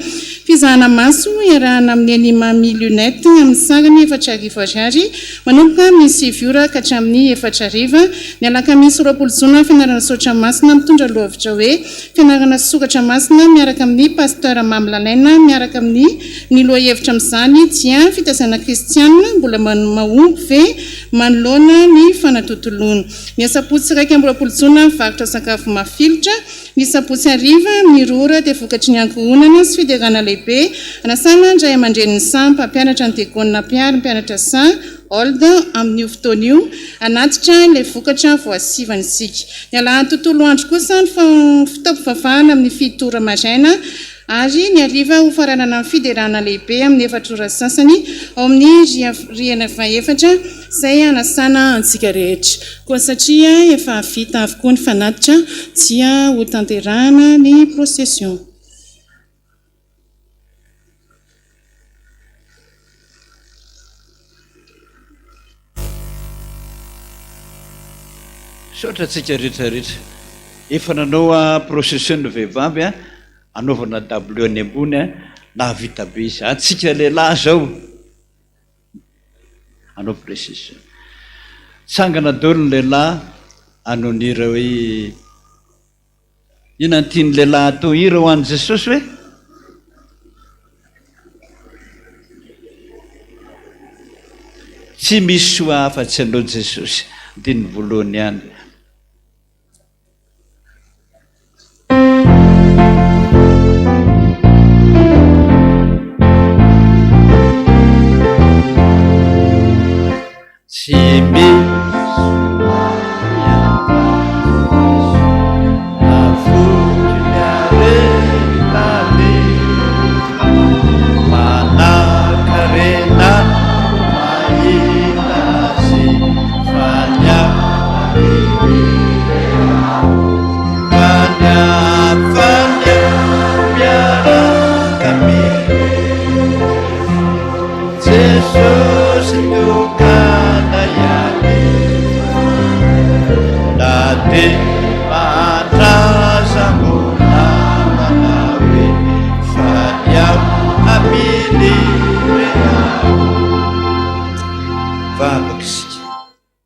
fizahana maso iarahana amin'ny anima milionety amin'ny sarany 4 ariary manomboka misy 7 ora ka hatramin'ny 4 ariva ny alakamisy 20 jona fianarana soratra masina mitondra lohahevitra hoe fianarana soratra masina miaraka amin'ny pasteur Mamlalaina miaraka amin'ny ny lohahevitra amin'izany dia fitazana kristianina mbola mahomby ve manoloana ny fanatontoloana ny sabotsy 20 jona mivarotra sakafo mafilotra ny sabotsy ariva amin'ny 2 ora dia vokatry ny ankohonana sy fiderana lehibe anasana indray aman-dreniny sa mpampianatra ny dekona mpianatra sa olda amin'ny fotoana io anatitra ilay vokatra voasivanysika ny alahady tontolo andro kosa ny fitaovavahana amin'ny 7 ora maraina ary ny ariva ho faranana amin'ny fiderana lehibe amin'ny 4 ora sasany ao amin'ny rihana faha-efatra izay anasana antsika rehetra koa satria efa vita avokoa ny fanatitra dia ho tanterahana ny procession. Sotra tsika rehetrarehetra efa nanao procession vehivavy anaovana W any ambony na vita be izy atsika lehilahy zao anao procession tsangana daholo ny lehilahy anonira hoe ina ny tiany lehilahy atao hira ho an'i Jesosy hoe tsy misy soa afa-tsy anao Jesosy diny voalohany ihany.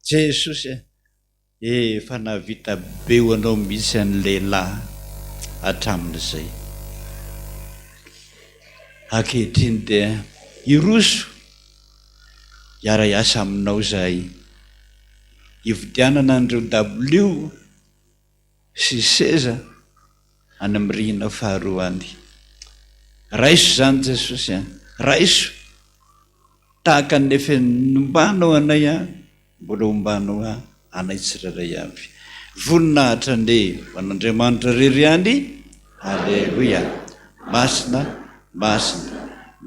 Jesosy efa navita be ho anao misy any lehilahy hatramin'izay ankehitriny dia iroso hiara-hiasa aminao zahay hividianana andreo W sy seza any amin'ny rihana faharoa any raiso zany Jesosy raiso tahaka nefa nombanao anay a mbola ombanao a anay tsiraray avy voninahitra nde man'Andriamanitra rery any alleluia masina masina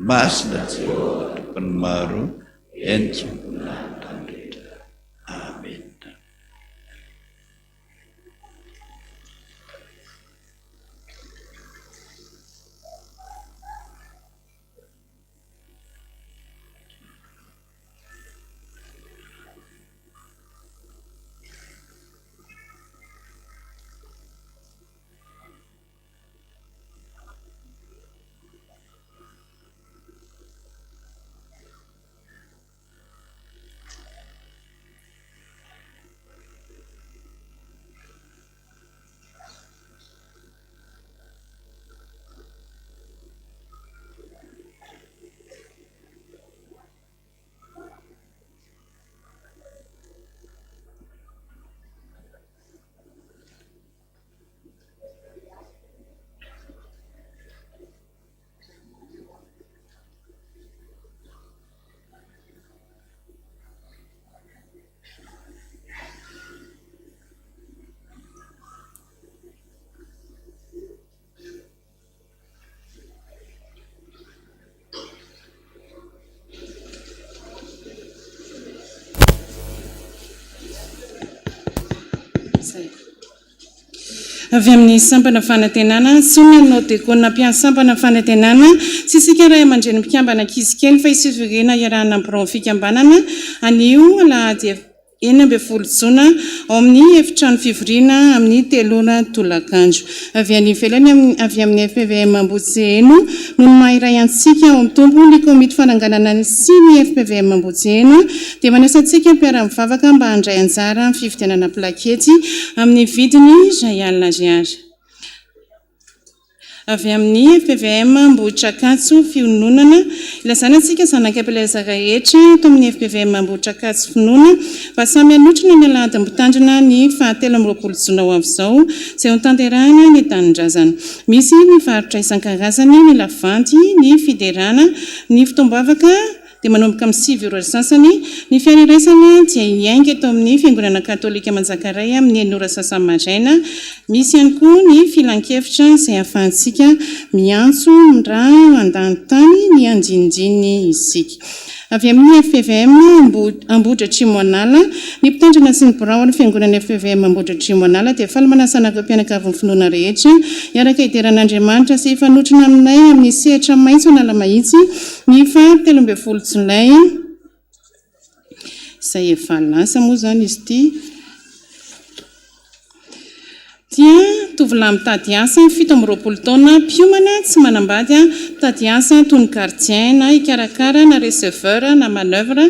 masina Jehova tompony maro enika voninahitra amen. avy amin'ny sampana fanantenana sony aminao dekona mpian'ny sampana fanantenana sy isika ray aman-dreny mpikambana ankizy kely fa isivirena iarahana ampiron fikambanana anio lahady 9 jona ao amin'ny efitrano fivoriana amin'ny telona tolakandro avy any ivelany avy amin'ny FPVM Ambotseno no mahiray antsika ao amin'ny tombo ny komity fananganana ny simy FPVM Ambotseno dia manasantsika mpiara-mivavaka mba handray anjara ny fividianana plakety amin'ny vidiny izay alina ariary avy amin'ny FPVM Ambohitrakatsy fiononana ilazana antsika zanak'ampilaiza rehetra eto amin'ny FPVM Ambohitrakatsy finoana mba samy hanotrana ny alahady ambotandrina ny 17 jona ho avy izao izay ho tanterahana ny tanindrazana misy ny varotra isan-karazany ny lavandy ny fiderana ny fitombavaka dia manomboka amin'ny 7 ora sasany ny fianeraisana dia hiainga eto amin'ny fiangonana katolika Manjakaray amin'ny 9 ora sasany maraina misy ihany koa ny filan-kevitra izay ahafahantsika miantso raha andan-tany ny andinindiny isika avy amin'ny FPVM Ambohidratrimo Anala ny mpitandrina sy ny birao ny fiangonana FPVM Ambohidratrimo Anala dia faly manasana ireo mpianakavy ny finoana rehetra iaraka hideran'Andriamanitra sy ifanotrana aminay amin'ny sehatra maitso Anala mahitsy ny 13 Jolay izay efa lasa moa zany izy ity dia tovolahy mitady asa 17 taona mpiomana tsy manambady mitady asa toy ny gardien na ikarakara na receveur na manœuvre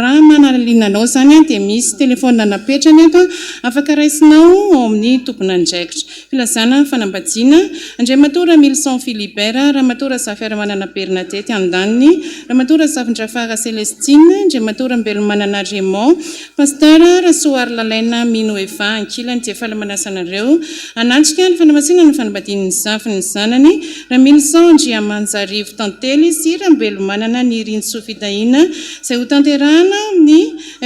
raha manalinanao zany dia misy telefona napetrany eto afaka raisinao ao amin'ny tompona andraikitra filazana fanambadiana Andriamatora Milson Philibert Ramatora Zafiaramanana Bernadette Andaniny Ramatora Zafindrafara Celestine Andriamatora Mbelomanana Raymond Pasteur Rasoar Lalaina Mino Eva ankilany dia falamanasana ireo anatrika ny fanamasinana ny fanambadian'ny zafy ny zanany Ramilson Andriamanjarivo Tantely sy Rambelomanana ny Rintso Fitahiana izay ho tanterahana amin'ny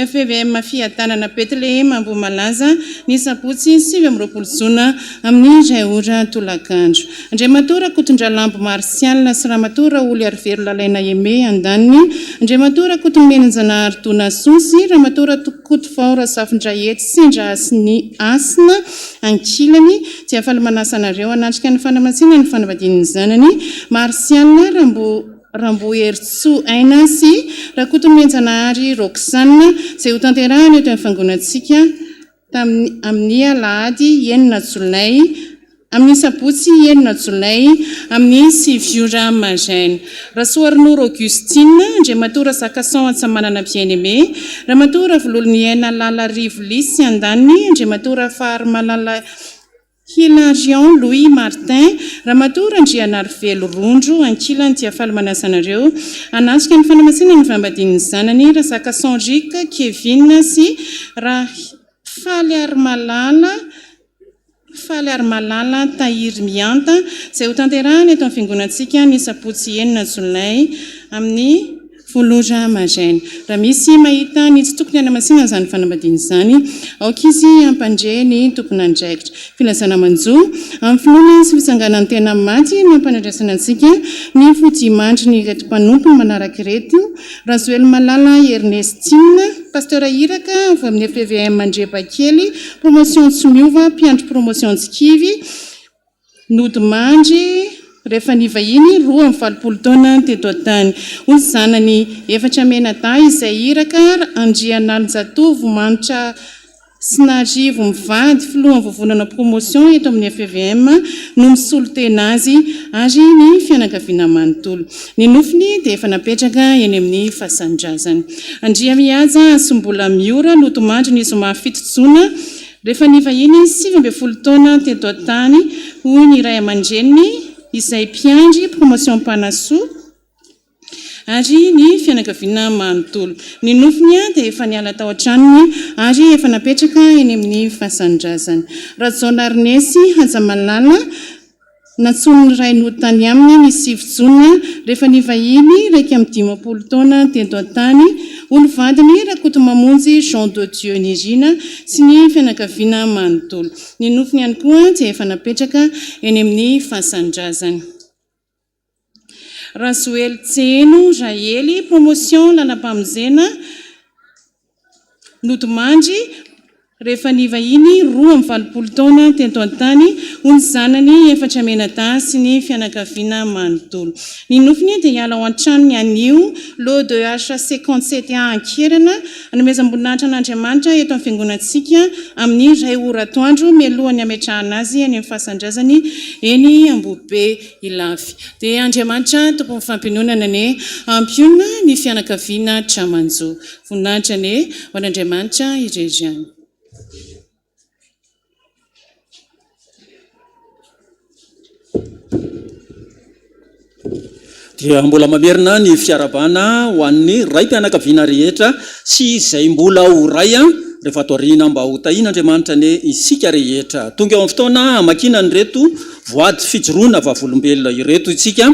FPVM fiadanana Betlehem Ambomalaza ny sabotsy 17 Jona amin'ny 2 ora tolakandro Andriamatora Kotondralambo Marsial sy Ramatora Oly Arivero Lalaina Eme Andaniny Andriamatora Kotomenjana Ardona Sosy Ramatora Kotofora Zafindraety Sendra Asina ankilany dia faly manasanareo anatrika ny fanamasinana ny fanambadian'ny zanany Marsial Rambo Hertso Aina sy Rakotomenjanahary Roxane izay ho tanterahana eto amin'ny fangonantsika amin'ny alahady 9 Jolay amin'ny sabotsy 9 Jolay amin'ny 7 ora maraina Rasoarnor Augustine Andriamatora Zakasan Antsamanana Bien-Aimé Ramatora Vololoniaina Lala Rivolisy Andaniny Andriamatora Fahary Malala Hilarion Louis Martin Ramatora Andrianarivelo Rondro ankilany dia faly manasanareo anatrika ny fanamasinana ny fanambadian'ny zanany Razaka Sanrika Kevin sy Faly Armalala Tahir Mianta izay ho tanterahana eto amin'ny fiangonantsika ny sabotsy 9 Jolay amin'ny foloza mazaina raha misy mahita ny tsy tokony anamasina zany fanambadiana zany aoka izy ampandre ny tompona andraikitra filazana manjo amin'ny finoana sy fisanganany tena maty no ampanandrasana antsika ny fodimandry ny reto mpanompony manaraka reto Razoely Malala Ernestine pasteur Iraka avy amin'ny FPVM Mandrepakely promotion Tsomiova mpiandro promotion Tsikivy Nodimandry rehefa ny vahiny 2 taona teto an-tany hoy zanany efatra menada izay Iraka Andrianaljatovo manitra Sinarivo mivady filohan'ny vovonana promotion eto amin'ny FPVM no misolo tena azy ary ny fianakaviana manontolo ny nofiny dia efa napetraka eny amin'ny fahasanidrazany Andria Mihaja Sombola Miora Lotomandry ny zoma 7 Jona rehefa ny vahiny 17 taona teto an-tany hoy ny ray aman-dreniny izay mpiandry promotion Panasoa ary ny fianakaviana manontolo ny nofiny dia efa niala tao an-tranony ary efa napetraka eny amin'ny fahasanidrazany Razona Arnesy Hajamalala natsonony ray notany aminy ny 7 Jona rehefa ny vahiny 15 taona teto an-tany olo vadiny Rakoto Mamonjy Jean de Dieu Nirina sy ny fianakaviana manontolo ny nofiny ihany koa dia efa napetraka eny amin'ny fahasanidrazany Razoely Tseno Raely promotion Lalampamozena Nodimandry rehefa ny vahiny 2 taona teto an-tany hoy zanany efatra menada sy ny fianakaviana manontolo ny nofiny dia hiala ao an-tranony anio lo de H57 Ankerana anomezam-boninahitra an'Andriamanitra eto amin'ny fiangonantsika amin'ny ray oratoandro mialohany ametrahana azy any amin'ny fahasandrazany eny Ambohibe Ilafy dia Andriamanitra tompo mifampinonana ne ampiona ny fianakaviana Tramanjo voninahitra ne ho an'Andriamanitra ireriany dia mbola mamerina ny fiarabana ho an'ny ray mpianakaviana rehetra sy izay mbola ho ray rehefa atoriana mba ho tahian'Andriamanitra ny isika rehetra tonga eo amin'ny fotoana amakina ny reto voady fijoroana vavolombelona ireto isika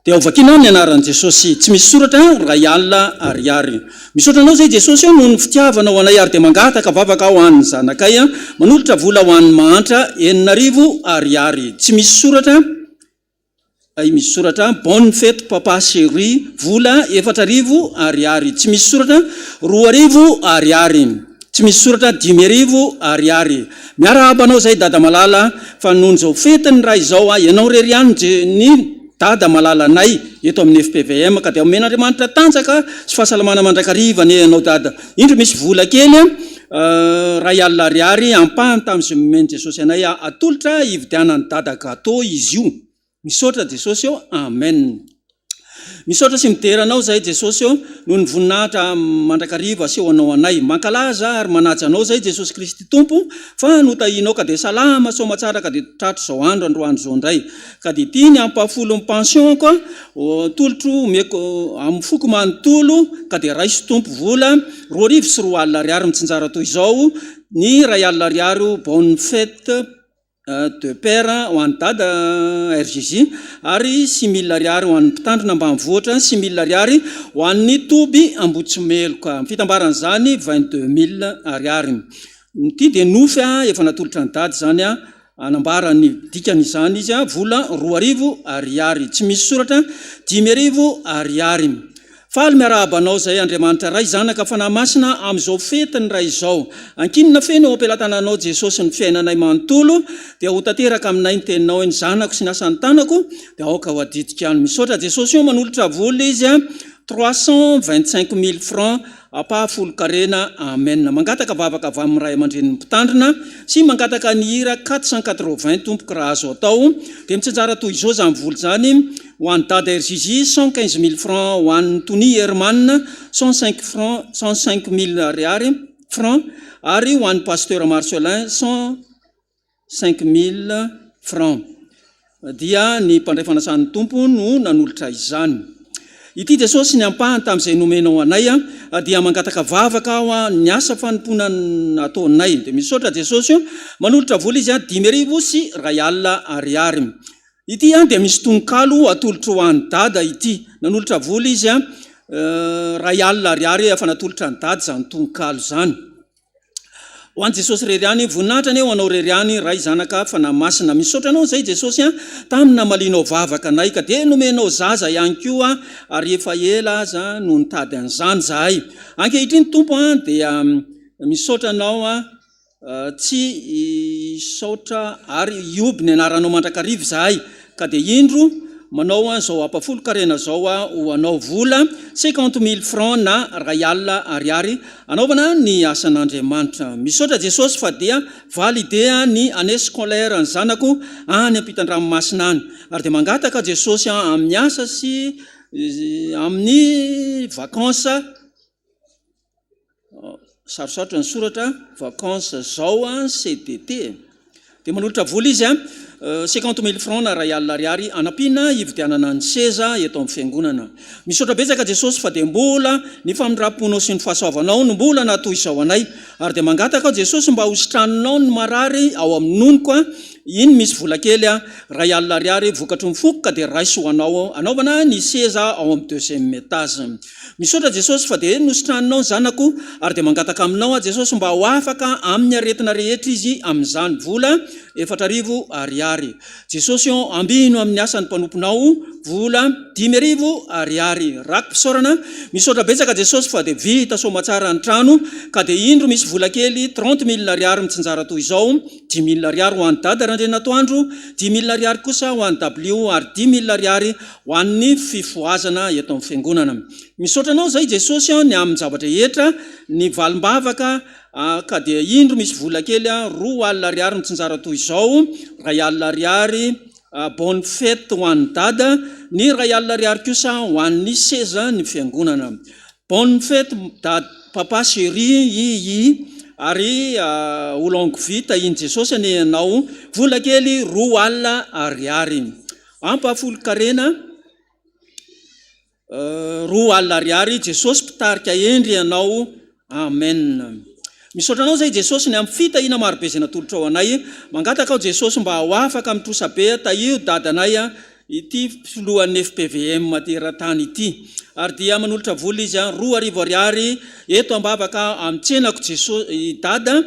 dia ho vakina ny anaran'i Jesosy tsy misy soratra ray alina ariary misaotranao zay Jesosy eo noho ny fitiavana ho anay ary dia mangataka vavaka ho an'ny zanakay manolotra vola ho an'ny mahantra 9,000 ariary tsy misy soratra misy soratra bonne fête papa chéri vola 4,000 ariary tsy misy soratra 2,000 ariary tsy misy soratra 10,000 ariary miarahaba anao zay dada malala fa noho izao fetiny raha izao ianao rery ihany ny dada malala anay eto amin'ny FPVM ka dia omen'Andriamanitra tanjaka sy fahasalamana mandrakariva ny anao dada indro misy vola kely ray alina ariary ampahany tamin'izay momeny Jesosy anay atolotra hividianany dada gâteau izy io misaotra Jesosy eo amen misaotra sy mideranao zay Jesosy eo noho ny voninahitra mandrakariva aseho anao anay mankalaza ary manaja anao zay Jesosy Kristy tompo fa notahinao ka dia salama soma tsara ka dia tratro zao andro androandro zao indray ka dia tiany ampahafolo ny pension koa tolotro meko amin'ny foko manontolo ka dia raisy tompo vola 2,000 sy 4 alina ariary mitsinjara toy izao ny ray alina ariary bonne fête de père ho an'ny dada RGJ ary 6,000 ariary ho an'ny mpitandrina ambanivohitra 6,000 ariary ho an'ny toby Ambotsimelo fitambaran'izany 22,000 ariary ty dia nofy efa natolotra ny dady zany anambara ny dikany izany izy vola 2,000 ariary tsy misy soratra 10,000 ariary faly miarahabanao zay Andriamanitra ray zanaka fanahy masina amin'izao fetiny ray izao ankinina feno ao ampelantananao Jesosy ny fiainanay manontolo dia ho tanteraka aminay ny teninao ny zanako sy ny asan'ny tanako dia aoka ho adidika any misaotra Jesosy io manolotra vola izy 325,000 francs apahafolo karena amen mangataka vavaka avy amin'ny ray aman-dreniny mpitandrina sy mangataka ny hira 480 tompoka raha azo atao dia mitsinjara toy izao zany voly zany ho an'ny dada RGJ 115,000 francs ho an'ny Tony Herman 105,000 ariary francs ary ho an'ny pasteur Marcelin 105,000 francs dia ny mpandray fanasan'ny tompo no nanolotra izany ity Jesosy ny ampahany tamin'izay nomenao anay dia mangataka vavaka aho ny asa fanompona ataonay dia misaotra Jesosy manolotra vola izy 10,000 sy ray alina ariary ity dia misy tononkalo atolotra ho an'ny dada ity nanolotra vola izy ray alina ariary efa natolotra ny dady zany tononkalo zany ho an Jesosy reriany voninahitra ane ho anao reriany ray zanaka fa namasina misaotra anao zay Jesosy tamina malinao vavaka anay ka de nomenao zaza ihany koa ary efa ela aza no nitady an'izany zahay ankehitriny tompo dia misaotra anao tsy isaotra ary ioby ny anaranao mandrakarivo zahay ka de indro manao zao apafolo karena zao ho anao vola 50,000 francs na ray alina ariary anaovana ny asan'Andriamanitra. Misaotra Jesosy fa dia validé ny année scolaire ny zanako any ampitan-dranomasina any ary de mangataka Jesosy amin'ny asa sy amin'ny vacances sarosarotra ny soratra vacances zao CDT de manolotra vola izy 50,000 francs na ray alina ariary anapina ividianana ny seza eto amin'ny fiangonana. Misaotra betsaka Jesosy fa de mbola ny famindraponao sy ny fahasoavanao no mbola natoy izao anay ary de mangataka Jesosy mba hositranonao ny marary ao amin'ny nonoko iny misy vola kely ray alina ariary vokatry mifokoka de raiso anao anaovana ny seza ao amin'ny 2e étage. Misaotra Jesosy fa de nositranonao zanako ary de mangataka aminao Jesosy mba ho afaka amin'ny aretina rehetra izy amin'izany vola 4,000 ariary. Jesosy ambino amin'ny asan'ny mpanomponao vola 10,000 ariary. Rako pisaorana misaotra betsaka Jesosy fa de vita somatsara ny trano ka de indro misy vola kely 30,000 ariary mitsinjara toy izao 10,000 ariary ho an'ny dada randrenatoandro 10,000 ariary kosa ho an'ny W ary 10,000 ariary ho an'ny fifoazana eto amin'ny fiangonana. Misaotra anao zay Jesosy ny amin'ny zavatra rehetra ny valim-bavaka ka de indro misy vola kely 2 alina ariary mitsinjara toy izao ray alina ariary bonne fête ho an'ny dada ny ray alina ariary kosa ho an'ny seza ny fiangonana. Bonne fête dada papa chéri ary ho longue vie tahiny Jesosy ane anao vola kely 2 alina ariary. Ampafolo karena 2 alina ariary Jesosy mpitarika endry anao amen. Misaotra anao zay Jesosy ny amin'ny fitahina marobe zay natolotra ao anay mangataka ao Jesosy mba ho afaka mitrosabe tahio dadanay ity filohan'ny FPVM materan-tany ity ary dia manolotra vola izy 2,000 ariary eto ambavaka amin'ny tsenako Jesosy dada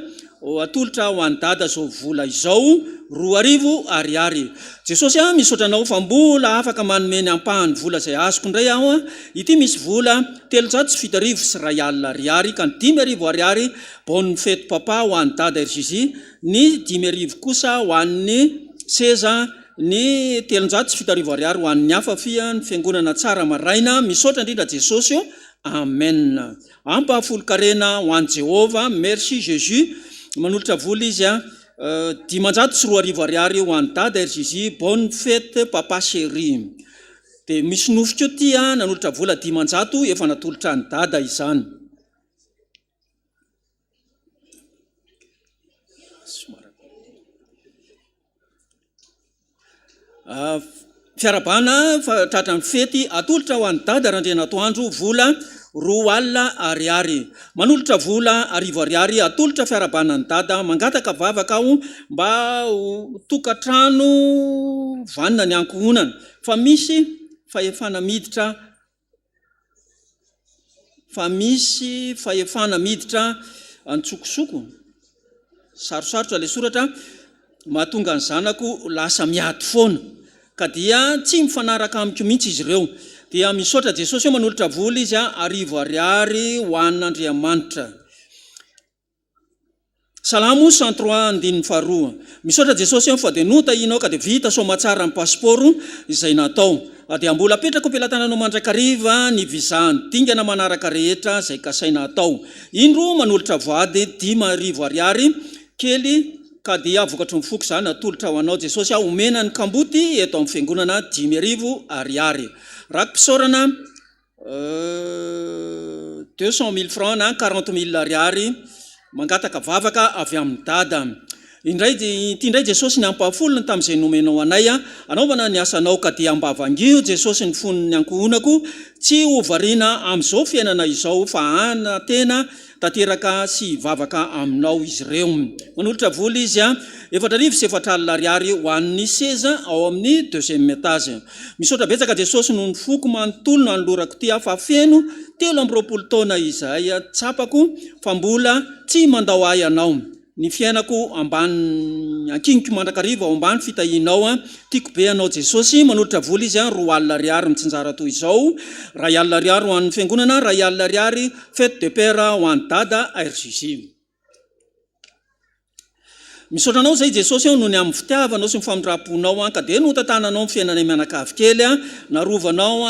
atolotra ho an'ny dada zao vola izao 2,000 ariary. Jesosy misaotra anao fa mbola afaka manomeny ampahany vola zay azoko indray aho ity misy vola 307,000 sy ray alina ariary ka ny 10,000 ariary bonne fête papa ho an'ny dada Erzizy ny 10,000 kosa ho an'ny seza ny 307,000 ariary ho an'ny hafa fia ny fiangonana tsara maraina. Misaotra indrindra Jesosy amen. Ampahafolo karena ho an'ny Jehova merci Jésus manolotra vola izy 900 ariary ho an'ny dada Erzizy bonne fête papa chéri de misy nofika io ty nanolotra vola 500 efa natolotra ny dada izany. Fiarabana tratra ny fety atolotra ho an'ny dada randrenatoandro vola 2 alina ariary. Manolotra vola 1,000 ariary atolotra fiarabana ny dada mangataka vavaka ao mba tokatrano vanina ny ankohonana fa misy fahefana miditra antsokosoko sarosarotra le soratra mahatonga ny zanako lasa miady foana ka dia tsy mifanaraka amiko mihitsy izy ireo. Dia misaotra Jesosy manolotra vola izy 1,000 ariary ho an'Andriamanitra. Salamo 103:2. Misaotra Jesosy fa de notahinao ka de vita somatsara ny passeport izay natao. Dia mbola apetrako ampelantananao mandrakariva ny visa ny dingana manaraka rehetra izay kasaina atao. Indro manolotra vady 10,000 ariary kely ka dia vokatry mifoky zany atolotra ho anao Jesosy omena ny kamboty eto amin'ny fiangonana 10,000 ariary. Rako pisaorana 200,000 francs na 40,000 ariary mangataka vavaka avy amin'ny dada. Ty indray Jesosy ny ampahafolony tamin'izay nomenao anay anaovana ny asanao ka dia ambavangio Jesosy ny fonony ankohonako tsy hovariana amin'izao fiainana izao fa ana tena tateraka sy vavaka aminao izy ireo. Manolotra voly izy 4,700 ariary ho an'ny seza ao amin'ny 2e étage. Misaotra betsaka Jesosy no ny foko manontolo no anolorako ty fa feno 20 taona izahay tsapako fa mbola tsy mandao ahy anao. Ny fiainako ambany ankiniko mandrakariva ao ambany fitahinao tiako be anao Jesosy. Manolotra voly izy 2 ariary mitsinjara toy izao 2 ariary ho an'ny fiangonana 2 ariary fête de père ho an'ny dada RJJ. Misaotra anao zay Jesosy no ny amin'ny fitiavanao sy ny famindram-ponao ka dia no tantananao ny fiainanay mianakavy kely narovanao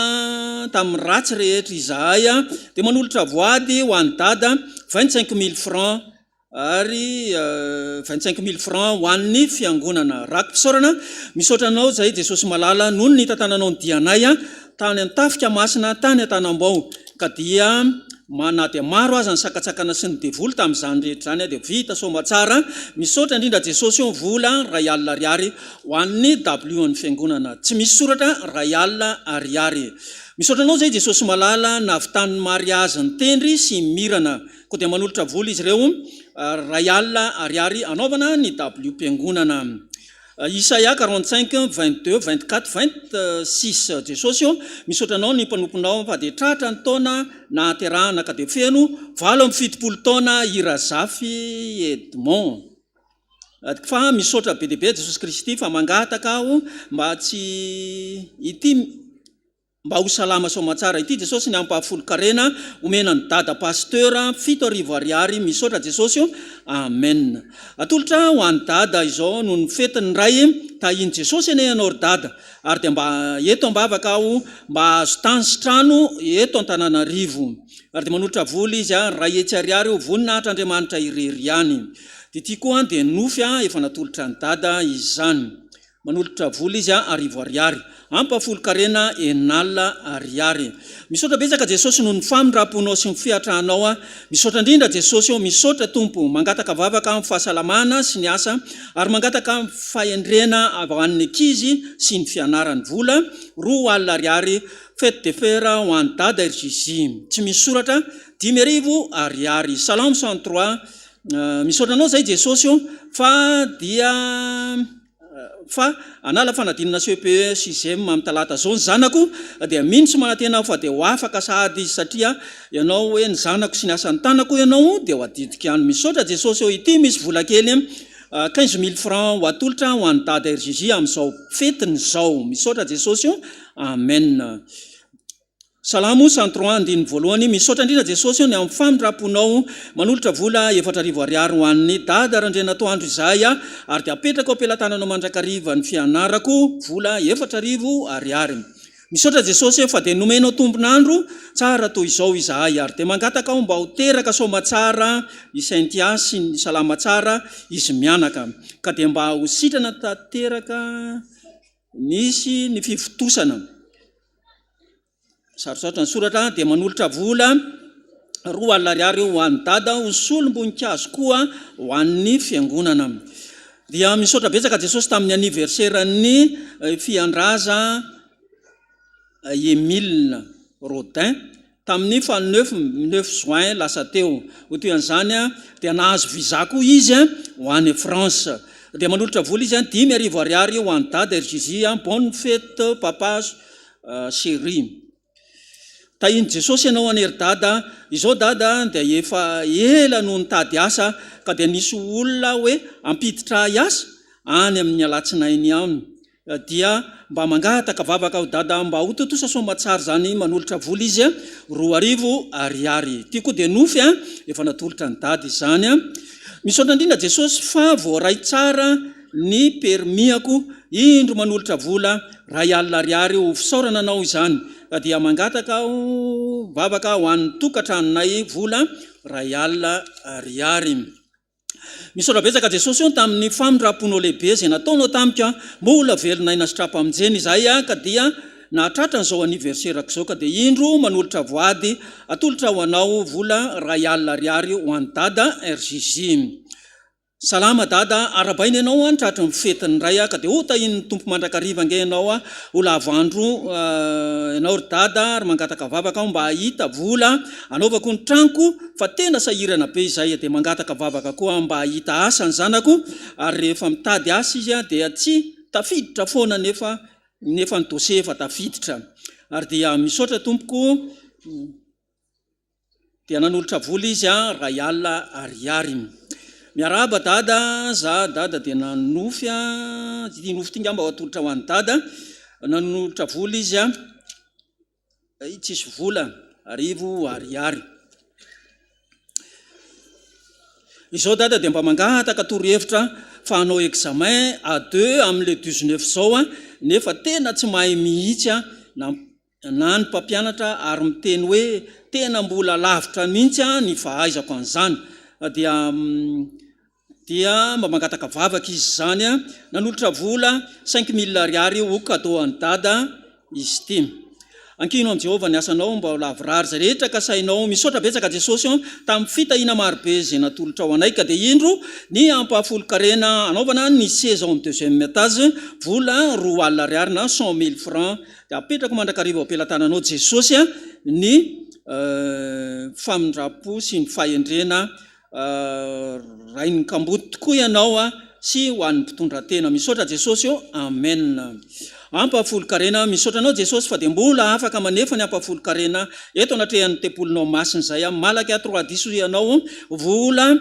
tamin'ny ratsy rehetra izahay dia manolotra voady ho an'ny dada 25,000 francs ary 25,000 francs ho an'ny fiangonana rakom-pisaorana. Misaotra anao zay Jesosy malala noho ny tantananao ny dianay tany Antafika Masina tany Antanambao ka dia mana dia maro aza ny sakatsakana sy ny devoly tamin'izany rehetra zany dia vita somatsara. Misaotra indrindra Jesosy vola 2 ariary ho an'ny W ny fiangonana tsy misy soratra 2 ariary. Misaotra anao zay Jesosy malala navitany mariazy ny tendry sy mirana ko dia manolotra voly izy ireo 2 ariary anaovana ny W mpiangonana. Isaia 45, 22, 24, 26 Jesosy misaotra anao ny mpanomponao fa dia tratra ny taona na terahana ka dia feno 70 taona Irazafy Edmond. Fa misaotra be dia be Jesosy Kristy fa mangataka aho mba tsy ity mba ho salama somatsara ity Jesosy ny ampahafolo karena omena ny dada pasteur 7,000 ariary. Misaotra Jesosy amen. Atolotra ho an'ny dada izao no ny fetiny ray tahiny Jesosy eny anao ry dada ary dia mba eto ambavaka aho mba azo tansitrano eto Antananarivo ary dia manolotra voly izy 2 ariary ho voninahitra Andriamanitra irery ihany. Dia ty koa dia nofy efa natolotra ny dada izany. Manolotra voly izy 10 ariary ampahafolo karena 9 ariary. Misaotra betsaka Jesosy no ny famindram-ponao sy ny fiatranao. Misaotra indrindra Jesosy misaotra Tompo mangataka vavaka amin'ny fahasalamana sy ny asa ary mangataka fahendrena avy an'ny ankizy sy ny fianarany vola 2 ariary fête de fer ho an'ny dada RJJ tsy misy soratra 10,000 ariary. Salamo 103. Misaotra anao zay Jesosy fa dia fa anala fanadinana CPE 6e amin'ny talata zao ny zanako dia mintsy manatena fa dia ho afaka sahady izy satria ianao hoe ny zanako sy ny asan'ny tanako ianao dia ho adidika any. Misaotra Jesosy ity misy vola kely 15,000 francs ho atolotra ho an'ny dada RJJ amin'izao fetiny zao. Misaotra Jesosy amen. Salamo 103 voalohany. Misaotra indrindra Jesosy ny amin'ny famindram-ponao manolotra vola 4,000 ariary ho an'ny dada randrena toandro izahay ary dia apetraka ao ampelantananao mandrakariva ny fianarako vola 4,000 ariary. Misaotra Jesosy fa dia nomenao tombonandro tsara toy izao izahay ary dia mangataka ao mba ho teraka somatsara isaintia sy ny salama tsara izy mianaka ka dia mba ho sitrana tanteraka nisy ny fivotosana. Sarosarotra ny soratra dia manolotra vola 2 ariary ho an'ny dada ho solom-boninkazo koa ho an'ny fiangonana. Dia misaotra betsaka Jesosy tamin'ny anniversaire ny fiandraza Emile Rodin tamin'ny fa 9 juin lasa teo ho toy an'izany dia nahazo visa koa izy ho an'ny France. Dia manolotra vola izy 10,000 ariary ho an'ny dada RJJ bonne fête papa chéri. Tahiny Jesosy ianao anery dada izao dada dia efa ela no nitady asa ka dia nisy olona hoe ampiditra asa any amin'ny alatsinainy any dia mba mangataka vavaka ao dada mba ho totosa somatsara zany manolotra vola izy 2,000 ariary. Ty koa dia nofy efa natolotra ny dada izany. Misaotra indrindra Jesosy fa voaray tsara ny permiako indro manolotra vola 2 ariary ho fisaorana anao izany ka dia mangataka ao vavaka ho an'ny tokantranonay vola 2 ariary. Misaotra betsaka Jesosy tamin'ny famindram-ponao lehibe izay nataonao tamika mbola velonay nasitrapamonjeny izahay ka dia nahatratra n'izao anniversaire izao ka dia indro manolotra voady atolotra ho anao vola 2 ariary ho an'ny dada RJJ. salama dada arabaina ianao a tratra mifetiny ray a ka dia tahiny tompo mandrakariva nge ianao a ola avandro ianao ry dada ary mangataka vavaka ao mba hahita vola anaovako ny tranoko fa tena sahirana be izay dia mangataka vavaka koa mba hahita asa ny zanako ary rehefa mitady asa izy a dia tsy tafiditra foana nefa ny dosie efa tafiditra ary dia misaotra tompoko dia nanolotra vola izy a ray alina ariary miaraba dada za dada dia nanofy a ty nofy ty ngamba atolotra ho an'ny dada nanolotra vola izy a tsisy vola arivo ariary izao dada dia mba mangataka torohevitra fa hanao examen à 2 amin'le 19 zao a nefa tena tsy mahay mihitsy a na ny mpampianatra ary miteny hoe tena mbola lavitra mihitsy a ny fahaizako an'izany dia mba mangataka vavaka izy zany a nanolotra vola 5 000 ariary ho cadeau an'ny dada izy ty ankino am' Jehovah ny asanao mba lavirary zay rehetra ka sainao misaotra betsaka Jesosy tamin'ny fitahina marobe zay natolotra ho anay ka dia indro ny ampahafolo-karena anaovana ny seza ao amin'ny deuxième étage vola 2 alina ariary na 100 000 francs dia apetrako mandrakariva ao am-pelantananao Jesosy a ny famindrapo sy ny fahendrena rainy kamboty tokoa ianao a sy ho an'ny mpitondra tena misaotra Jesosy amen ampahafolo-karena misaotra anao Jesosy fa dia mbola afaka manefa ny ampahafolo-karena eto anatrehan'ny tempolinao masiny zay a malaky a 3 diso ianao vola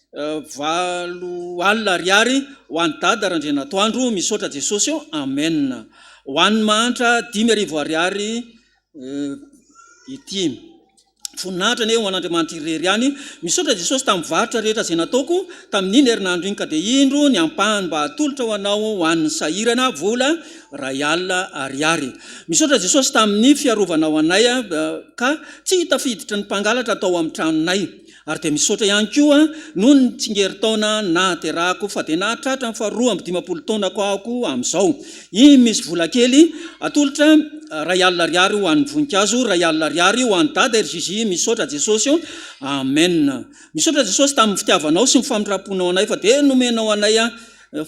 7 alina ariary ho an'ny dada randrenatoandro misaotra Jesosy amen ho an'ny mantra 10 ariary ity voninahitra ne ho an'Andriamanitra irery ihany misaotra Jesosy tamin'ny varotra rehetra zay nataoko tamin'iny herinandro iny ka dia indro ny ampahany mba atolotra ho anao ho an'ny sahirana vola 2 alina ariary misaotra Jesosy tamin'ny fiarovanao anay ka tsy tafiditra ny mpangalatra atao amin'ny tranonay ary dia misaotra ihany koa noho ny tsingeritaona naterahako fa dia nahatratra ny faharoa amby 10 taonako ahako amin'izao iny misy vola kely atolotra 2 alina ariary ho an'ny voninkazo 2 alina ariary ho an'ny dada erzy misaotra Jesosy amen misaotra Jesosy tamin'ny fitiavanao sy mifamindram-ponao anay fa dia nomenao anay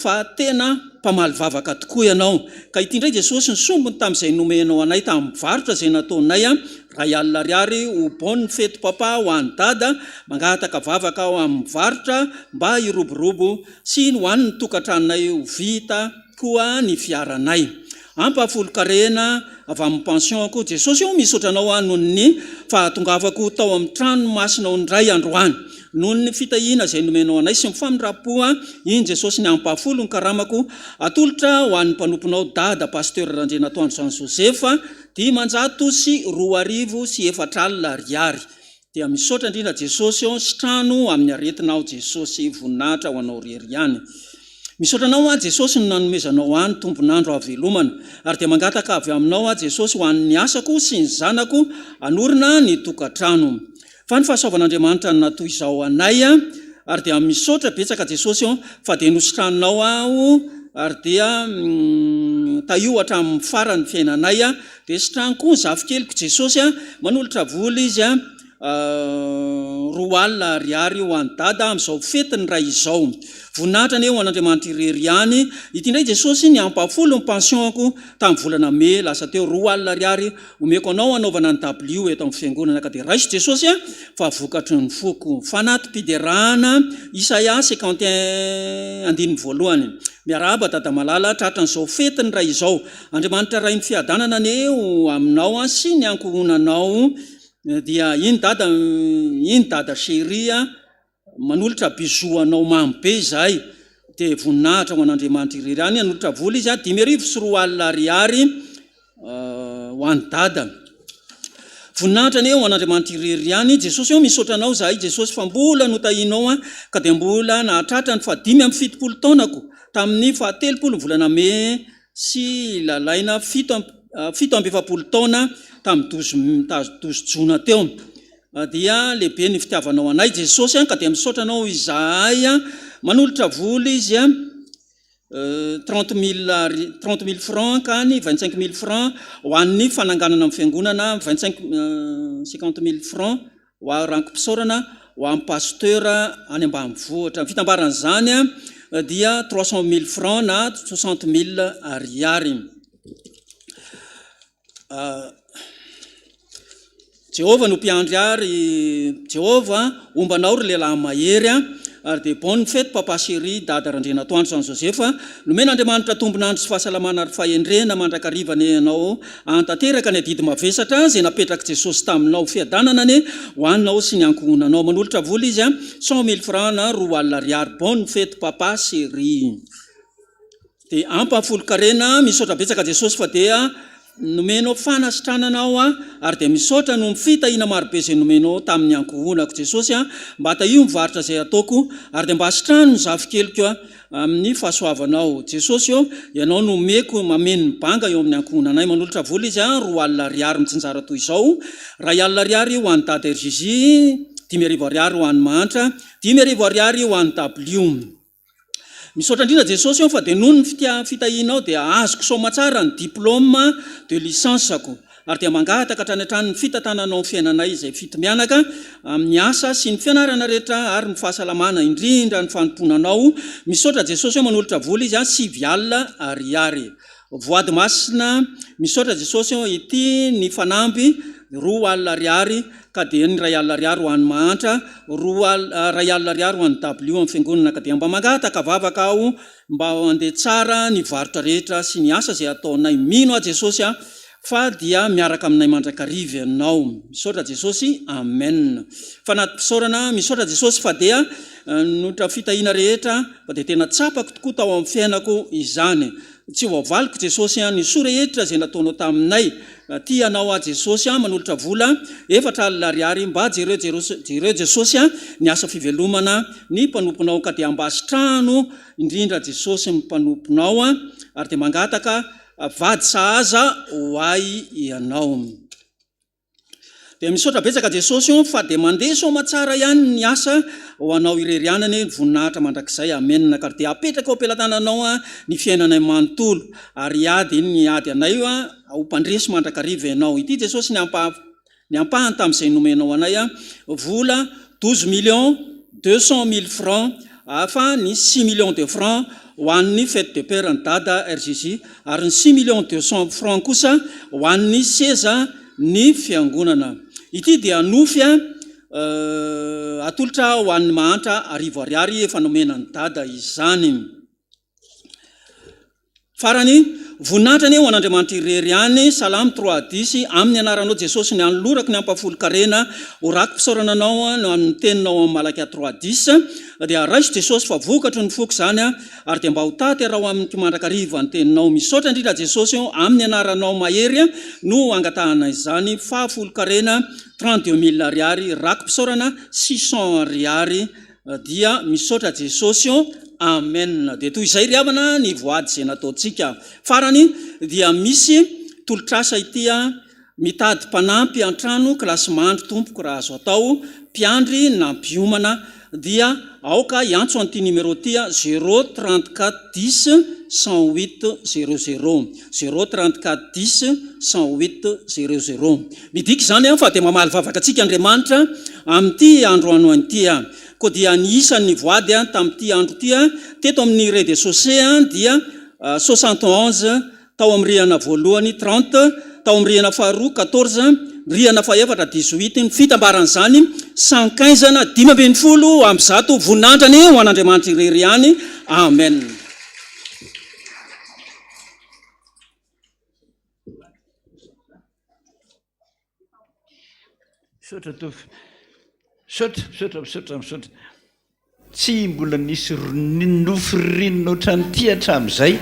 fa tena mpamaly vavaka tokoa ianao ka ity indray Jesosy ny sombony tamin'izay nomenao anay tamin'ny varotra izay nataonay 2 alina ariary ho bonne fety papa ho an'ny dada mangataka vavaka ao amin'ny varotra mba hiroborobo sy ho an'ny tokantranonay ho vita koa ny fiaranay ampahafolo-karena avy amin'ny pensionko Jesosy misaotra anao noho ny fahatongavako tao amin'ny trano masinao ndray androany noho ny fitahina izay nomenao anay sy mifamindram-poa iny Jesosy ny ampahafolo ny karamako atolotra ho an'ny mpanomponao dada pasteur Randrenatoandro Jean Josefa 10 sy 2 sy 4 alina ariary dia misaotra indrindra Jesosy sy trano amin'ny aretinao Jesosy voninahitra ho anao rery ihany misaotra anao Jesosy no nanomezanao any tombonandro avelomana ary dia mangataka avy aminao Jesosy ho an'ny asako sy ny zanako anorina ny tokantrano fa ny fahasoavan'Andriamanitra ny natoy izao anay ary dia misaotra betsaka Jesosy fa dia nositranonao aho ary dia tahiohatra amin'ny farany fiainanay dia sitranoko ny zafikelyko Jesosy manolotra vola izy 2 alina ariary ho an'ny dada amin'izao fetiny ray izao voninahitra ane ho an'Andriamanitra irery ihany ity indray Jesosy ny ampahafolo ny pensionko tamin'ny volana me lasa teo 2 alina ariary omeko anao anaovana ny W eto amin'ny fiangonana ka dia raisy Jesosy fa vokatry ny foko fanatim-piderahana Isaia 51 andininy voalohany miaraba dada malala tratra n'izao fetiny ray izao Andriamanitra ray ny fiadanana aneo aminao sy ny ankohonanao dia iny dada sheria manolotra bizoanao mamy be izay dia voninahitra ho an'Andriamanitra irery ihany anolotra vola izy 10 sy 2 alina ariary ho an'ny dada voninahitra ane ho an'Andriamanitra irery ihany Jesosy misaotra anao zahay Jesosy fa mbola notahinao ka dia mbola nahatratra ny 5 amby 70 taonako tamin'ny 70 volana me sy lalaina 7 amby 70 taona tamin'ny 12 jona teo dia lehibe ny fitiavanao anay Jesosy ka dia misaotra anao izahay manolotra vola izy 30 000 francs ka ny 25 000 francs ho an'ny fananganana amin'ny fiangonana 50 000 francs ho rankom-pisaorana ho amin'ny pasteur any ambanivohitra. Ny fitambaran'izany dia 300 000 francs na 60 000 ariary. Jehova no mpiandry ary, Jehova ombanao ry lehilahy mahery ary dia bonne fête papa chéri dada Randrenatoandro Jean Joseph. Nomena Andriamanitra tombonandro sy fahasalamana ary fahendrena mandrakarivany ianao antanteraka ny adidy mavesatra izay napetraka Jesosy taminao fiadanana ny hoaninao sy ny ankohonanao. Manolotra vola izy 100 000 francs na 2 alina ariary. Bonne fête papa chéri. Dia ampafolo-karena misaotra betsaka Jesosy fa dia nomenao fanasitrananao ary dia misaotra no mifitahina marobe izay nomenao tamin'ny ankohonako Jesosy mba hata io mivarotra izay ataoko ary dia mba hasitrano ny zavikeliko amin'ny fahasoavanao Jesosy eo ianao no meko mameno ny banga eo amin'ny ankohonanay. Manolotra vola izy 2 alina ariary mitsinjara toy izao. 2 alina ariary ho an'ny dada Erzizy, 5 ariary ho an'ny Mantra, 10 ariary ho an'ny W. Misaotra indrindra Jesosy eo fa dia noho ny fitahinao dia azoko soma tsara ny diplôme de licenceko ary dia mangataka hatrany hatrany ny fitantananao ny fiainanay izay fito mianaka amin'ny asa sy ny fianarana rehetra ary ny fahasalamana indrindra ny fanomponanao. Misaotra Jesosy eo manolotra vola izy 7 alina ariary. Voady masina misaotra Jesosy eo ity ny fanampy 2 alina ariary ka dia ny 2 alina ariary ho an'ny Mantra, 2 alina ariary ho an'ny W amin'ny fiangonana ka dia mba mangataka vavaka aho mba andeha tsara ny varotra rehetra sy ny asa izay ataonay. Mino a Jesosy fa dia miaraka aminay mandrakariva ianao. Misaotra Jesosy, amen. Fanatim-pisaorana misaotra Jesosy fa dia notra fitahina rehetra fa dia tena tsapako tokoa tao amin'ny fiainako izany. Tsy ho avaliko Jesosy ny soa rehetra izay nataonao taminay. Tia anao a Jesosy manolotra vola 4 alina ariary mba jereo Jesosy ny asa fivelomana ny mpanomponao ka dia mba asitrano indrindra Jesosy ny mpanomponao ary dia mangataka vady sahaza ho ay ianao. Dia misaotra betsaka Jesosy fa dia mandeha soma tsara ihany ny asa ho anao irerianany voninahitra mandrakizay. Amen. Ka dia apetraka ao ampelantananao ny fiainanay manontolo ary ady ny ady anay ho mpandresy mandrakariva ianao. Ity Jesosy ny ampahany tamin'izay nomenao anay vola 12 200 000 francs afa ny 6 millions de francs ho an'ny fête de père ny dada Erzizy ary ny 6 200 000 francs kosa ho an'ny seza ny fiangonana. Ity dia nofy atolotra ho an'ny Mantra 10 ariary efa nomenany dada izany. Farany voninahitra ho an'Andriamanitra irery any Salamy 3:10 amin'ny anaranao Jesosy ny anolorako ny ampafolo-karena ho rako mpisaurananao no amin'ny teninao amin'ny Malakia 3:10 dia raiso Jesosy fa vokatry ny foko izany ary dia mba ho taty raha ho amin'ny mandrakariva ny teninao. Misaotra indrindra Jesosy amin'ny anaranao mahery no angatahana izany. Fahafolo-karena 32 000 ariary rako mpisaurana 600 ariary dia misaotra Jesosy amen. Dia toy izay ry havana ny voady izay nataontsika. Farany dia misy tolotrasa ity mitady mpanampy an-trano kilasy mandry tompoko raha azo atao mpiandry na mpiomana dia aoka iantso an'ity numéro ty 034 10 108 00 034 10 108 00. Midika izany fa dia mamaly vavaka antsika Andriamanitra amin'ity androano an'ity ko dia ny isan'ny voady tamin'ity andro ty teto amin'ny réseaux sociaux dia 71 tao amin'ny rihana voalohany 30 tao amin'ny rihana faharoa 14 rihana fahaefatra 18 ny fitambaran'izany 115 520 amin'ny zato voninandrany ho an'Andriamanitra irery ihany. Amen. Misaotra tsy mbola nisy nofirinina ohatran'ity hatramin'izay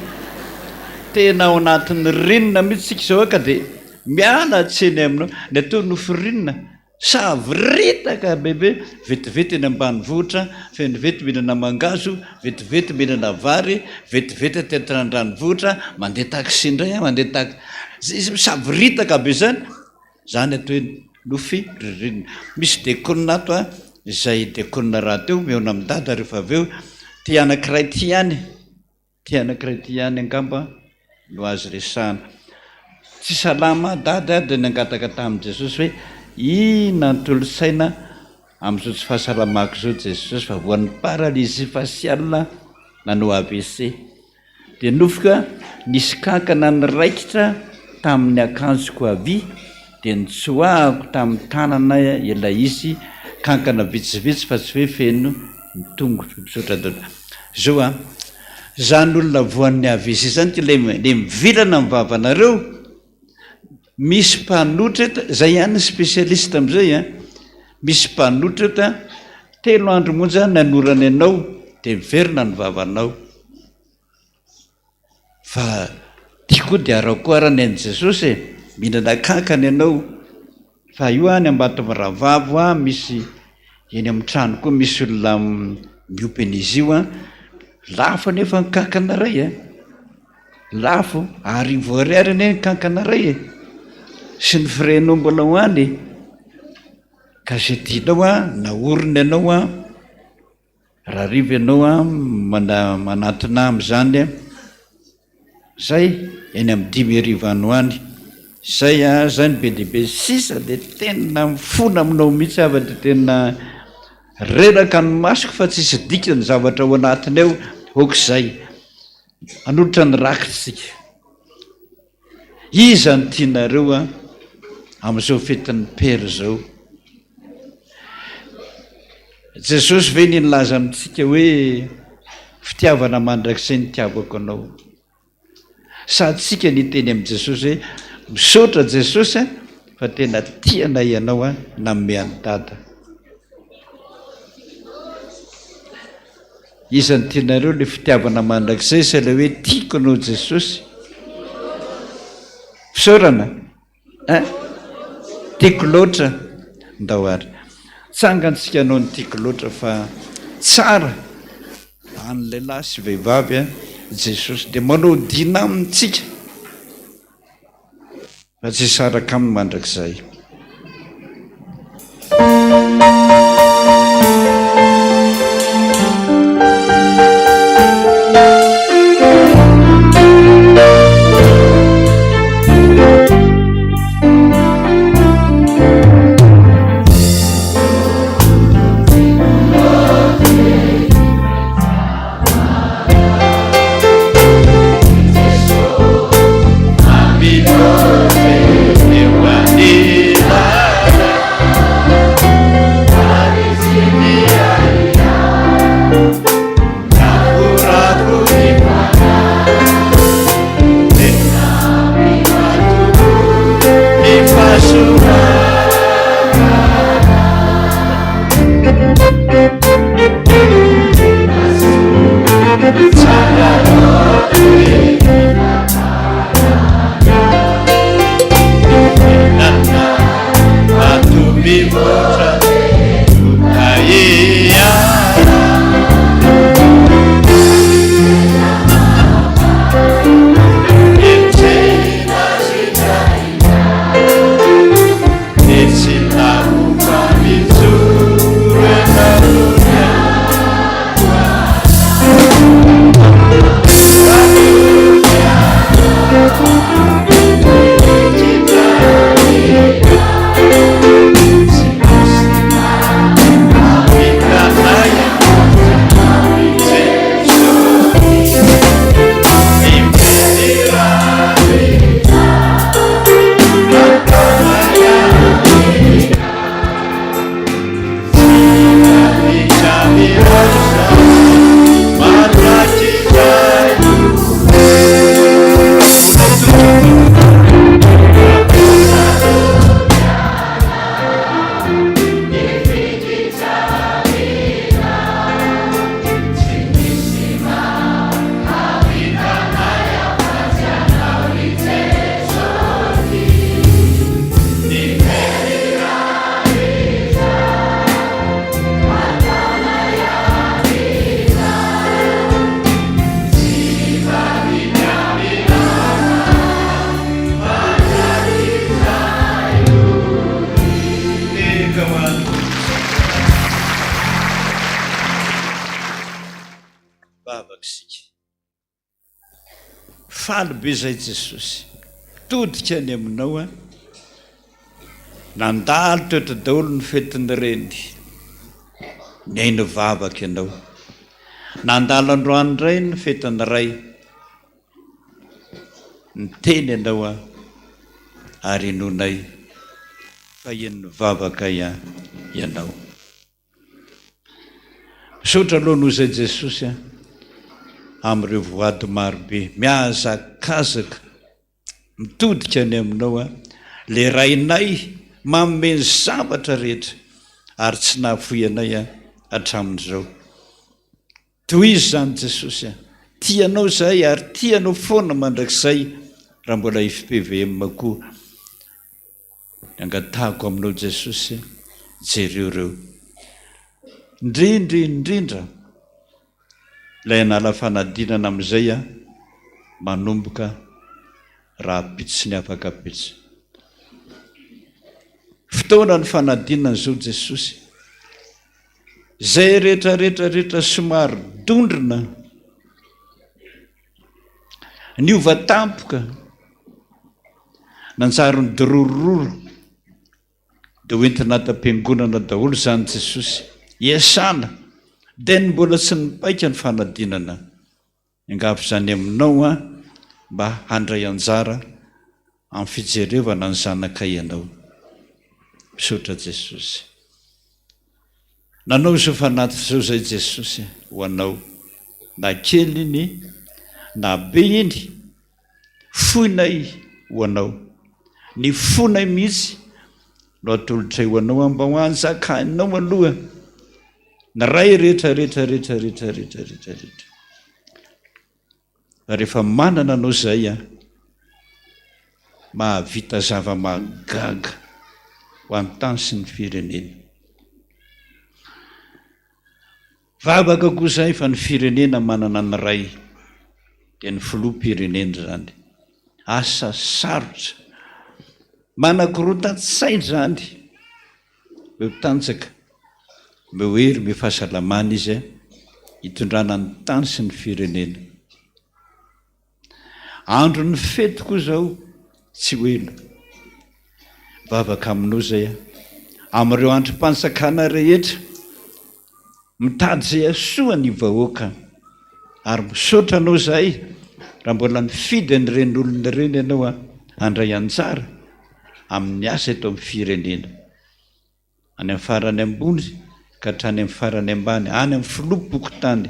tena ao anatin'ny rinina mihitsy tsika izao ka dia miala tseny aminao ny atao nofirinina savritaka bebe vetivety eny ambanivohitra fenivety mihinana mangazo vetivety mihinana vary vetivety tetrandranivohitra mandeha taxi indray mandeha savritaka be zany atao hoe nofirinina. Misy dekonina ato izay dekonina raha teo meona amin'ny dada rehefa avy eo ty anankiray ty ihany angamba no azy resahana tsy salama dada dia nangataka tamin'i Jesosy hoe ina tolosaina amin'izao tsy fahasalamako zao jesosy fa voan'ny paralysie faciale nanao ABC dia nofoka nisy kankana nyraikitra tamin'ny akanjoko avy dia nitsoahako tamin'ny tanana ilay izy kankana vitsivitsy fa tsy hoe feno mitongotro misaotra dada zao a zany olona voan'ny ABC zany ty le mivilana amin'ny vavanareo misy mpanotra eta zay ihany spécialiste am'izay a misy mpanotra eta 3 andro monja nanorana ianao dia miverina ny vavanao fa tiako dia arakoarany an' Jesosy mihinana kankana ianao fa io any ambato rahavavo a misy eny amin'ny trano koa misy olona miopeny izy io a lafo nefa ny kankana ray a lafo arivo ariary ane ny kankana ray e sy ny frenao mbola hoany ka zay tianao a naorina ianao a raha rivo ianao a manatona am'izany a zay eny amin'ny 5,000 any hoany zay a zany be dehibe sisa de tena mifona aminao mihitsy ava de tena reraka ny masoko fa tsisy dika ny zavatra ao anatiny ao ok'izay anolotra ny rakitsika iza ny tianareo a amin'izao fetin'ny pera zao Jesosy ve nilaza amintsika hoe fitiavana mandrakizay ny tiavako anao sady tsika niteny amin'i Jesosy hoe misaotra Jesosy fa tena tianay ianao a namehany dada izany tianareo le fitiavana mandrakizay sy ilay hoe tiako anao Jesosy fisaorana tiako loatra ndao ary tsangantsika anao ny tiako loatra fa tsara any lehilahy sy vehivavy a Jesosy dia manao dina amintsika fa tsy saraka amin'ny mandrakizay faly be zay Jesosy todika any aminao a nandalo toetra daholo ny fetiny reny ny ainy vavaka ianao nandalandroany ray ny fetana ray ny teny ianao a ary nonay fa iny vavaka ianao misaotra aloha noho izay Jesosy a am'ireo voady marobe miazakazaka mitodika any aminao a le rainay mameny zavatra rehetra ary tsy nahafoyanay a hatramin'izao toy izy zany Jesosy a tianao zahay ary tianao foana mandrakizay raha mbola IFPVM koa angatahako aminao Jesosy jereoreo indrindra ilay anala fanadinana amin'izay a manomboka raha pitsy sy ny afaka pitsy fotoana ny fanadinana zao Jesosy zay rehetra somary dondrina ny ovatampoka nanjary ny dorororo dia hoentina tam-piangonana daholo zany Jesosy iasana dia ny mbola tsy nipaika ny fanadinana angavy zany aminao a mba handray anjara amin'ny fijerevana ny zanaka ianao misaotra Jesosy nanao zao fanaty zao zay Jesosy ho anao na kely iny na be iny foinay ho anao ny fonay mihitsy no atolotray ho anao mba ho anjakainao aloha ny ray rehetra rehefa manana anao zay a mahavita zava-magaga ho amin'ny tany sy ny firenena vavaka koa zay fa ny firenena manana ny ray dia ny filoham-pirenena zany asa sarotra manakorotan-tsaina zany meo tanjaka meo hery meo fahasalamana izy hitondrana ny tany sy ny firenena andro ny fety koa zao tsy hoelo vavaka aminao zay am'ireo androm-pansakana rehetra mitady zay asoany vahoaka ary misaotra anao zay raha mbola nifidy ny ren'olona reny ianao handray anjara amin'ny asa eto amin'ny firenena any amin'ny farany ambony ka hatrany amin'ny farany ambany any amin'ny filopoko tany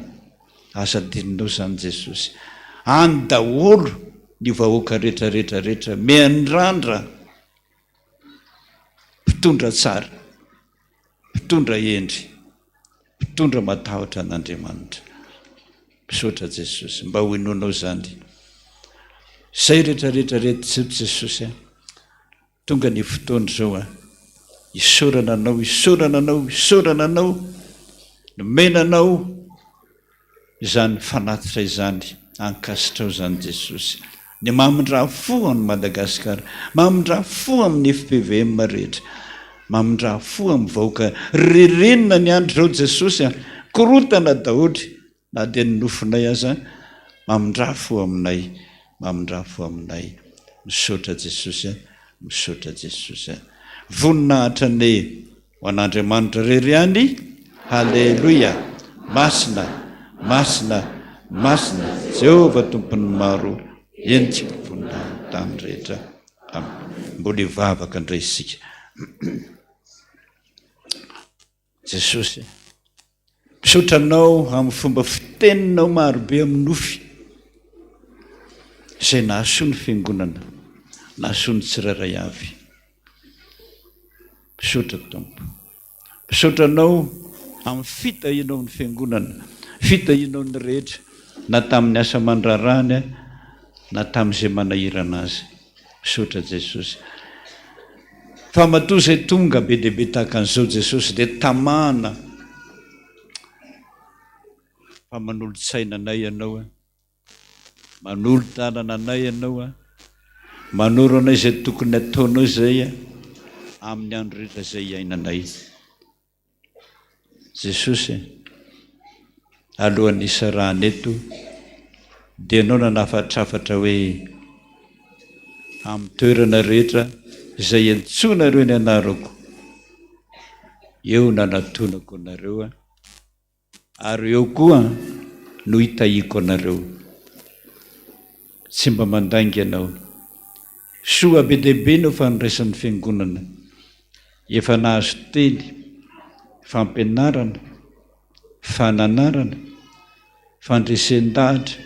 asa dininao zany Jesosy any daholo ny vahoaka rehetra miandrandra mpitondra tsara mpitondra endry mpitondra matahotra an'Andriamanitra misaotra Jesosy mba ho inonao zany zay rehetra Jesosy tonga ny fotoana zao isorana anao nomenanao izany fanatitra izany ankasitrao zany Jesosy ny mamindra fo amin'ny Madagasikara mamindra fo amin'ny FPVM rehetra mamindra fo amin'ny vahoaka rerenina ny andro zao Jesosy korotana daholo na dia ny nofinay aza mamindra fo aminay misaotra Jesosy voninahitra ny ho an'Andriamanitra rery any halleluia masina Jehovah tompony maro endrika voninahitra tany rehetra mbola hivavaka indray isika Jesosy misaotra anao amin'ny fomba fiteninao marobe amin'ny nofy izay nahasoa ny fiangonana nahasoa ny tsirairay avy misaotra tompo misaotra anao amin'ny fitahinao ny fiangonana fitahinao ny rehetra na tamin'ny asa mandrarany na tamin'izay manahirana azy misaotra Jesosy fa matoa zay tonga be dehibe tahaka an'izao Jesosy dia tamana fa manolo-tsaina anay ianao manolo-tanana anay ianao manoro anay zay tokony ataonao zay amin'ny andro rehetra zay iainanay Jesosy alohan'ny isarahana eto dia anao nanafatrafatra hoe amin'ny toerana rehetra izay entsoanareo ny anarako eo nanatonako anareo ary eo koa no hitahiko anareo tsy mba mandangy ianao soa be dehibe no fandraisan'ny fiangonana efa nahazo teny fampianarana fananarana fandresen-dahatra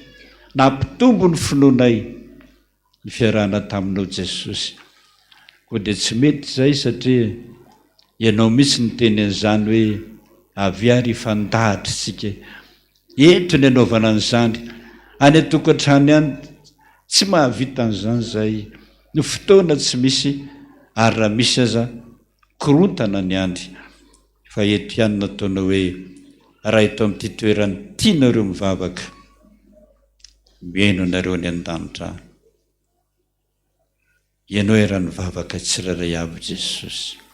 nampitombo ny finoanay ny fiarahana taminao Jesosy koa dia tsy mety zay satria ianao mitsy ny teny an'izany hoe aviary fandahatra sika entry ny anaovana an'izany any atokantrano ihany tsy mahavita an'izany zay ny fotoana tsy misy ary raha misy aza korontana ny andry fa eto ihany nataona hoe raha eto amin'ity toerany tianareo mivavaka miaino anareo ny an-danitra ianao era nivavaka tsirairay avy Jesosy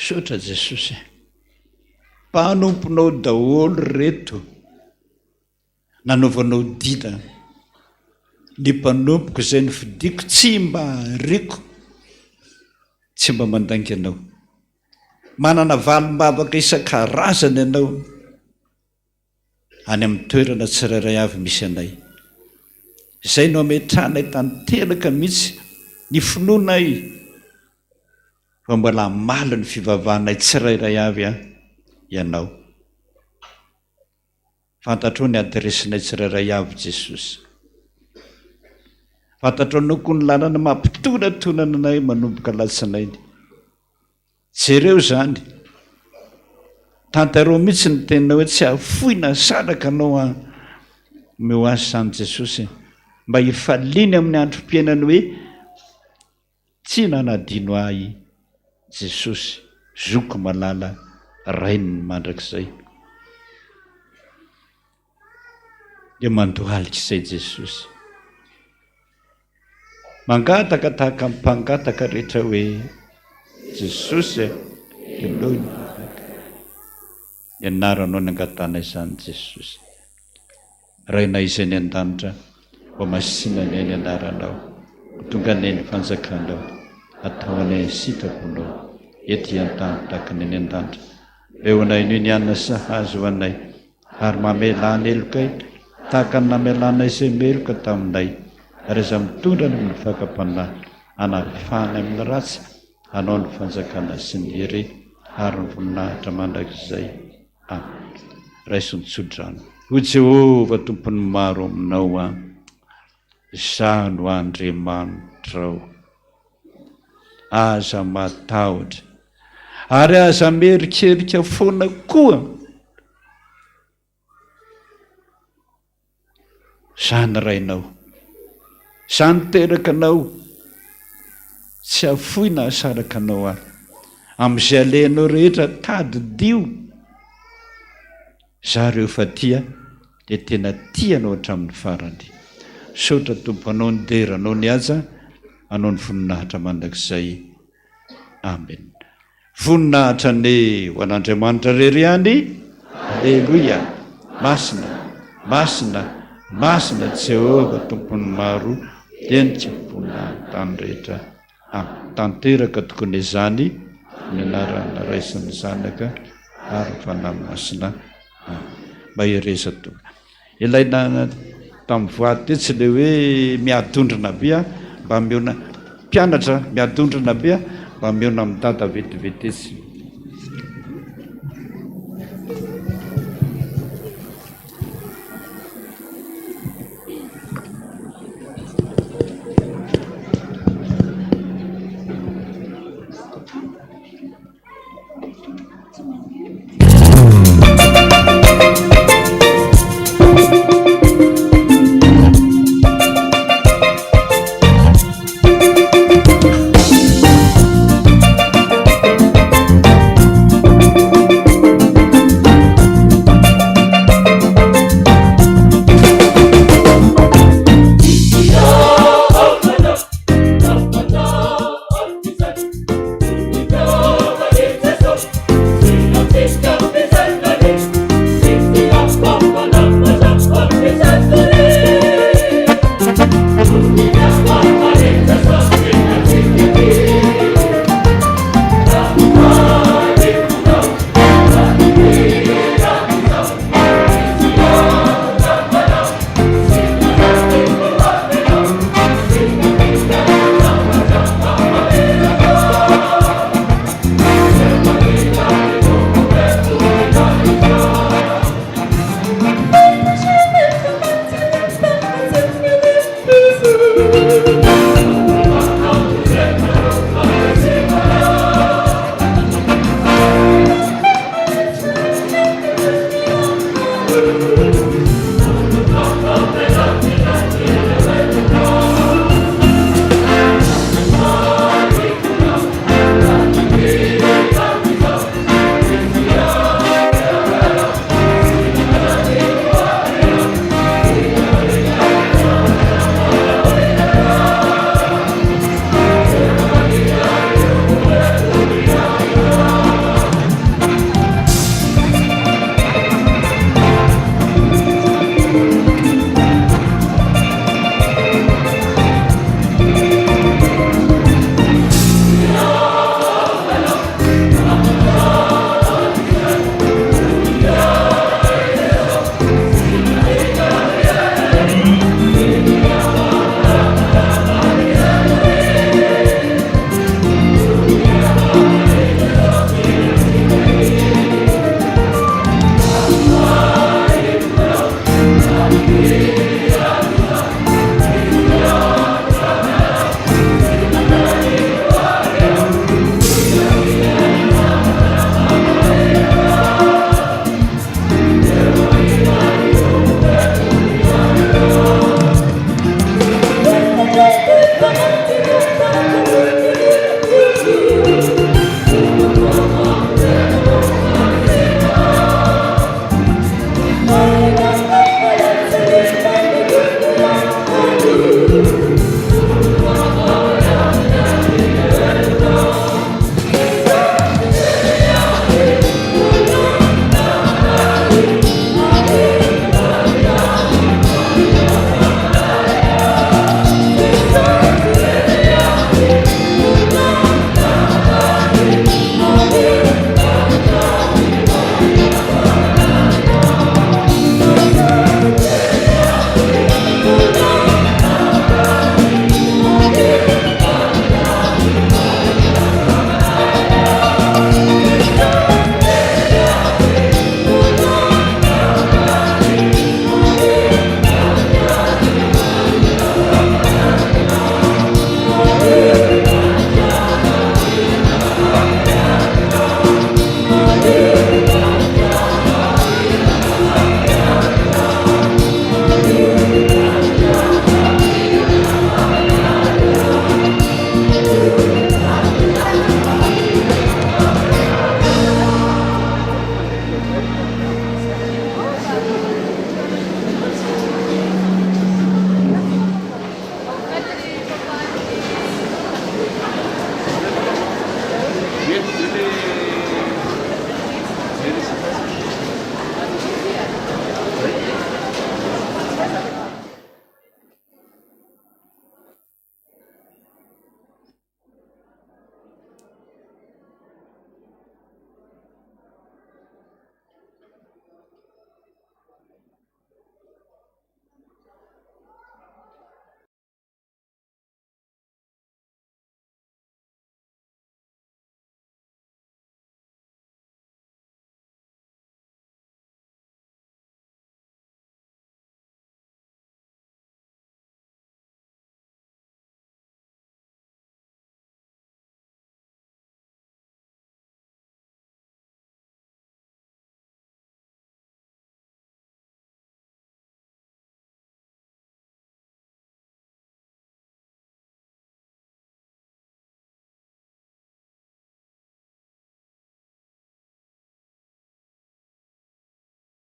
sotra Jesosy mpanomponao daholo reto nanaovanao dina ny mpanompoko izay ny fidiko tsy mba riko tsy mba mandangy ianao manana valim-bavaka isan-karazany ianao any amin'ny toerana tsirairay avy misy anay izay no ametranay tanteraka mihitsy ny finoanay fa mbola maly ny fivavahanay tsirairay avy ianao fantatrao ny adresinay tsirairay avy Jesosy fantatrao no koa ny lalana mampitonatona anay manomboka latsinay jereo zany tantarao mihitsy ny tenina hoe tsy hafoina saraka anao meo azy zany Jesosy mba hifaliany amin'ny androm-piainany hoe tsy nanadino ahy Jesosy zoko malala rainy mandrakizay dia mandohalika izay Jesosy mangataka tahaka mpangataka rehetra hoe Jesosy eloi ianaranao ny angatana izany Jesosy rainay izay ny an-danitra mba masinany ny anaranao tonga nay ny fanjakanao atao anay sitaponao ety an-tany tahaka ny any an-danitra eo anay noho ny anina sahazo ho anay ary mamelana elokay tahaka ny namelana izay meloka taminay ary iza mitondra ny amin'ny fakam-panahy anafahana amin'ny ratsy anao ny fanjakana sy ny hery ary ny voninahitra mandrakizay amen raisontsoddrano ho Jehova tompony maro aminao izaho no Andriamanitrao aza matahotra ary aza merikerika foana koa zany rainao zany teraka anao tsy hafoina asaraka anao ary amin'izay alehanao rehetra tadidio zareo fa tia dia tena tianao hatramin'ny farany sotra tompo anao ny dera anao ny aja anao ny voninahitra mandrakizay amen voninahitra ny ho an'Andriamanitra rery any alleluia masina masina masina Jehova tompony maro dia ny tsyvoninahitany rehetra tanteraka tokony izany ny anarana raisin'ny zanaka ary fanahy masina mba hireza toka ilaina tamin'ny voady ty tsy le hoe miadondrana be mba miona mpianatra miadondrana be mba miona amin'ny dada vetivety sy